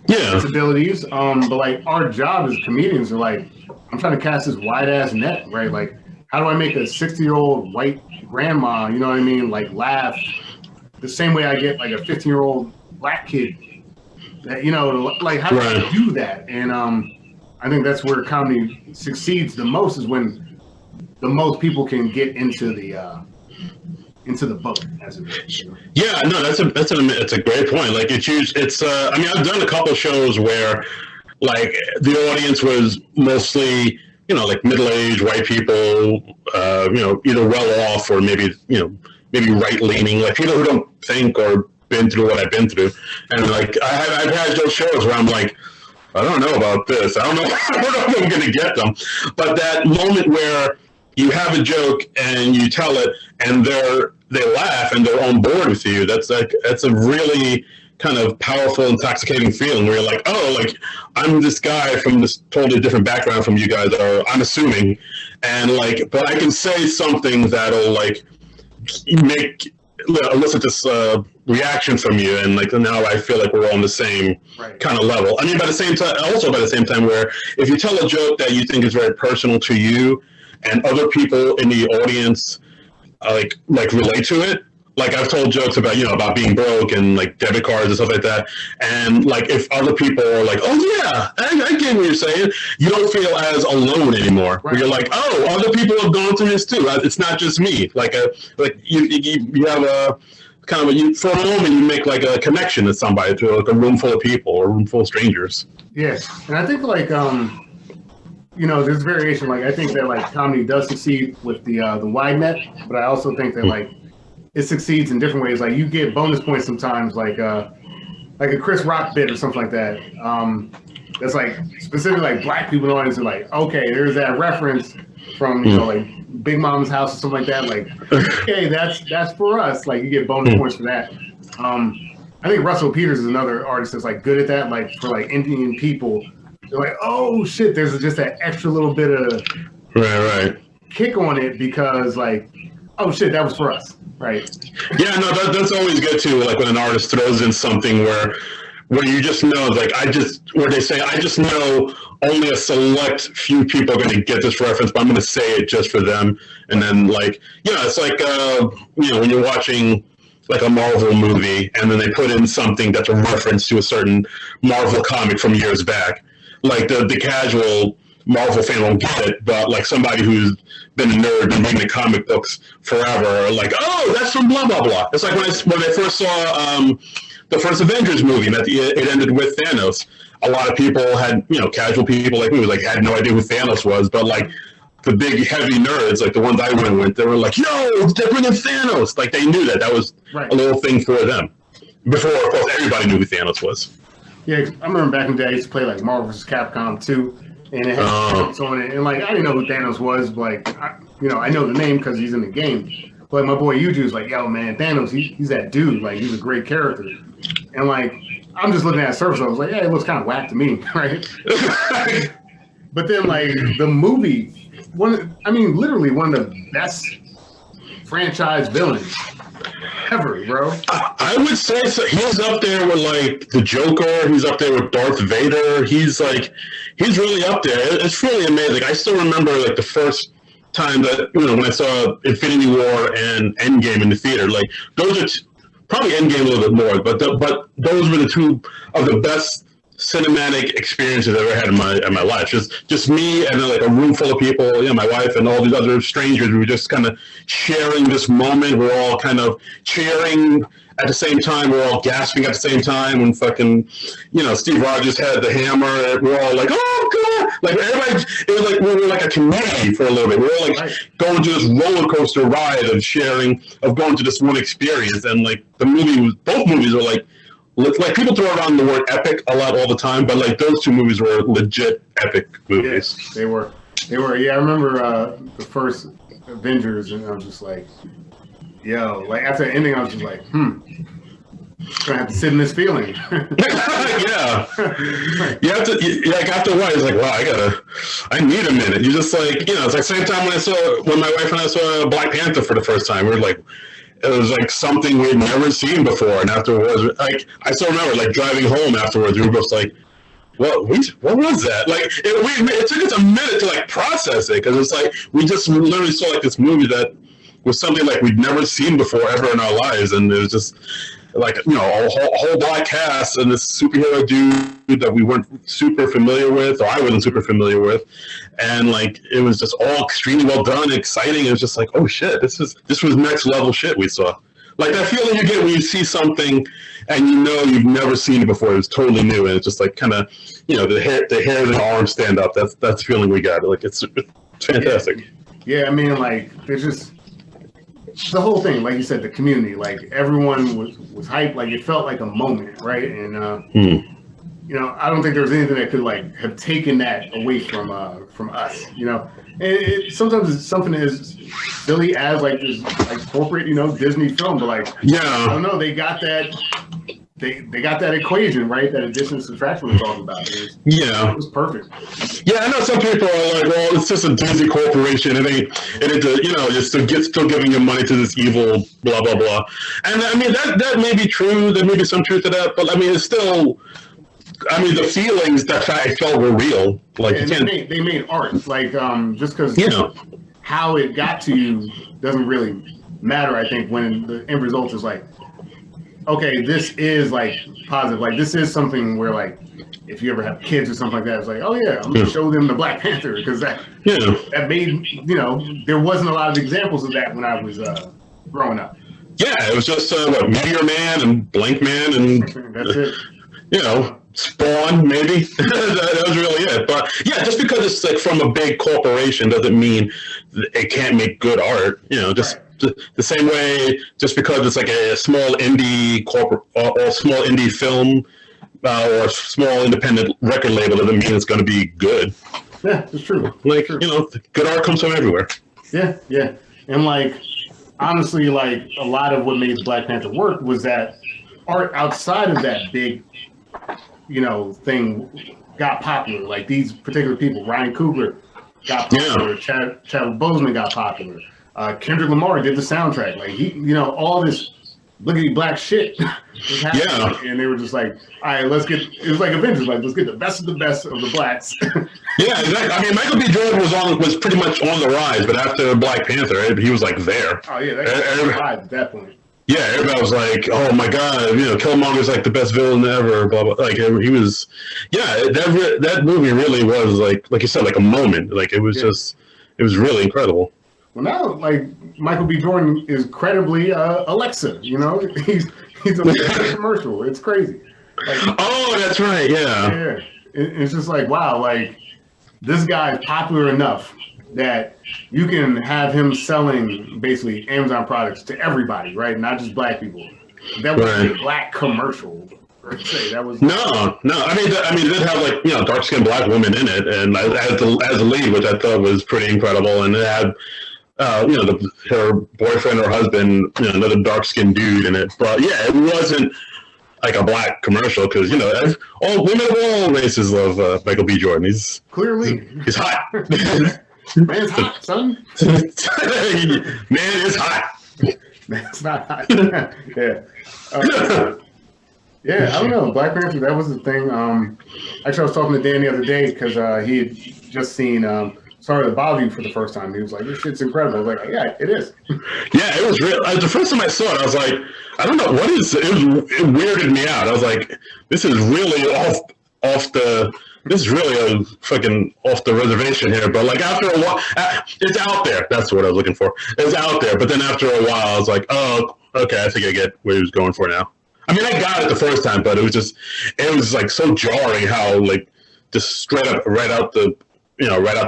disabilities, but like our job as comedians are like, I'm trying to cast this wide ass net, right? Like, how do I make a 60-year-old white grandma, you know what I mean, like laugh the same way I get like a 15-year-old black kid? That, like how do I do that? And I think that's where comedy succeeds the most, is when the most people can get into the boat, as it is. Yeah, no, that's a great point. Like I mean, I've done a couple shows where like the audience was mostly, like middle-aged white people, either well off or maybe right-leaning, like people who don't think or been through what I've been through. And like I've had those shows where I'm like, I don't know about this. I don't know if I'm going to get them. But that moment where you have a joke and you tell it and they laugh and they're on board with you, that's a really kind of powerful, intoxicating feeling where you're like, oh, like I'm this guy from this totally different background from you guys, or I'm assuming, and like, but I can say something that'll like elicit this reaction from you, and like now I feel like we're on the same kind of level. I mean, by the same time, where if you tell a joke that you think is very personal to you, and other people in the audience like relate to it. Like I've told jokes about, about being broke and like debit cards and stuff like that. And like if other people are like, oh yeah, I get what you're saying, you don't feel as alone anymore. Where you're like, oh, other people have gone through this too. It's not just me. Like you have a kind of for a moment you make like a connection to somebody, to like a room full of people or a room full of strangers. Yes, and I think like there's variation. Like I think that like comedy does succeed with the wide net, but I also think that like it succeeds in different ways. Like you get bonus points sometimes, like a Chris Rock bit or something like that. That's like specifically like black people in the audience are like, okay, there's that reference from like Big Mama's House or something like that. Like, okay, that's for us. Like you get bonus points for that. I think Russell Peters is another artist that's like good at that. Like for like Indian people, they're like, oh shit, there's just that extra little bit of kick on it because like, oh shit, that was for us. Right. Yeah, no, that's always good too. Like when an artist throws in something where you just know, like where they say, I just know only a select few people are going to get this reference, but I'm going to say it just for them. And then like, it's like, when you're watching like a Marvel movie and then they put in something that's a reference to a certain Marvel comic from years back. Like the casual Marvel fan won't get it, but like somebody who's been a nerd and reading the comic books forever, like, oh, that's from blah blah blah. It's like when I first saw the first Avengers movie, and it ended with Thanos. A lot of people had, casual people like me, like had no idea who Thanos was, but like the big heavy nerds, like the ones I went with, they were like, yo, they're bringing Thanos. Like they knew that was a little thing for them. Before, of course, everybody knew who Thanos was. Yeah, I remember back in the day, I used to play like Marvel vs. Capcom 2. and it had Thanos on it. And like, I didn't know who Thanos was, but like, I know the name because he's in the game. But my boy Yuju was like, yo, man, Thanos, he's that dude. Like, he's a great character. And like, I'm just looking at the surface. I was like, yeah, it looks kind of whack to me, right? But then like the movie, literally one of the best franchise villains ever, bro. I would say so. He's up there with like the Joker. He's up there with Darth Vader. He's really up there. It's really amazing. I still remember like the first time that when I saw Infinity War and Endgame in the theater. Like those are probably Endgame a little bit more, but those were the two of the best cinematic experiences I've ever had in my life. Just me and like a room full of people, my wife and all these other strangers. We were just kind of sharing this moment. We're all kind of cheering at the same time. We're all gasping at the same time. When fucking, Steve Rogers had the hammer, we're all like, oh god! Like everybody, it was like we were like a community for a little bit. We were like going to this roller coaster ride of going to this one experience. And like both movies were like people throw around the word epic a lot all the time, but like those two movies were legit epic movies. Yeah, they were. Yeah, I remember the first Avengers, and I was just like, yo, like after the ending, I was just like, gonna have to sit in this feeling. Yeah. You have to, like after a while, it's like, wow, I need a minute. You just like, it's like same time when my wife and I saw Black Panther for the first time, we were like, it was like something we'd never seen before, and afterwards, like I still remember, like driving home afterwards, we were both like, what was that? Like it took us a minute to like process it because it's like we literally saw like this movie that was something like we'd never seen before ever in our lives, and it was just like a whole black cast and this superhero dude that we weren't super familiar with, or I wasn't super familiar with, and like it was just all extremely well done, exciting. It was just like, oh shit, this was next level shit we saw. Like that feeling you get when you see something and you've never seen it before. It was totally new, and it's just like kind of the hair and the arms stand up. That's the feeling we got. Like it's fantastic. Yeah, I mean, like there's just the whole thing, like you said, the community, like everyone was hyped, like it felt like a moment, right? And I don't think there was anything that could like have taken that away from us, And sometimes it's something as silly as like this like corporate, Disney film, but like I don't know, they got that. They got that equation, right? That addition and subtraction we're talking about. It was perfect. Yeah, I know some people are like, well, it's just a Disney corporation. It ain't just still giving your money to this evil blah blah blah. And I mean that may be true. There may be some truth to that, but I mean it's still. I mean the feelings that I felt were real. Like they made art. Like just because how it got to you doesn't really matter. I think when the end result is like, okay, this is like positive. Like this is something where like if you ever have kids or something like that, it's like, oh yeah, I'm gonna show them the Black Panther because that made there wasn't a lot of examples of that when I was growing up. Yeah, it was just Meteor Man and Blank Man and that's it. Spawn maybe. that was really it. But yeah, just because it's like from a big corporation doesn't mean it can't make good art. The same way, just because it's like a small indie corporate or small indie film or a small independent record label doesn't mean it's going to be good. Yeah, it's true. Like good art comes from everywhere. Yeah, and like honestly, like a lot of what made the Black Panther work was that art outside of that big, thing got popular. Like these particular people, Ryan Coogler got popular, Chadwick Boseman got popular. Kendrick Lamar did the soundtrack. Like he, all this blickety black shit was happening, and they were just like, all right, it was like Avengers, like let's get the best of the blacks. Yeah, exactly. I mean, Michael B. Jordan was pretty much on the rise, but after Black Panther, he was like there. Oh yeah, that rise at that point. Yeah, everybody was like, "Oh my god, Killmonger's like the best villain ever." Blah blah. Like he was, that movie really was like you said, like a moment. Like it was it was really incredible. Well, now like Michael B. Jordan is credibly Alexa. He's a commercial. It's crazy. Like, oh, that's right. Yeah. It's just like wow, like this guy is popular enough that you can have him selling basically Amazon products to everybody, right? Not just black people. That was a black commercial, per se. That was no. I mean, it did have like dark skinned black women in it, and as the lead, which I thought was pretty incredible, and it had her boyfriend or husband, another dark skinned dude in it. But yeah, it wasn't like a black commercial because all women of all races love Michael B. Jordan. He's hot. Man's hot, son. Man is hot. Man's not hot. Yeah. Yeah, I don't know. Black Panther, that was the thing. Actually, I was talking to Dan the other day because he had just seen Sorry to Bother You for the first time. He was like, this shit's incredible. I was like, yeah, it is. Yeah, it was real. The first time I saw it, I was like, I don't know, it weirded me out. I was like, this is really this is really a fucking off the reservation here. But like after a while, it's out there. That's what I was looking for. It's out there. But then after a while, I was like, oh, okay, I think I get what he was going for now. I mean, I got it the first time, but it was like so jarring how like just straight up right out the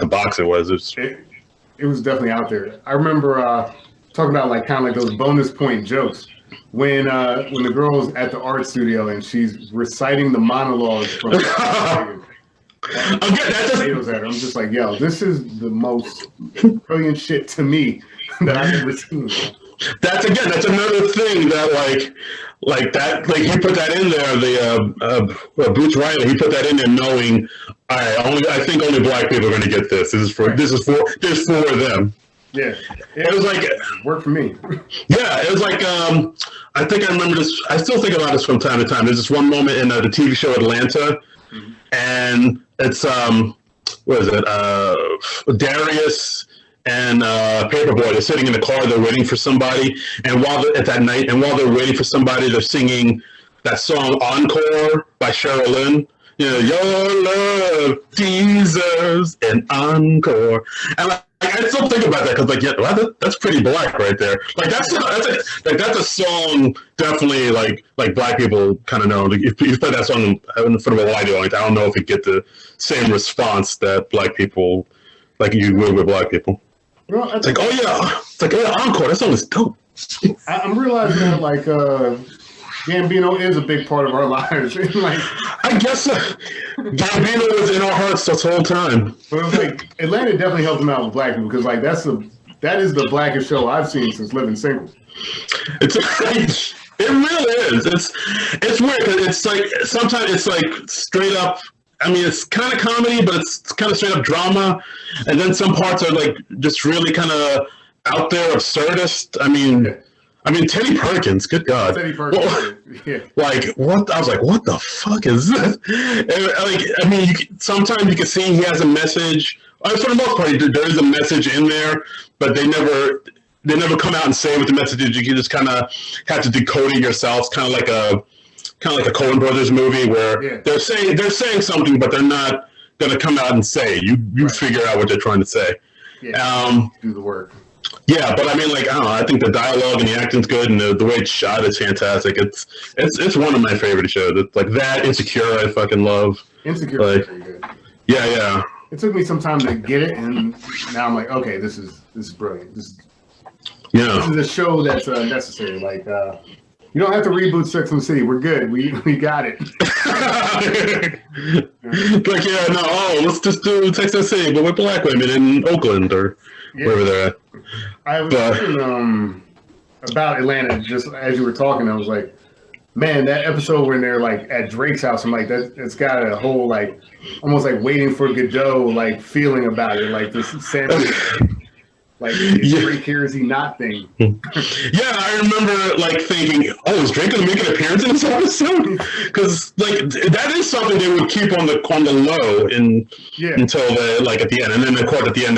box it was. It was definitely out there. I remember talking about like kind of like those bonus point jokes when the girl's at the art studio and she's reciting the monologues from I'm just like, yo, this is the most brilliant shit to me that I've ever seen. That's another thing that like he put that in there. The Bruce Riley, he put that in there knowing, all right, I think only black people are going to get this. This is for them. Yeah, it was like worked for me. Yeah, it was like I think I remember this. I still think about this from time to time. There's this one moment in the TV show Atlanta, and it's what is it? Darius and Paperboy. They're sitting in the car. They're waiting for somebody, and while they're waiting for somebody, they're singing that song "Encore" by Cheryl Lynn. Your love deserves an encore, and I still think about that because that's pretty black right there. Like that's a song definitely like black people kind of know. Like, if you play that song in front of a white audience, I don't know if you get the same response that black people like you would with black people. Well, it's like encore. That song is dope. I'm realizing that like Gambino is a big part of our lives. Like, I guess Gambino was in our hearts this whole time. But it was like Atlanta definitely helped him out with black people because like that is the blackest show I've seen since living single. It really is. It's weird because it's like sometimes it's like straight up. I mean, it's kind of comedy, but it's kind of straight up drama, and then some parts are like just really kind of out there absurdist. I mean, Teddy Perkins, good God. Teddy Perkins, yeah. Like, what? I was like, what the fuck is this? And, sometimes you can see he has a message. For the most part, there is a message in there, but they never come out and say what the message is. You can just kind of have to decode it yourself. Kind of like a Coen Brothers movie where they're saying something, but they're not going to come out and say. You figure out what they're trying to say. Yeah, do the work. Yeah, but I mean, like, I don't know. I think the dialogue and the acting's good, and the way it's shot is fantastic. It's one of my favorite shows. It's like that. Insecure, I fucking love. Insecure is pretty good. Yeah. It took me some time to get it, and now I'm like, okay, this is brilliant. This is a show that's necessary. Like, you don't have to reboot Sex and the City. We're good. We got it. Like, let's just do Sex and the City, but with black women in Oakland or wherever they're at. I was thinking about Atlanta just as you were talking. I was like, man, that episode when they're like at Drake's house, I'm like, it's got a whole like almost like Waiting for Godot like feeling about it, like this sandwich. Like, Drake here, is he not thing? Yeah, I remember like thinking, is Drake gonna make an appearance in this episode? Because like that is something they would keep on the low until at the end, and then of course at the end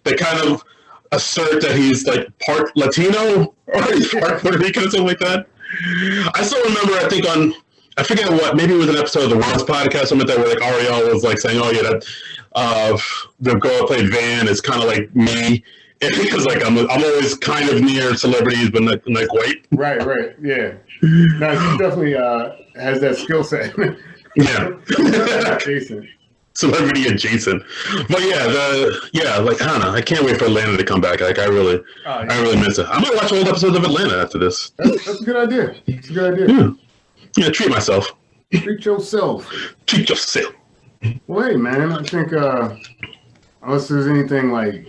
they kind of assert that he's like part Latino or he's part Puerto Rican or something like that. I still remember, I forget what, maybe it was an episode of the World's podcast, something like that, where like Ariel was like saying, that the girl that played Van is kind of like me. Because like I'm always kind of near celebrities, but not quite. Right, yeah. No, she definitely has that skill set. Yeah, adjacent. Celebrity adjacent. But like I don't know. I can't wait for Atlanta to come back. Like I really miss it. I'm gonna watch old episodes of Atlanta after this. That's a good idea. It's a good idea. Yeah, treat myself. Treat yourself. Treat yourself. Well, hey, man, I think unless there's anything like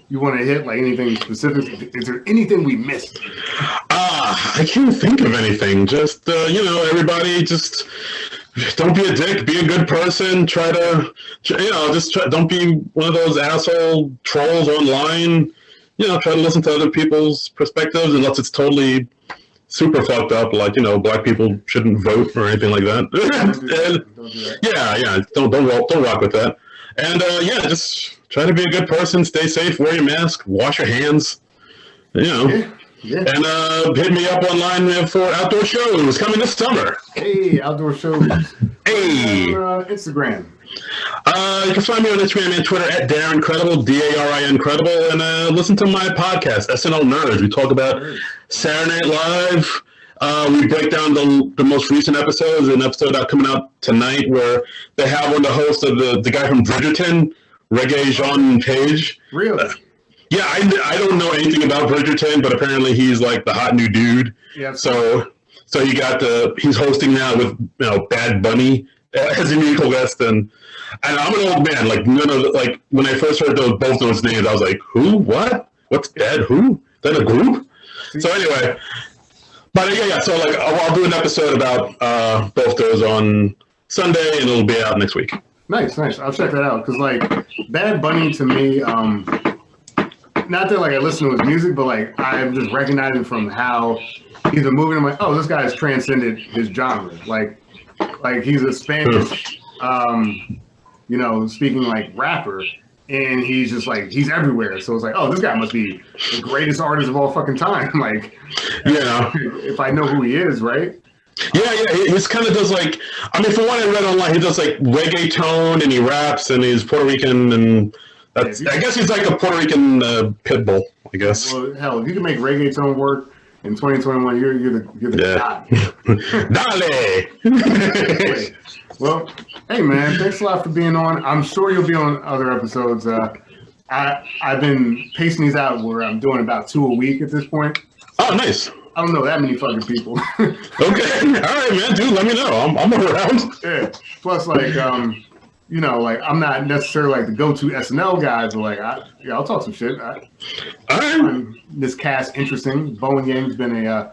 you want to hit, like anything specific, is there anything we missed? I can't think of anything. Just, everybody just don't be a dick. Be a good person. Try to, don't be one of those asshole trolls online. Try to listen to other people's perspectives unless it's totally super fucked up, like, black people shouldn't vote or anything like that. Don't rock with that. And just try to be a good person, stay safe, wear your mask, wash your hands, and hit me up online for outdoor shows coming this summer. Hey, outdoor shows. Hey, on Instagram. You can find me on Instagram and Twitter at Darin Credible, Darin Credible, and listen to my podcast, SNL Nerds. We talk about Saturday Night Live. We break down the most recent episodes, an episode coming out tonight where they have one of the hosts of the guy from Bridgerton, Reggae Jean Page. Really? Yeah, I don't know anything about Bridgerton, but apparently he's like the hot new dude. Yeah. So you got he's hosting now with Bad Bunny as a musical guest, and I'm an old man. Like when I first heard both those names, I was like, who? What? What's Bad? Who? Is that a group? So anyway, but so like I'll do an episode about both those on Sunday, and it'll be out next week. Nice. I'll check that out because like Bad Bunny to me, not that like I listen to his music, but like I'm just recognizing from how he's a movie. I'm like, oh, this guy's transcended his genre. Like he's a Spanish, speaking like rapper, and he's just like he's everywhere. So it's like, oh, this guy must be the greatest artist of all fucking time. Like, if I know who he is, right? Yeah, he's kind of does like, I mean, from what I read online, he does like reggaeton and he raps and he's Puerto Rican and that's, I guess he's like a Puerto Rican pit bull, I guess. Well, hell, if you can make reggaeton work in 2021, you're the god. Dale! Well, hey man, thanks a lot for being on. I'm sure you'll be on other episodes. I've been pacing these out where I'm doing about 2 a week at this point. Oh, nice. I don't know that many fucking people. Okay, all right, man, dude, let me know. I'm around. Yeah. Plus, like, like I'm not necessarily like the go-to SNL guy, but like, I'll talk some shit. All right. This cast interesting. Bowen Yang's been a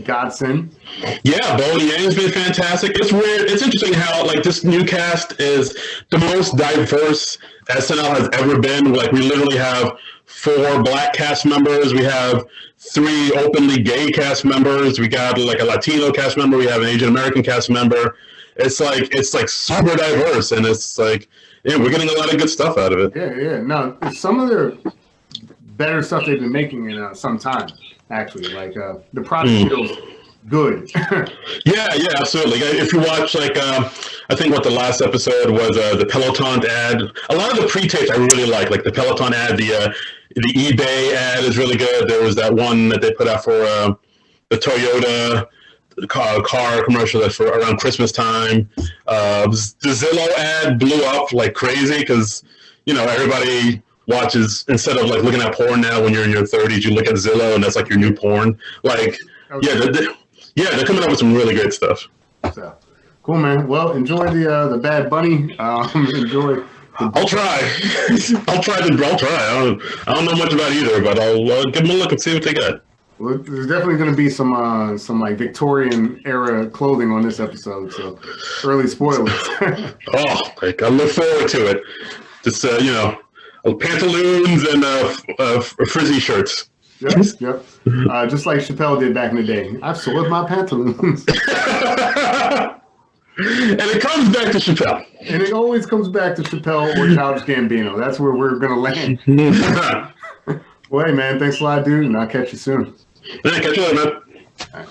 godsend. Yeah, Bowen Yang's been fantastic. It's weird. It's interesting how like this new cast is the most diverse SNL has ever been. Like we literally have 4 black cast members. We have 3 openly gay cast members. We got like a Latino cast member. We have an Asian American cast member. It's like super diverse, and it's like we're getting a lot of good stuff out of it. Yeah. No, some of their better stuff they've been making in some time. Actually, like the product feels good. yeah, absolutely. If you watch like I think what the last episode was the Peloton ad. A lot of the pre-tapes I really like the Peloton ad, the eBay ad is really good. There was that one that they put out for the Toyota car commercial that's for around Christmas time. The Zillow ad blew up like crazy because everybody watches, instead of like looking at porn now when you're in your 30s, you look at Zillow and that's like your new porn. Like, okay. They're coming up with some really great stuff. So, cool, man. Well, enjoy the Bad Bunny. Enjoy. I'll try. I'll try. I don't know much about either, but I'll give them a look and see what they got. Well, there's definitely going to be some like Victorian era clothing on this episode, so early spoilers. I look forward to it. Just pantaloons and frizzy shirts. Yep. Just like Chapelle did back in the day. I've soiled my pantaloons. And it comes back to Chapelle. And it always comes back to Chapelle or Childish Gambino. That's where we're going to land. Well, hey, man, thanks a lot, dude, and I'll catch you soon. Yeah, catch you later, man. All right.